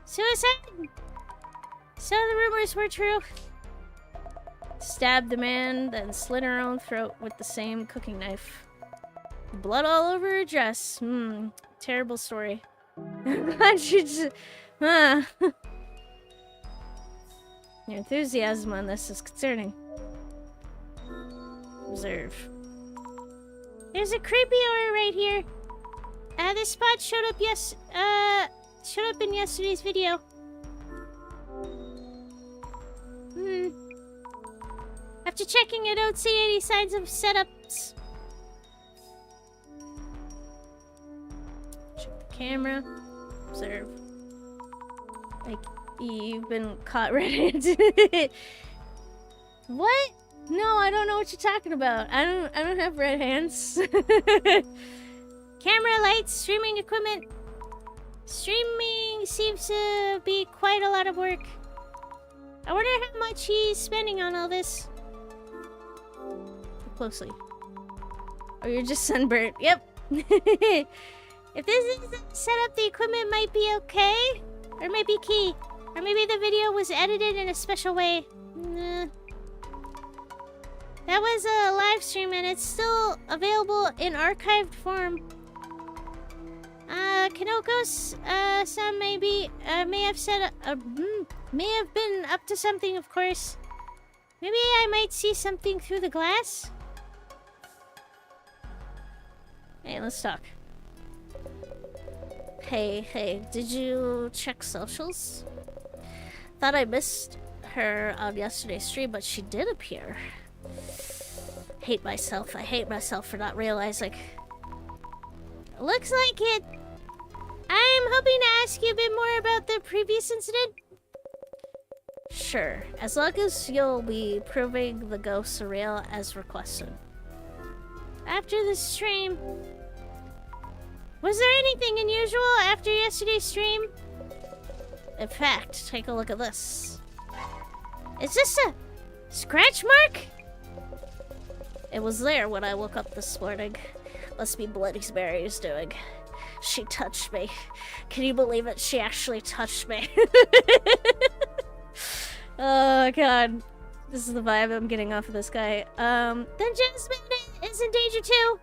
Speaker 2: Suicide? So the rumors were true.
Speaker 1: Stabbed the man, then slit her own throat with the same cooking knife. Blood all over her dress. Terrible story. She just... Your enthusiasm on this is concerning. Observe.
Speaker 2: There's a creepy aura right here. This spot showed up in yesterday's video. After checking, I don't see any signs of setups.
Speaker 1: Check the camera. Observe. Like, you've been caught red-handed. What? No, I don't know what you're talking about. I don't have red hands.
Speaker 2: Camera, lights, streaming equipment. Streaming seems to be quite a lot of work. I wonder how much he's spending on all this.
Speaker 1: Look closely. Oh, you're just sunburnt. Yep.
Speaker 2: If this is set up, the equipment might be okay. Or might be key. Or maybe the video was edited in a special way. That was a live stream and it's still available in archived form. Kinoko's son may have been up to something, of course. Maybe I might see something through the glass.
Speaker 1: Hey, let's talk. Hey, did you check socials? Thought I missed her on yesterday's stream, but she did appear. Hate myself. I hate myself for not realizing.
Speaker 2: Looks like it. I'm hoping to ask you a bit more about the previous incident.
Speaker 1: Sure, as long as you'll be proving the ghosts are real as requested.
Speaker 2: After the stream, was there anything unusual after yesterday's stream?
Speaker 1: In fact, take a look at this.
Speaker 2: Is this a scratch mark?
Speaker 1: It was there when I woke up this morning. Must be Bloody Mary's doing. She touched me. Can you believe it? She actually touched me. Oh god. This is the vibe I'm getting off of this guy.
Speaker 2: Then Jasmine is in danger too.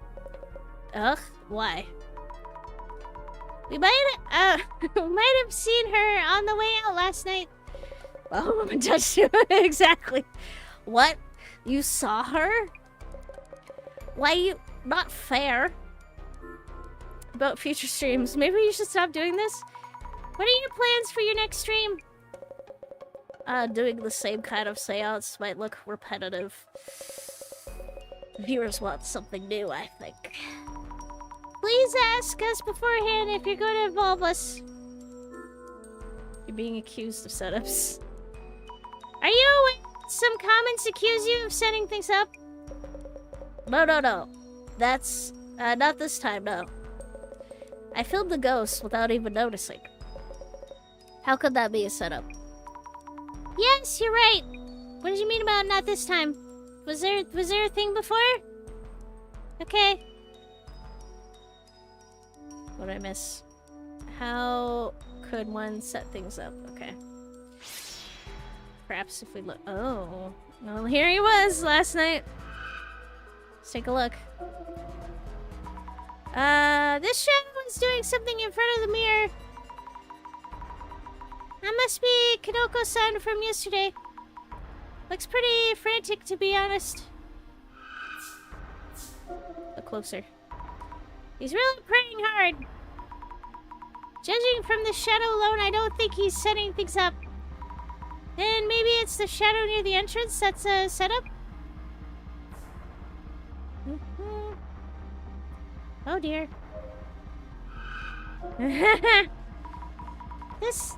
Speaker 1: Ugh, why?
Speaker 2: We might have seen her on the way out last night.
Speaker 1: Oh, touched you. Exactly. What? You saw her? Why you... Not fair. About future streams. Maybe you should stop doing this?
Speaker 2: What are your plans for your next stream?
Speaker 1: Doing the same kind of seance might look repetitive. Viewers want something new, I think.
Speaker 2: Please ask us beforehand if you're going to involve us.
Speaker 1: You're being accused of setups.
Speaker 2: Are you aware some comments accuse you of setting things up?
Speaker 1: No. That's, not this time, no. I filmed the ghost without even noticing. How could that be a setup?
Speaker 2: Yes, you're right. What did you mean about not this time? Was there a thing before? Okay.
Speaker 1: What did I miss? How could one set things up? Okay. Perhaps if we look... Oh. Well, here he was last night. Let's take a look.
Speaker 2: This shadow is doing something in front of the mirror. That must be Kinoko-san from yesterday. Looks pretty frantic, to be honest.
Speaker 1: Look closer.
Speaker 2: He's really praying hard. Judging from the shadow alone, I don't think he's setting things up. Then maybe it's the shadow near the entrance that's a setup? Oh dear. This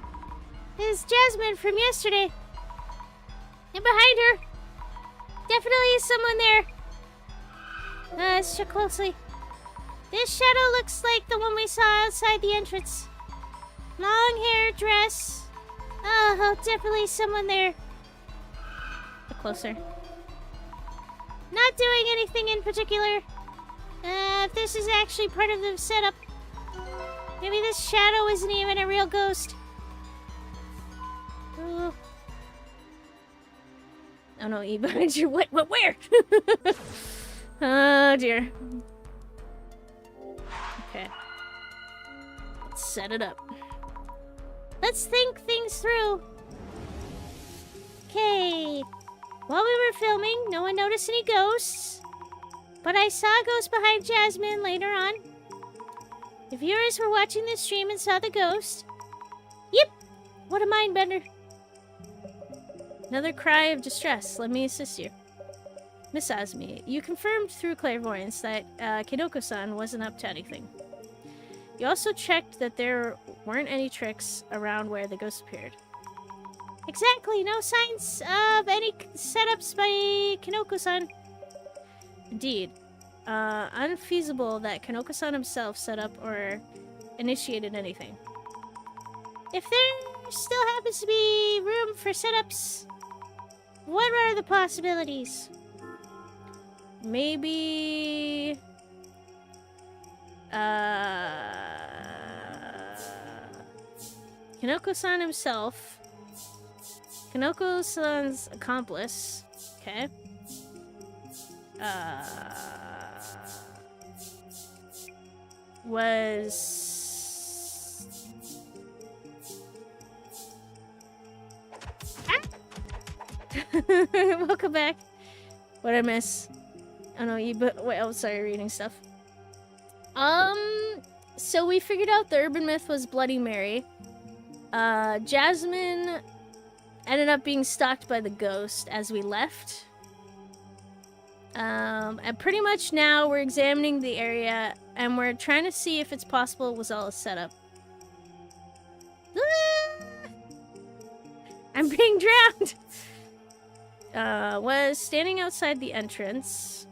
Speaker 2: is Jasmine from yesterday. And behind her, definitely is someone there. Let's check closely. This shadow looks like the one we saw outside the entrance. Long hair, dress. Oh, definitely someone there.
Speaker 1: Look closer.
Speaker 2: Not doing anything in particular. If this is actually part of the setup. Maybe this shadow isn't even a real ghost. Ooh.
Speaker 1: Oh no, E behind you. What, where? Oh dear. Okay. Let's set it up.
Speaker 2: Let's think things through. Okay. While we were filming, no one noticed any ghosts. But I saw a ghost behind Jasmine later on. The viewers were watching the stream and saw the ghost. Yep! What a mindbender.
Speaker 1: Another cry of distress. Let me assist you. Miss Azmi, you confirmed through clairvoyance that Kinoko-san wasn't up to anything. You also checked that there weren't any tricks around where the ghost appeared.
Speaker 2: Exactly, no signs of any setups by Kinoko-san.
Speaker 1: Indeed. Unfeasible that Kinoko-san himself set up or initiated anything.
Speaker 2: If there still happens to be room for setups, what are the possibilities?
Speaker 1: Maybe... Kinoko-san himself. Kinoko-san's accomplice. Okay. Was... Welcome back. What'd I miss? Oh no, wait, oh, sorry, reading stuff. So we figured out the urban myth was Bloody Mary. Jasmine ended up being stalked by the ghost as we left. And pretty much now we're examining the area and we're trying to see if it's possible it was all a setup. I'm being drowned! Was standing outside the entrance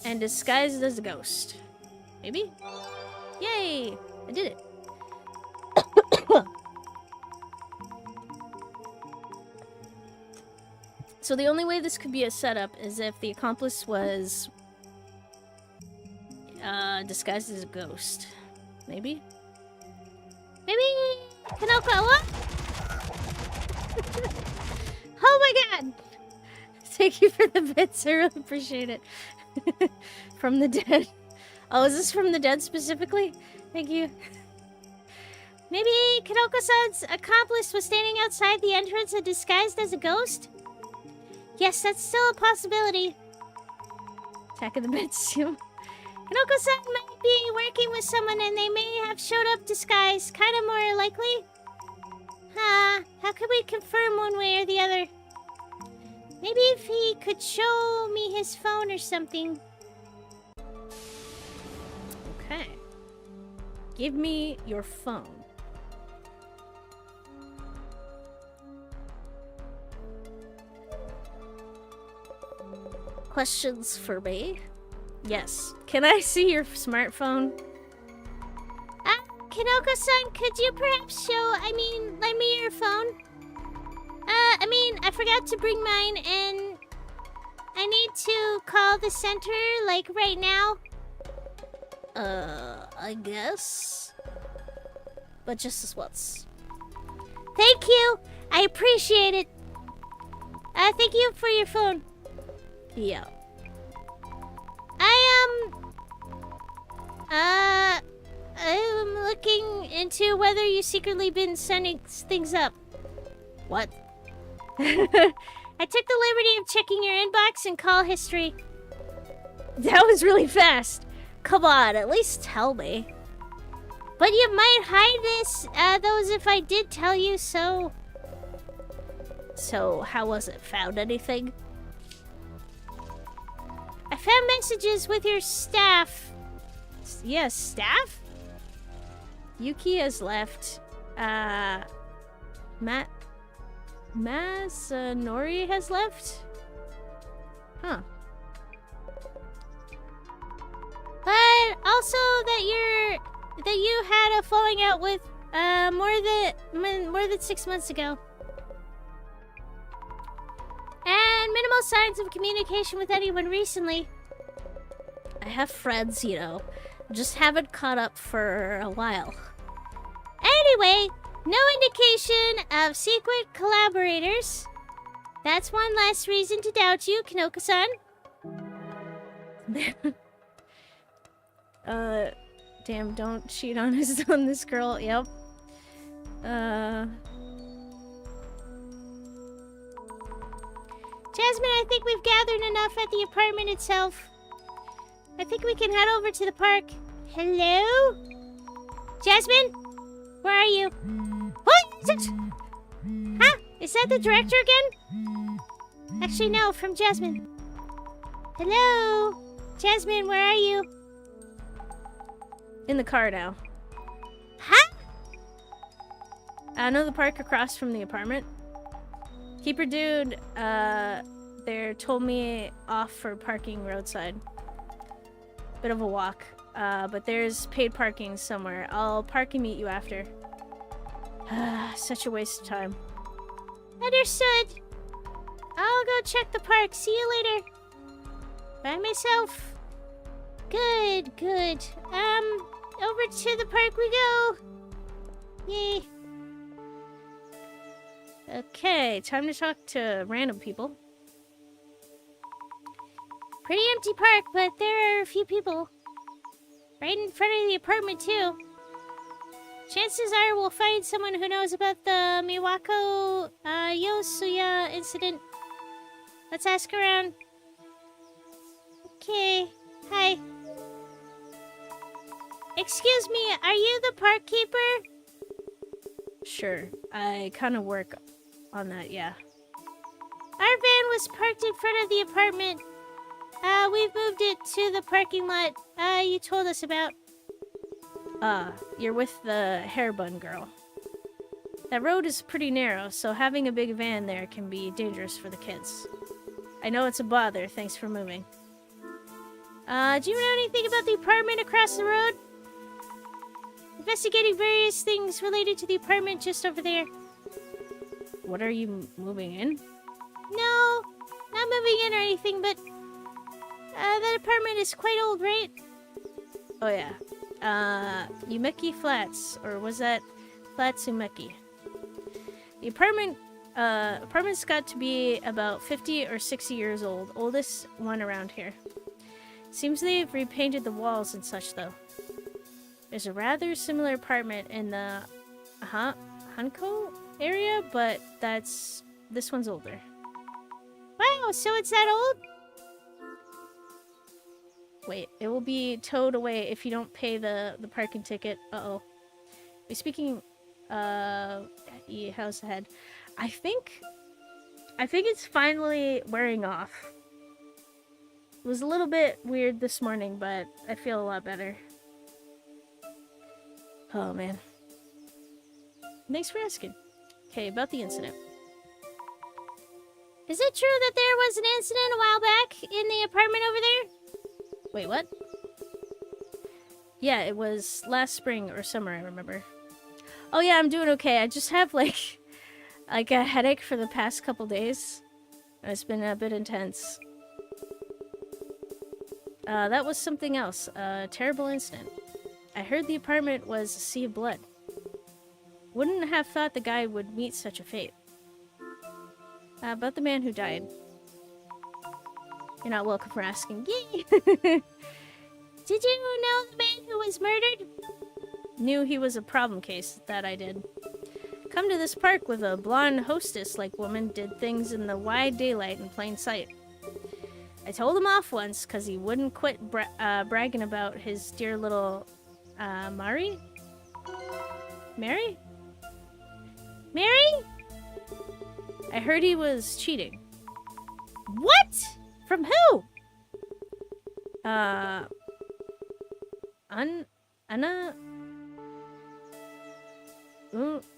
Speaker 1: and disguised as a ghost. Maybe? Yay! I did it. So the only way this could be a setup is if the accomplice was disguised as a ghost. Maybe?
Speaker 2: Maybe Kinoko, what? Oh my god!
Speaker 1: Thank you for the bits, I really appreciate it. From the dead. Oh, is this from the dead specifically? Thank you.
Speaker 2: Maybe Kinoko-san's accomplice was standing outside the entrance and disguised as a ghost? Yes, that's still a possibility.
Speaker 1: Attack of the beds.
Speaker 2: Kinoko-san might be working with someone and they may have showed up disguised. Kind of more likely. How could we confirm one way or the other? Maybe if he could show me his phone or something.
Speaker 1: Okay. Give me your phone. Questions for me? Yes. Can I see your smartphone?
Speaker 2: Kinoko-san, could you perhaps lend me your phone? I forgot to bring mine and I need to call the center, like, right now.
Speaker 1: I guess. But just as once.
Speaker 2: Thank you! I appreciate it. Thank you for your phone.
Speaker 1: Yeah.
Speaker 2: I'm looking into whether you secretly been sending things up.
Speaker 1: What?
Speaker 2: I took the liberty of checking your inbox and call history.
Speaker 1: That was really fast. Come on, at least tell me.
Speaker 2: But you might hide those if I did tell you so.
Speaker 1: So, how was it? Found anything?
Speaker 2: I found messages with your staff.
Speaker 1: Yes, staff? Yuki has left. Masanori has left? Huh.
Speaker 2: But also that you had a falling out with more than 6 months ago. And minimal signs of communication with anyone recently.
Speaker 1: I have friends, you know. Just haven't caught up for a while.
Speaker 2: Anyway, no indication of secret collaborators. That's one less reason to doubt you, Kinoko-san.
Speaker 1: Damn, don't cheat on this girl. Yep.
Speaker 2: Jasmine, I think we've gathered enough at the apartment itself. I think we can head over to the park. Hello? Jasmine? Where are you? What? Huh? Is that the director again? Actually, no, from Jasmine. Hello? Jasmine, where are you?
Speaker 1: In the car now.
Speaker 2: Huh?
Speaker 1: I know the park across from the apartment. Keeper dude, there told me off for parking roadside. Bit of a walk, but there's paid parking somewhere. I'll park and meet you after. Such a waste of time.
Speaker 2: Understood. I'll go check the park. See you later. By myself. Good, good. Over to the park we go. Yay.
Speaker 1: Okay, time to talk to random people.
Speaker 2: Pretty empty park, but there are a few people. Right in front of the apartment, too. Chances are we'll find someone who knows about the Miwako Yosuya incident. Let's ask around. Okay. Hi. Excuse me, are you the park keeper?
Speaker 1: Sure, I kind of work on that, yeah.
Speaker 2: Our van was parked in front of the apartment. We've moved it to the parking lot you told us about.
Speaker 1: You're with the hair bun girl. That road is pretty narrow, so having a big van there can be dangerous for the kids. I know it's a bother, thanks for moving.
Speaker 2: Do you know anything about the apartment across the road? Investigating various things related to the apartment just over there.
Speaker 1: What are you moving in?
Speaker 2: No, not moving in or anything, but that apartment is quite old, right?
Speaker 1: Oh yeah. Umeki Flats, or was that Flats Umeki? The apartment's got to be about 50 or 60 years old, oldest one around here. Seems they've repainted the walls and such though. There's a rather similar apartment in the Hanko area, but this one's older.
Speaker 2: Wow, so it's that old?
Speaker 1: Wait, it will be towed away if you don't pay the parking ticket. Uh-oh. We're speaking how's the head? I think it's finally wearing off. It was a little bit weird this morning, but I feel a lot better. Oh man. Thanks for asking. Okay, about the incident.
Speaker 2: Is it true that there was an incident a while back in the apartment over there?
Speaker 1: Wait, what? Yeah, it was last spring or summer, I remember. Oh yeah, I'm doing okay. I just have like a headache for the past couple days. It's been a bit intense. That was something else. A terrible incident. I heard the apartment was a sea of blood. Wouldn't have thought the guy would meet such a fate. About the man who died. You're not welcome for asking. Yay!
Speaker 2: Did you know the man who was murdered?
Speaker 1: Knew he was a problem case, that I did. Come to this park with a blonde hostess-like woman did things in the wide daylight in plain sight. I told him off once because he wouldn't quit bragging about his dear little Mary? Mary?
Speaker 2: Mary?
Speaker 1: I heard he was cheating.
Speaker 2: What? From who?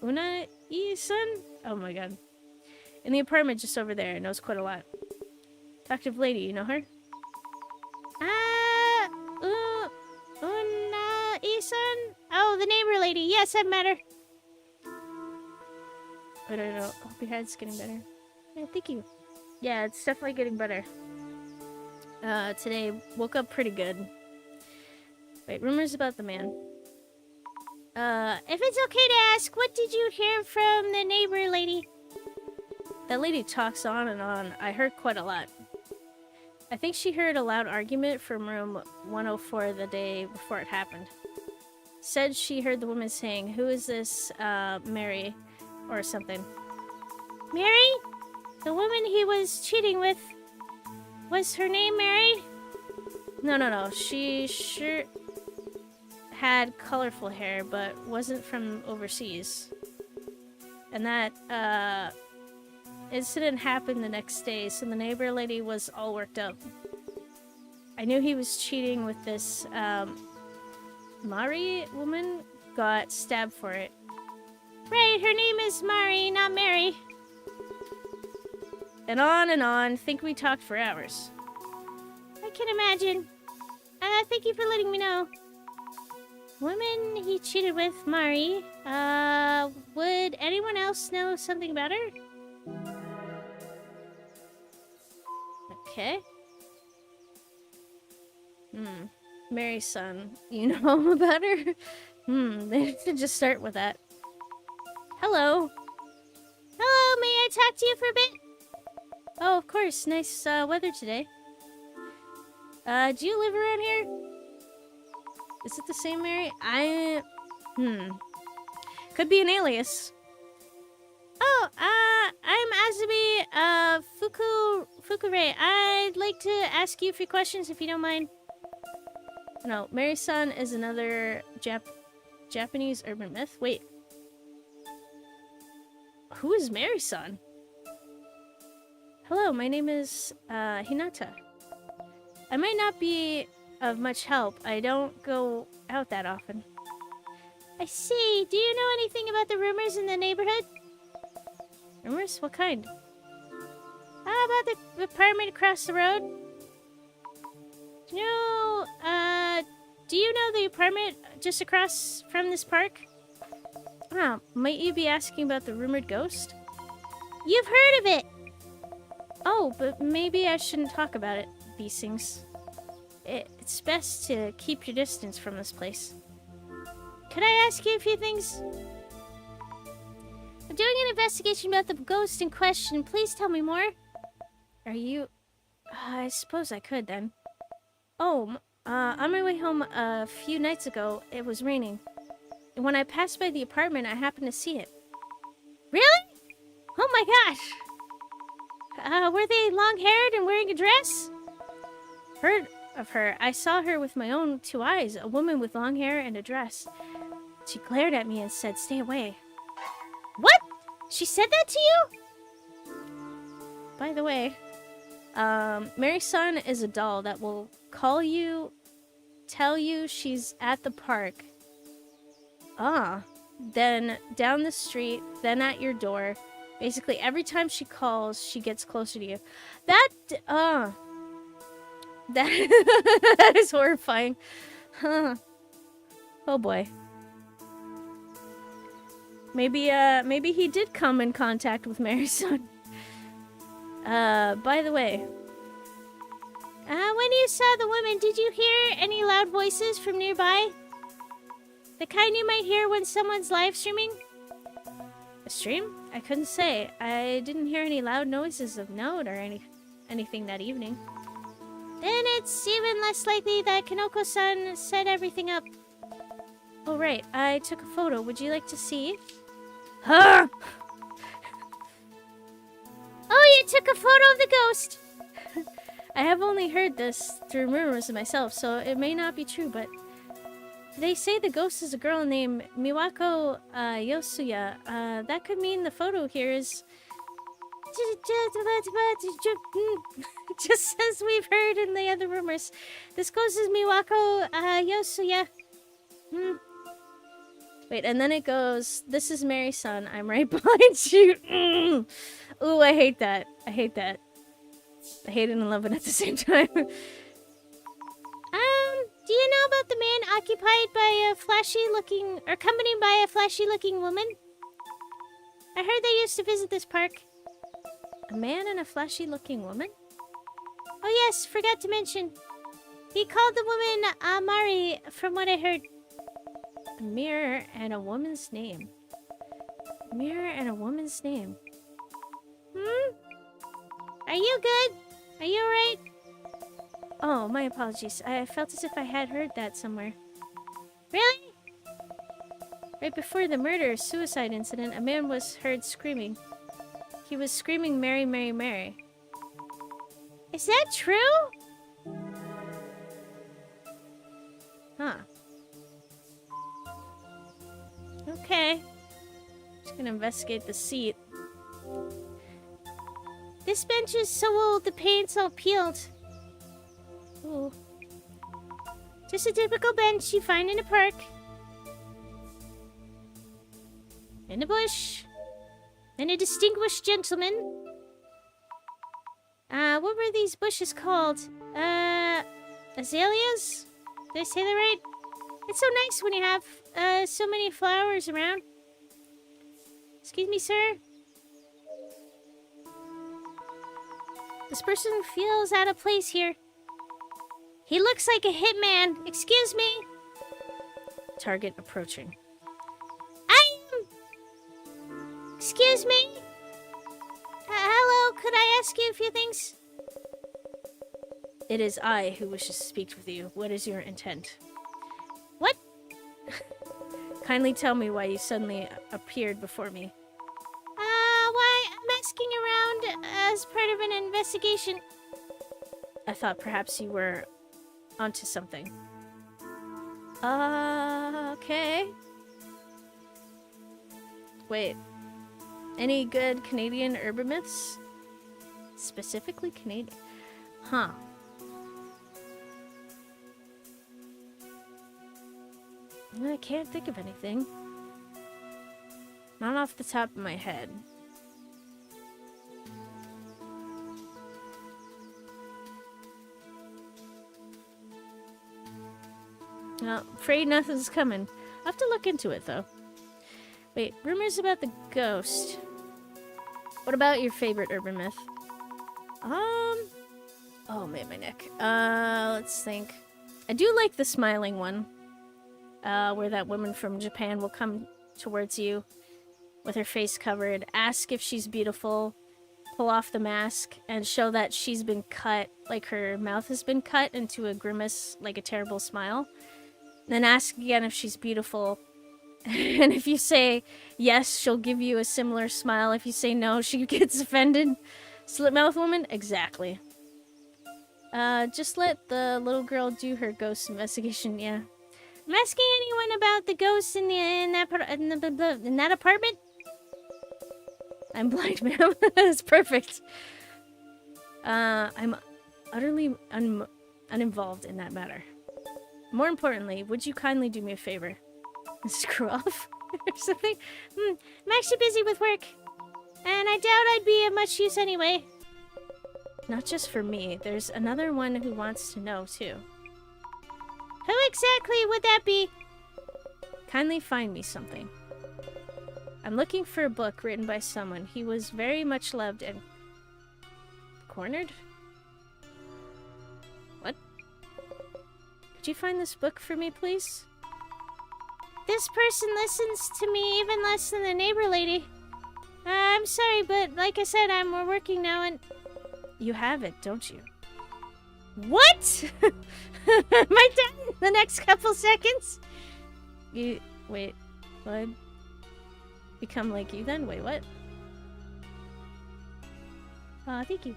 Speaker 1: Una-i-san? Oh my god. In the apartment just over there, knows quite a lot. Talkative lady, you know her?
Speaker 2: Una-i-san? Oh, the neighbor lady. Yes, I've met her.
Speaker 1: I don't know. Hope your head's getting better. Yeah, thank you. Yeah, it's definitely getting better. Today, woke up pretty good. Wait, rumors about the man.
Speaker 2: If it's okay to ask, what did you hear from the neighbor lady?
Speaker 1: That lady talks on and on. I heard quite a lot. I think she heard a loud argument from room 104 the day before it happened. Said she heard the woman saying, "Who is this, Mary?" or something.
Speaker 2: Mary? The woman he was cheating with? Was her name Mary?
Speaker 1: No. She sure had colorful hair, but wasn't from overseas. And that, incident happened the next day, so the neighbor lady was all worked up. I knew he was cheating with this, Mari woman, got stabbed for it.
Speaker 2: Right, her name is Mari, not Mary.
Speaker 1: And on. Think we talked for hours.
Speaker 2: I can imagine. Thank you for letting me know. Woman he cheated with, Mari. Would anyone else know something about her?
Speaker 1: Okay. Mary's son. You know about her? They should just start with that. Hello.
Speaker 2: Hello, may I talk to you for a bit?
Speaker 1: Oh, of course. Nice weather today. Do you live around here? Is it the same Mary? Could be an alias.
Speaker 2: Oh, I'm Azumi, Fukure. I'd like to ask you a few questions if you don't mind.
Speaker 1: No, Mary's son is another Japanese urban myth. Wait. Who is Mary's son? Hello, my name is Hinata. I might not be of much help. I don't go out that often.
Speaker 2: I see. Do you know anything about the rumors in the neighborhood?
Speaker 1: Rumors? What kind?
Speaker 2: About the apartment across the road? Do you know the apartment just across from this park?
Speaker 1: Might you be asking about the rumored ghost?
Speaker 2: You've heard of it!
Speaker 1: Oh, but maybe I shouldn't talk about it, these things. It's best to keep your distance from this place.
Speaker 2: Could I ask you a few things? I'm doing an investigation about the ghost in question. Please tell me more.
Speaker 1: Are you... I suppose I could, then. Oh, on my way home a few nights ago, it was raining. when I passed by the apartment, I happened to see it. Really? Oh my gosh. Were they long-haired and wearing a dress? Heard of her. I saw her with my own 2 eyes, a woman with long hair and a dress. She glared at me and said, "Stay away." What? She said that to you? By the way, Mary Sun is a doll that will call you, tell you she's at the park. Then down the street, then at your door. Basically, every time she calls, she gets closer to you. That that is horrifying. Huh. Oh boy. Maybe he did come in contact with Mary's son. By the way.
Speaker 2: When you saw the woman, did you hear any loud voices from nearby? The kind you might hear when someone's live streaming?
Speaker 1: A stream? I couldn't say. I didn't hear any loud noises of note or anything that evening.
Speaker 2: Then it's even less likely that Kanoko-san set everything up.
Speaker 1: Oh, right. I took a photo. Would you like to see? Huh?
Speaker 2: Oh, you took a photo of the ghost!
Speaker 1: I have only heard this through rumors myself, so it may not be true, but they say the ghost is a girl named Miwako Yosuya. That could mean the photo here is just as we've heard in the other rumors. This ghost is Miwako Yosuya. Wait, and then it goes, "This is Mary's son. I'm right behind you." Ooh, I hate that. I hate that. I hate it and love it at the same time.
Speaker 2: Do you know about the man occupied by a flashy-looking, or accompanied by a flashy-looking woman? I heard they used to visit this park.
Speaker 1: A man and a flashy-looking woman?
Speaker 2: Oh yes, forgot to mention. He called the woman Amari, from what I heard.
Speaker 1: A mirror and a woman's name. Mirror and a woman's name.
Speaker 2: Are you good? Are you alright?
Speaker 1: Oh, my apologies. I felt as if I had heard that somewhere.
Speaker 2: Really?
Speaker 1: Right before the murder-suicide incident, a man was heard screaming. He was screaming, "Mary, Mary, Mary."
Speaker 2: Is that true?
Speaker 1: Huh. Okay. Just gonna investigate the seat.
Speaker 2: This bench is so old, the paint's all peeled.
Speaker 1: Ooh.
Speaker 2: Just a typical bench you find in a park. In a bush. And a distinguished gentleman. What were these bushes called? Azaleas? Did I say that right? It's so nice when you have, so many flowers around. Excuse me, sir? This person feels out of place here. He looks like a hitman. Excuse me.
Speaker 1: Target approaching.
Speaker 2: Excuse me? Hello, could I ask you a few things?
Speaker 1: It is I who wishes to speak with you. What is your intent?
Speaker 2: What?
Speaker 1: Kindly tell me why you suddenly appeared before me.
Speaker 2: Why, I'm asking around as part of an investigation.
Speaker 1: I thought perhaps you were onto something. Okay. Wait. Any good Canadian urban myths? Specifically Canadian? Huh. I can't think of anything. Not off the top of my head. No, afraid nothing's coming. I'll have to look into it, though. Wait, rumors about the ghost. What about your favorite urban myth? Oh man, my neck. Let's think. I do like the smiling one. Where that woman from Japan will come towards you with her face covered, ask if she's beautiful, pull off the mask, and show that she's been cut, like her mouth has been cut into a grimace, like a terrible smile. Then ask again if she's beautiful, And if you say yes, she'll give you a similar smile. If you say no, she gets offended. Slipmouth woman? Exactly. Just let the little girl do her ghost investigation, yeah.
Speaker 2: I'm asking anyone about the ghost in that apartment?
Speaker 1: I'm blind, ma'am. That's perfect. I'm utterly uninvolved in that matter. More importantly, would you kindly do me a favor? Screw off or something?
Speaker 2: I'm actually busy with work. And I doubt I'd be of much use anyway.
Speaker 1: Not just for me. There's another one who wants to know, too.
Speaker 2: Who exactly would that be?
Speaker 1: Kindly find me something. I'm looking for a book written by someone. He was very much loved and... cornered? What? Could you find this book for me, please?
Speaker 2: This person listens to me even less than the neighbor lady. I'm sorry, but like I said, I'm working now and...
Speaker 1: You have it, don't you?
Speaker 2: What? Am I done in the next couple seconds?
Speaker 1: Wait, what? Become like you then? Wait, what?
Speaker 2: Thank you.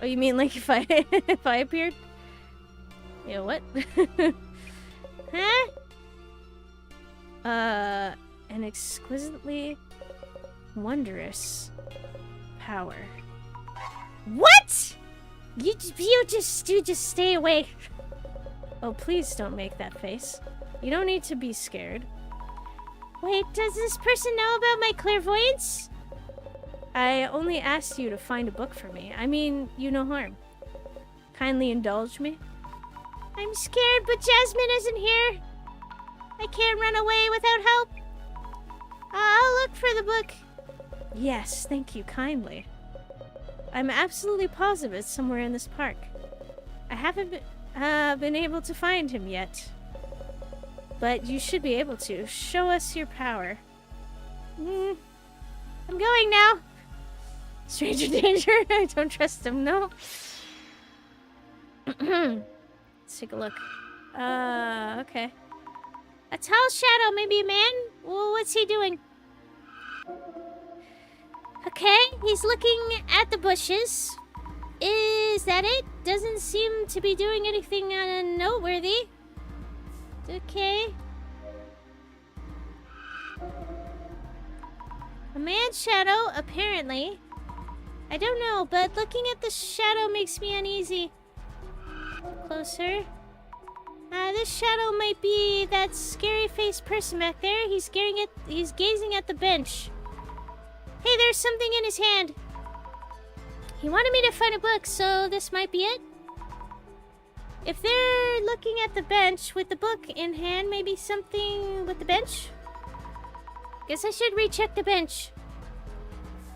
Speaker 1: Oh, you mean like if I if I appeared? Yeah, what?
Speaker 2: Huh?
Speaker 1: An exquisitely wondrous power.
Speaker 2: What? You just stay away.
Speaker 1: Oh, please don't make that face. You don't need to be scared.
Speaker 2: Wait, does this person know about my clairvoyance?
Speaker 1: I only asked you to find a book for me. I mean, you no harm. Kindly indulge me.
Speaker 2: I'm scared, but Jasmine isn't here. I can't run away without help. I'll look for the book.
Speaker 1: Yes, thank you kindly. I'm absolutely positive it's somewhere in this park. I haven't been able to find him yet. But you should be able to. Show us your power.
Speaker 2: I'm going now.
Speaker 1: Stranger danger? I don't trust him, no. Let's take a look. Okay.
Speaker 2: A tall shadow, maybe a man? Well, what's he doing? Okay, he's looking at the bushes. Is that it? Doesn't seem to be doing anything noteworthy. Okay. A man's shadow, apparently. I don't know, but looking at the shadow makes me uneasy. Closer. This shadow might be that scary-faced person back there. He's gazing at the bench. Hey, there's something in his hand. He wanted me to find a book, so this might be it. If they're looking at the bench with the book in hand, maybe something with the bench? Guess I should recheck the bench.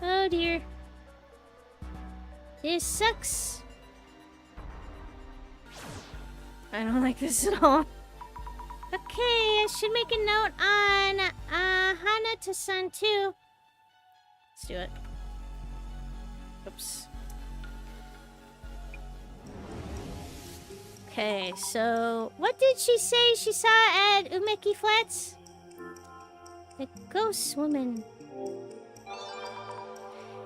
Speaker 2: Oh dear. This sucks.
Speaker 1: I don't like this at all.
Speaker 2: Okay, I should make a note on Hana-to-san too.
Speaker 1: Let's do it. Oops. Okay, so...
Speaker 2: What did she say she saw at Umeki Flats? The ghost woman.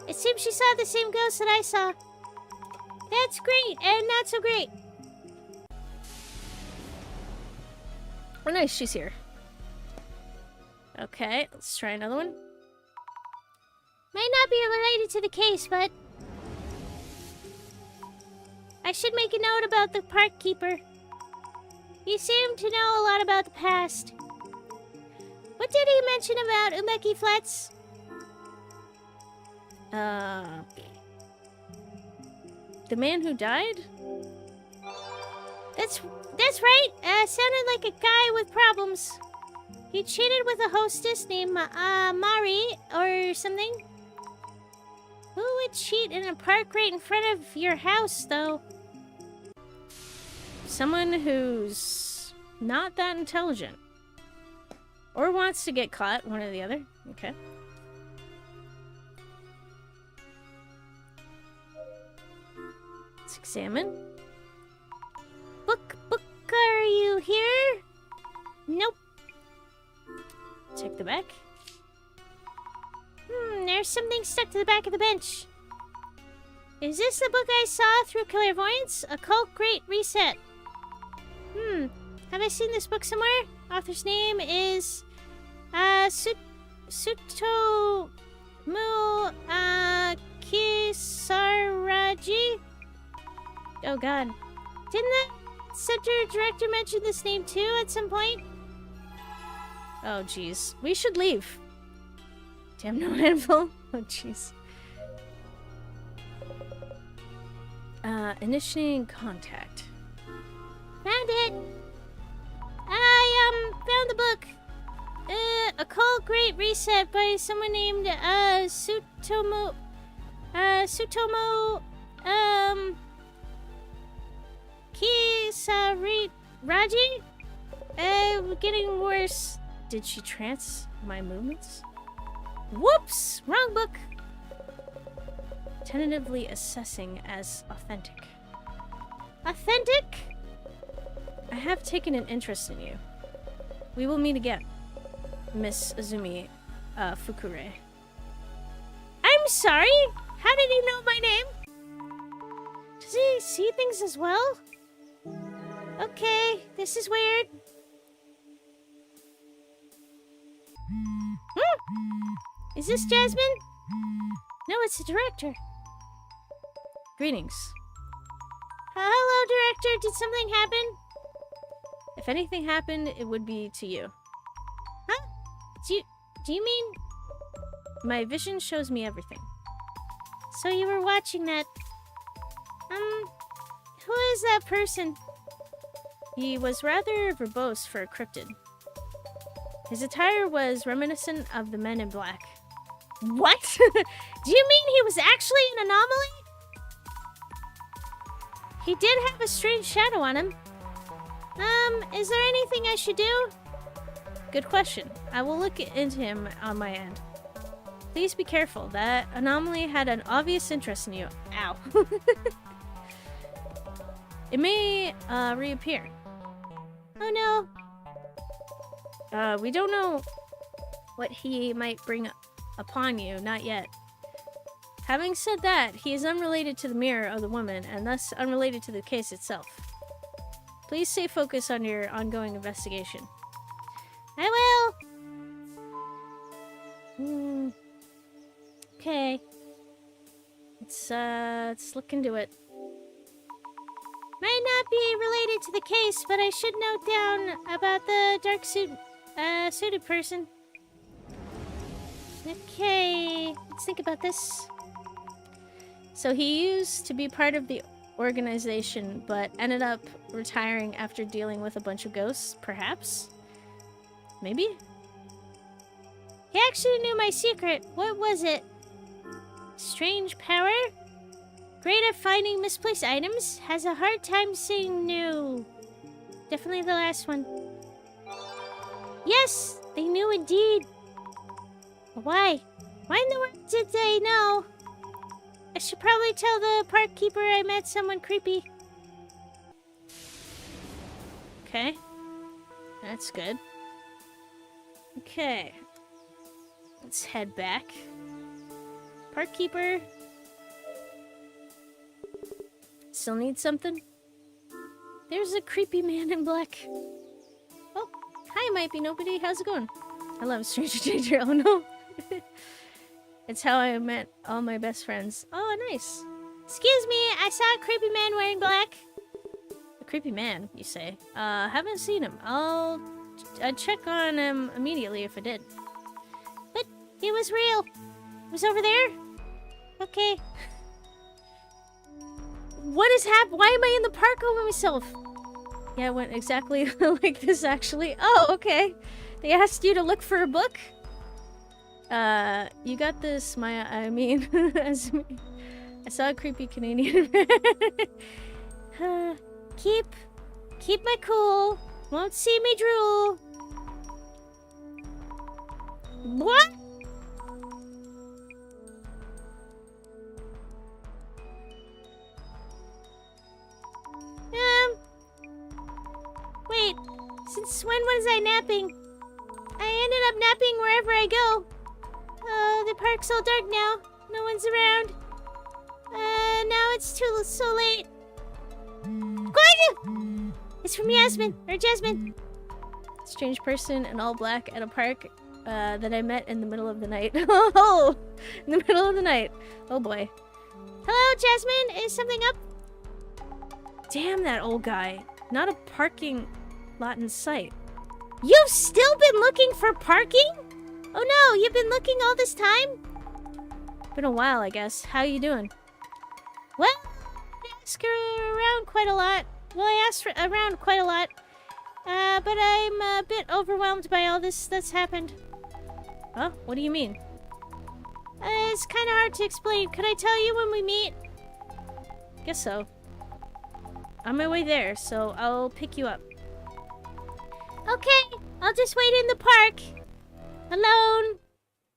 Speaker 2: It seems she saw the same ghost that I saw. That's great, and not so great.
Speaker 1: Oh, nice, she's here. Okay, let's try another one.
Speaker 2: Might not be related to the case, but... I should make a note about the park keeper. He seemed to know a lot about the past. What did he mention about Umeki Flats?
Speaker 1: The man who died?
Speaker 2: That's right. Sounded like a guy with problems. He cheated with a hostess named Mari or something. Who would cheat in a park right in front of your house, though?
Speaker 1: Someone who's not that intelligent. Or wants to get caught, one or the other. Okay. Let's examine.
Speaker 2: Book, are you here? Nope. Check the back. There's something stuck to the back of the bench. Is this the book I saw through clairvoyance? Occult Great Reset. Have I seen this book somewhere? Author's name is Sutomu Kisaragi. Oh god. Didn't the center director mention this name too at some point?
Speaker 1: Oh jeez. We should leave. Damn no handful. Oh jeez. Initiating contact.
Speaker 2: Found it! I found the book. Occult Great Reset by someone named Sutomu Kisaragi? Getting worse.
Speaker 1: Did she trance my movements?
Speaker 2: Whoops! Wrong book.
Speaker 1: Tentatively assessing as authentic.
Speaker 2: Authentic?
Speaker 1: I have taken an interest in you. We will meet again, Miss Azumi Fukure.
Speaker 2: I'm sorry? How did he know my name? Does he see things as well? Okay, this is weird. Is this Jasmine? No, it's the director.
Speaker 1: Greetings.
Speaker 2: Hello, director. Did something happen?
Speaker 1: If anything happened, it would be to you.
Speaker 2: Huh? Do you mean...
Speaker 1: My vision shows me everything.
Speaker 2: So you were watching that... Who is that person?
Speaker 1: He was rather verbose for a cryptid. His attire was reminiscent of the men in black.
Speaker 2: What? Do you mean he was actually an anomaly? He did have a strange shadow on him. Is there anything I should do?
Speaker 1: Good question. I will look into him on my end. Please be careful. That anomaly had an obvious interest in you. Ow. It may reappear.
Speaker 2: Oh no.
Speaker 1: We don't know what he might bring upon you, not yet. Having said that, he is unrelated to the mirror of the woman, and thus unrelated to the case itself. Please stay focused on your ongoing investigation.
Speaker 2: I will.
Speaker 1: Okay. Let's look into it.
Speaker 2: Might not be related to the case, but I should note down about the dark suited person. Okay, let's think about this.
Speaker 1: So he used to be part of the organization, but ended up retiring after dealing with a bunch of ghosts, perhaps? Maybe?
Speaker 2: He actually knew my secret. What was it? Strange power? Great at finding misplaced items? Has a hard time saying no. Definitely the last one. Yes, they knew indeed. Why? Why in the world did they know? I should probably tell the park keeper I met someone creepy.
Speaker 1: Okay. That's good. Okay. Let's head back. Park keeper. Still need something? There's a creepy man in black. Oh, hi, might be nobody. How's it going? I love Stranger Danger. Oh no. It's how I met all my best friends. Oh, nice.
Speaker 2: Excuse me, I saw a creepy man wearing black.
Speaker 1: A creepy man, you say? Haven't seen him. I'd check on him immediately if I did.
Speaker 2: But he was real. He was over there? Okay.
Speaker 1: What is happening? Why am I in the park over myself? Yeah, it went exactly like this, actually. Oh, okay. They asked you to look for a book? You got this, Maya. I mean, I saw a creepy Canadian man.
Speaker 2: Keep my cool. Won't see me drool. What? Wait. Since when was I napping? I ended up napping wherever I go. The park's all dark now. No one's around. Now it's so late. Gordon! It's from Jasmine.
Speaker 1: Strange person in all black at a park that I met in the middle of the night. Oh, in the middle of the night. Oh boy.
Speaker 2: Hello, Jasmine. Is something up?
Speaker 1: Damn that old guy. Not a parking lot in sight.
Speaker 2: You've still been looking for parking? Oh no, you've been looking all this time?
Speaker 1: Been a while, I guess. How you doing?
Speaker 2: Well, I ask around quite a lot. But I'm a bit overwhelmed by all this that's happened.
Speaker 1: Huh? What do you mean?
Speaker 2: It's kind of hard to explain. Could I tell you when we meet?
Speaker 1: Guess so. On my way there, so I'll pick you up.
Speaker 2: Okay, I'll just wait in the park. Alone.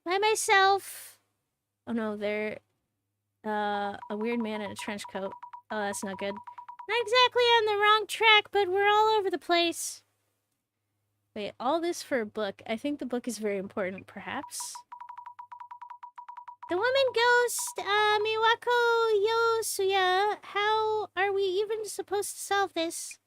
Speaker 2: By myself.
Speaker 1: Oh no, they're a weird man in a trench coat. Oh, that's not good.
Speaker 2: Not exactly on the wrong track, but we're all over the place.
Speaker 1: Wait, all this for a book. I think the book is very important, perhaps.
Speaker 2: The woman ghost, Miwako Yosuya. How are we even supposed to solve this?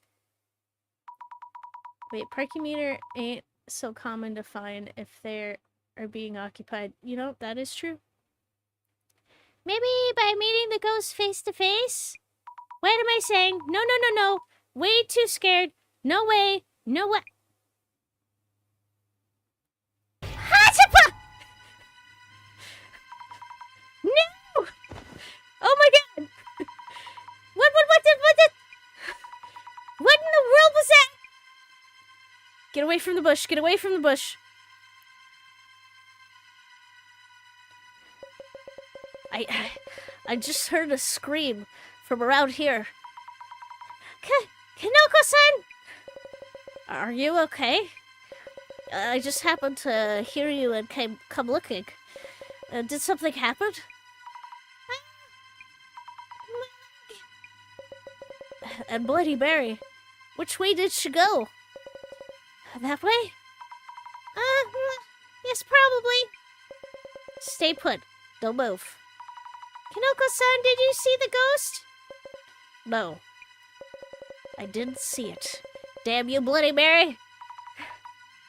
Speaker 1: Wait, parking meter ain't so common to find if they are being occupied. You know, that is true.
Speaker 2: Maybe by meeting the ghost face to face? What am I saying? No. Way too scared. No way. No way. Hachapa! No!
Speaker 1: Oh my god!
Speaker 2: What in the world was that?
Speaker 1: Get away from the bush. Get away from the bush. I just heard a scream from around here.
Speaker 2: Kanoko-san!
Speaker 1: Are you okay? I just happened to hear you and come looking. Did something happen? And Bloody Mary, which way did she go? That way?
Speaker 2: Yes, probably.
Speaker 1: Stay put. Don't move.
Speaker 2: Kanoko-san, did you see the ghost?
Speaker 1: No. I didn't see it. Damn you, Bloody Mary!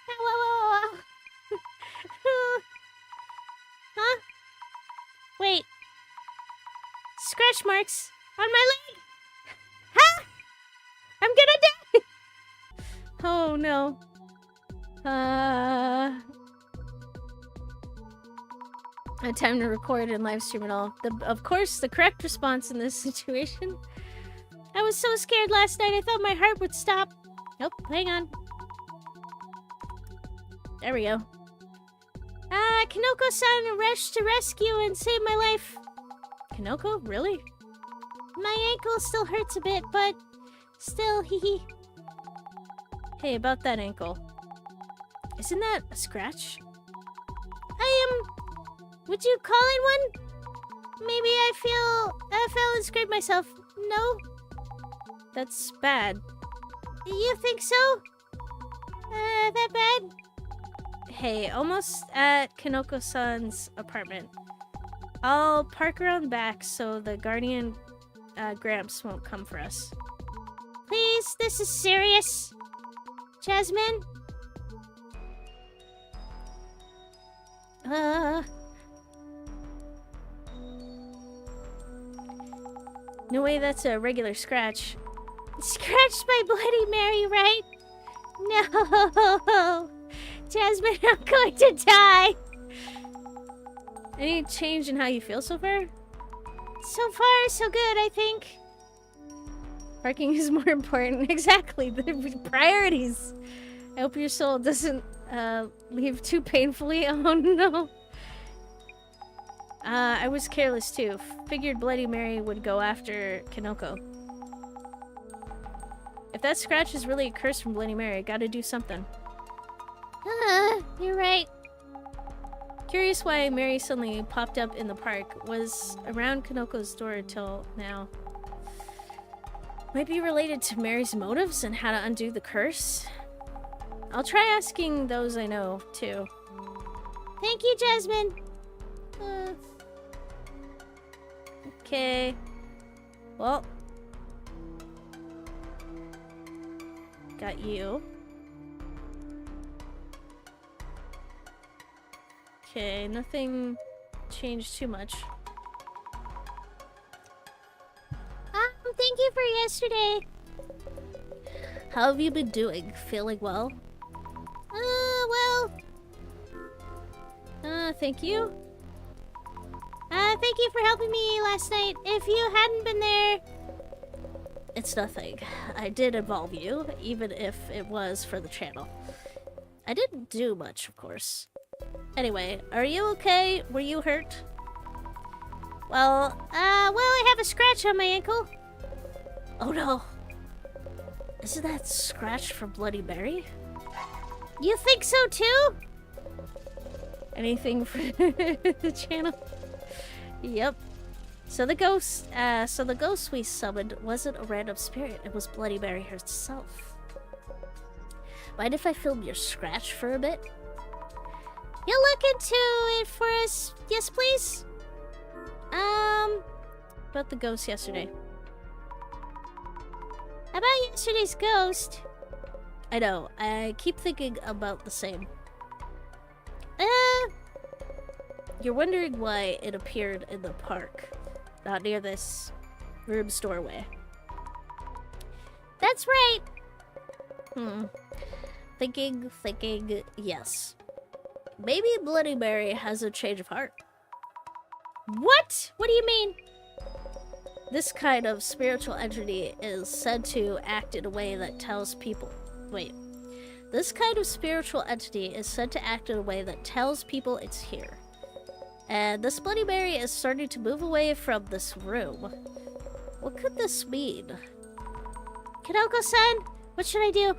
Speaker 2: Whoa. Huh? Wait. Scratch marks on my leg! Huh? I'm gonna die!
Speaker 1: Oh no. Time to record and live stream it all. Of course, the correct response in this situation.
Speaker 2: I was so scared last night, I thought my heart would stop.
Speaker 1: Nope, hang on. There we go.
Speaker 2: Kanoko-san rushed to rescue and save my life.
Speaker 1: Kanoko? Really?
Speaker 2: My ankle still hurts a bit, but still, hee.
Speaker 1: Hey, about that ankle. Isn't that a scratch?
Speaker 2: Would you call it one? Maybe I fell and scraped myself. No?
Speaker 1: That's bad.
Speaker 2: You think so? That bad?
Speaker 1: Hey, almost at Kanoko-san's apartment. I'll park around back so the guardian Gramps won't come for us.
Speaker 2: Please, this is serious. Jasmine?
Speaker 1: No way that's a regular scratch.
Speaker 2: Scratched by Bloody Mary, right? No! Jasmine, I'm going to die!
Speaker 1: Any change in how you feel so far?
Speaker 2: So far, so good, I think.
Speaker 1: Parking is more important. Exactly. The priorities. I hope your soul doesn't leave too painfully. Oh no. I was careless too. Figured Bloody Mary would go after Kanoko. If that scratch is really a curse from Bloody Mary, gotta do something.
Speaker 2: You're right.
Speaker 1: Curious why Mary suddenly popped up in the park. Was around Kanoko's door till now. Might be related to Mary's motives and how to undo the curse. I'll try asking those I know, too.
Speaker 2: Thank you, Jasmine.
Speaker 1: Okay. Well. Got you. Okay, nothing changed too much.
Speaker 2: Thank you for yesterday.
Speaker 1: How have you been doing? Feeling well?
Speaker 2: Well.
Speaker 1: Thank you.
Speaker 2: Thank you for helping me last night. If you hadn't been there...
Speaker 1: It's nothing. I did involve you, even if it was for the channel. I didn't do much, of course. Anyway, are you okay? Were you hurt?
Speaker 2: Well, I have a scratch on my ankle.
Speaker 1: Oh no. Isn't that scratch from Bloody Mary?
Speaker 2: You think so too?
Speaker 1: Anything for the channel? Yep. So the ghost we summoned wasn't a random spirit, it was Bloody Mary herself. Mind if I film your scratch for a bit?
Speaker 2: You'll look into it for us, yes please?
Speaker 1: About the ghost yesterday.
Speaker 2: About yesterday's ghost?
Speaker 1: I know, I keep thinking about the same. You're wondering why it appeared in the park, not near this room's doorway.
Speaker 2: That's right.
Speaker 1: Thinking, yes. Maybe Bloody Mary has a change of heart.
Speaker 2: What? What do you mean?
Speaker 1: This kind of spiritual entity is said to act in a way that tells people... Wait. This kind of spiritual entity is said to act in a way that tells people it's here. And this Bloody Mary is starting to move away from this room. What could this mean?
Speaker 2: Kanoko-san, what should I do?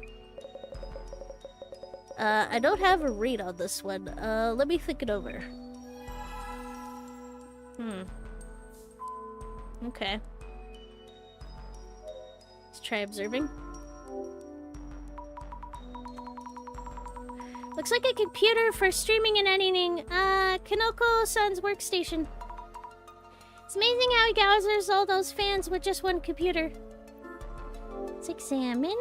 Speaker 1: I don't have a read on this one. Let me think it over. Okay. Let's try observing.
Speaker 2: Looks like a computer for streaming and editing. Kanoko-san's workstation. It's amazing how he gathers all those fans with just one computer. Let's examine.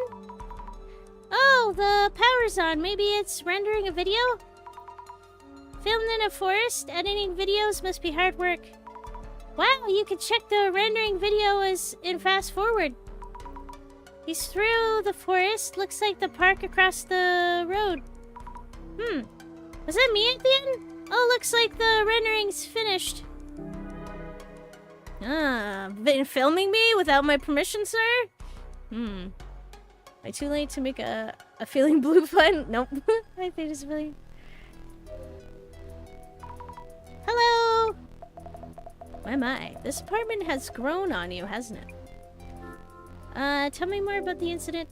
Speaker 2: Oh, the power's on. Maybe it's rendering a video? Filmed in a forest, editing videos must be hard work. Wow, you can check the rendering video as in fast forward. He's through the forest. Looks like the park across the road. Was that me at the end? Oh, looks like the rendering's finished.
Speaker 1: Been filming me without my permission, sir? Am I too late to make a feeling blue fun? Nope. I think it's really...
Speaker 2: Hello!
Speaker 1: My. This apartment has grown on you, hasn't it?
Speaker 2: Tell me more about the incident.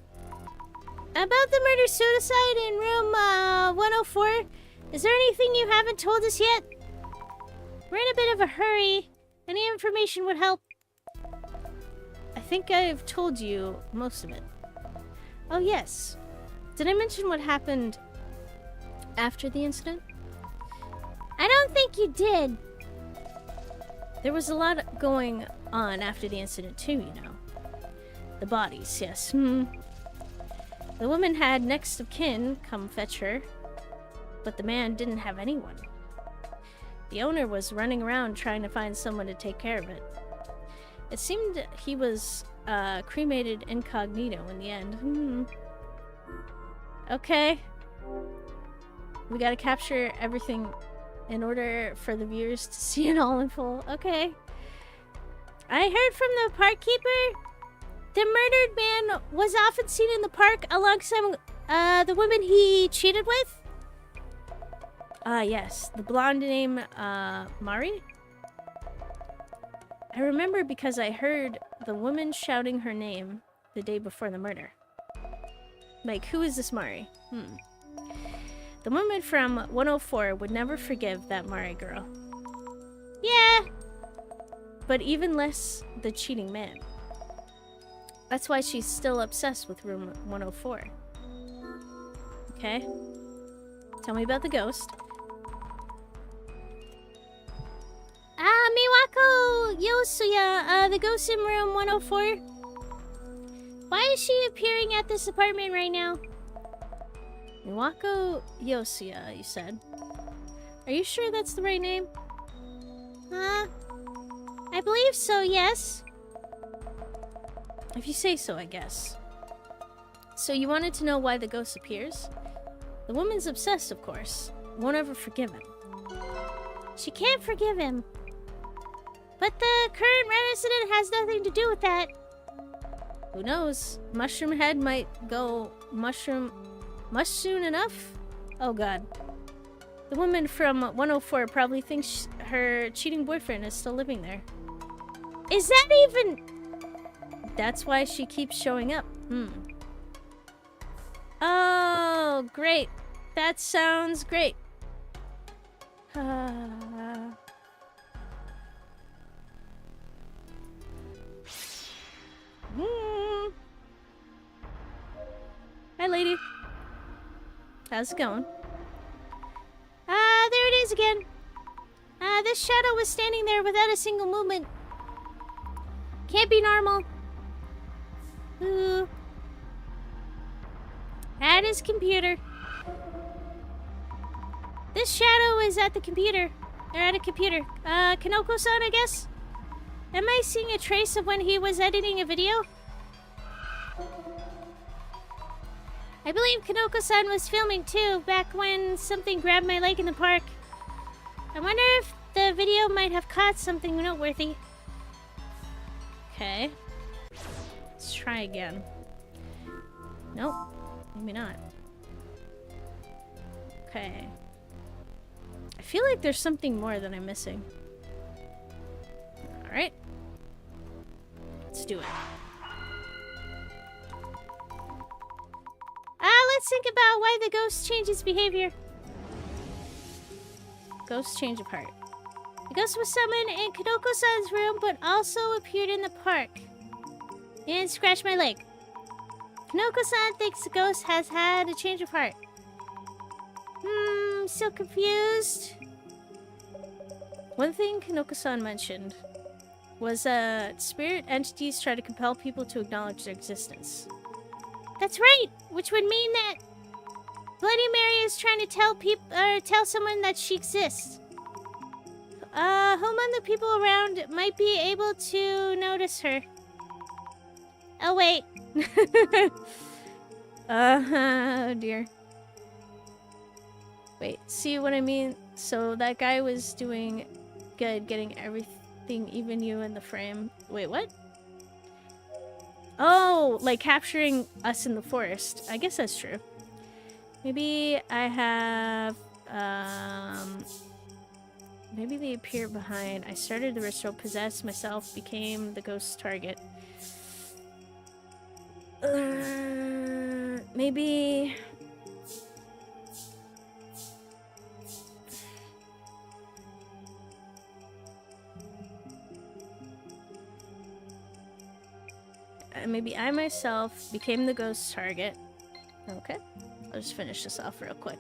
Speaker 2: About the murder-suicide in room, 104. Is there anything you haven't told us yet? We're in a bit of a hurry. Any information would help.
Speaker 1: I think I've told you most of it. Oh, yes. Did I mention what happened after the incident?
Speaker 2: I don't think you did.
Speaker 1: There was a lot going on after the incident, too, you know. The bodies, yes. The woman had next of kin come fetch her, but the man didn't have anyone. The owner was running around trying to find someone to take care of it. It seemed he was cremated incognito in the end. Okay. We gotta capture everything in order for the viewers to see it all in full. Okay.
Speaker 2: I heard from the park keeper. The murdered man was often seen in the park alongside the woman he cheated with.
Speaker 1: Yes. The blonde named Mari? I remember because I heard the woman shouting her name the day before the murder. Like, who is this Mari? The woman from 104 would never forgive that Mari girl.
Speaker 2: Yeah.
Speaker 1: But even less the cheating man. That's why she's still obsessed with room 104. Okay. Tell me about the ghost.
Speaker 2: Yosuya, the ghost in room 104. Why is she appearing at this apartment right now?
Speaker 1: Miwako Yosuya, you said. Are you sure that's the right name?
Speaker 2: I believe so, yes.
Speaker 1: If you say so, I guess. So you wanted to know why the ghost appears? The woman's obsessed, of course. Won't ever forgive him.
Speaker 2: She can't forgive him. But the current resident has nothing to do with that.
Speaker 1: Who knows? Mushroom Head might go mush soon enough? Oh god. The woman from 104 probably thinks her cheating boyfriend is still living there.
Speaker 2: Is that even...
Speaker 1: That's why she keeps showing up. Oh, great. That sounds great. Hi, lady. How's it going?
Speaker 2: There it is again. This shadow was standing there without a single movement. Can't be normal. Ooh. At his computer. This shadow is at the computer. Or at a computer. Kanoko-san, I guess? Am I seeing a trace of when he was editing a video? I believe Kanoko-san was filming too, back when something grabbed my leg in the park. I wonder if the video might have caught something noteworthy.
Speaker 1: Okay. Let's try again. Nope. Maybe not. Okay. I feel like there's something more that I'm missing. Alright. Let's do it.
Speaker 2: Let's think about why the ghost changes behavior.
Speaker 1: Ghosts change apart.
Speaker 2: The ghost was summoned in Kanoko-san's room, but also appeared in the park. And scratched my leg. Kanoko-san thinks the ghost has had a change of heart. So confused.
Speaker 1: One thing Kanoko-san mentioned was that spirit entities try to compel people to acknowledge their existence.
Speaker 2: That's right, which would mean that Bloody Mary is trying to tell someone that she exists. Who among the people around might be able to notice her? Oh wait.
Speaker 1: Oh dear. Wait, see what I mean? So that guy was doing good, getting everything, even you in the frame. Wait, what? Oh, like capturing us in the forest. I guess that's true. Maybe I have, maybe they appear behind. I started the ritual, possessed myself, became the ghost's target. Maybe... maybe I myself became the ghost's target. Okay. I'll just finish this off real quick.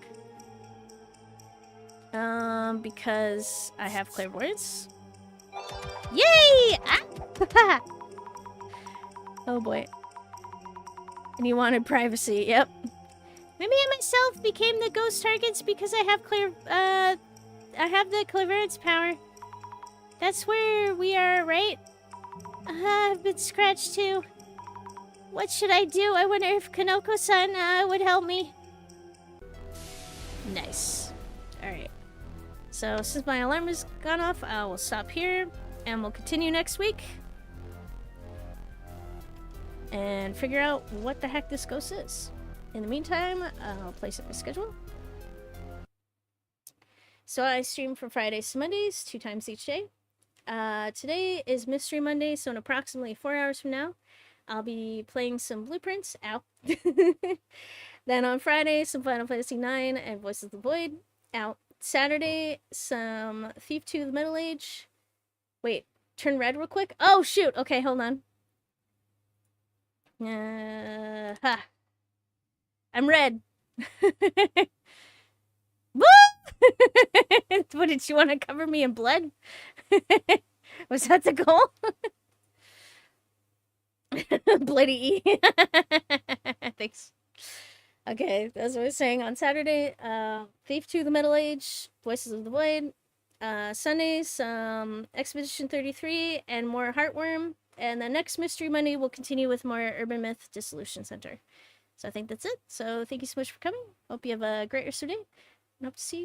Speaker 1: Because I have clairvoyance.
Speaker 2: Yay! Ah!
Speaker 1: Oh boy. And you wanted privacy, yep.
Speaker 2: Maybe I myself became the ghost targets because I have the clairvoyance power. That's where we are, right? I've been scratched too. What should I do? I wonder if Kanoko-san would help me.
Speaker 1: Nice. Alright. So, since my alarm has gone off, I will stop here, and we'll continue next week. And figure out what the heck this ghost is. In the meantime, I'll place up my schedule. So I stream from Fridays to Mondays, 2 times each day. Today is Mystery Monday, so in approximately 4 hours from now, I'll be playing some Blueprints. Ow. Then on Friday, some Final Fantasy IX and Voices of the Void. Out. Saturday, some Thief 2 the Middle Age. Wait, turn red real quick. Oh, shoot. Okay, hold on. I'm red. Woo! What, did you want to cover me in blood? Was that the goal? Bloody E. Thanks. Okay, as I was saying, on Saturday, Thief 2 the Middle Age, Voices of the Void. Sunday, some Expedition 33 and more Heartworm. And the next Mystery Monday will continue with more Urban Myth Dissolution Center. So I think that's it. So thank you so much for coming. Hope you have a great rest of your day. And hope to see you.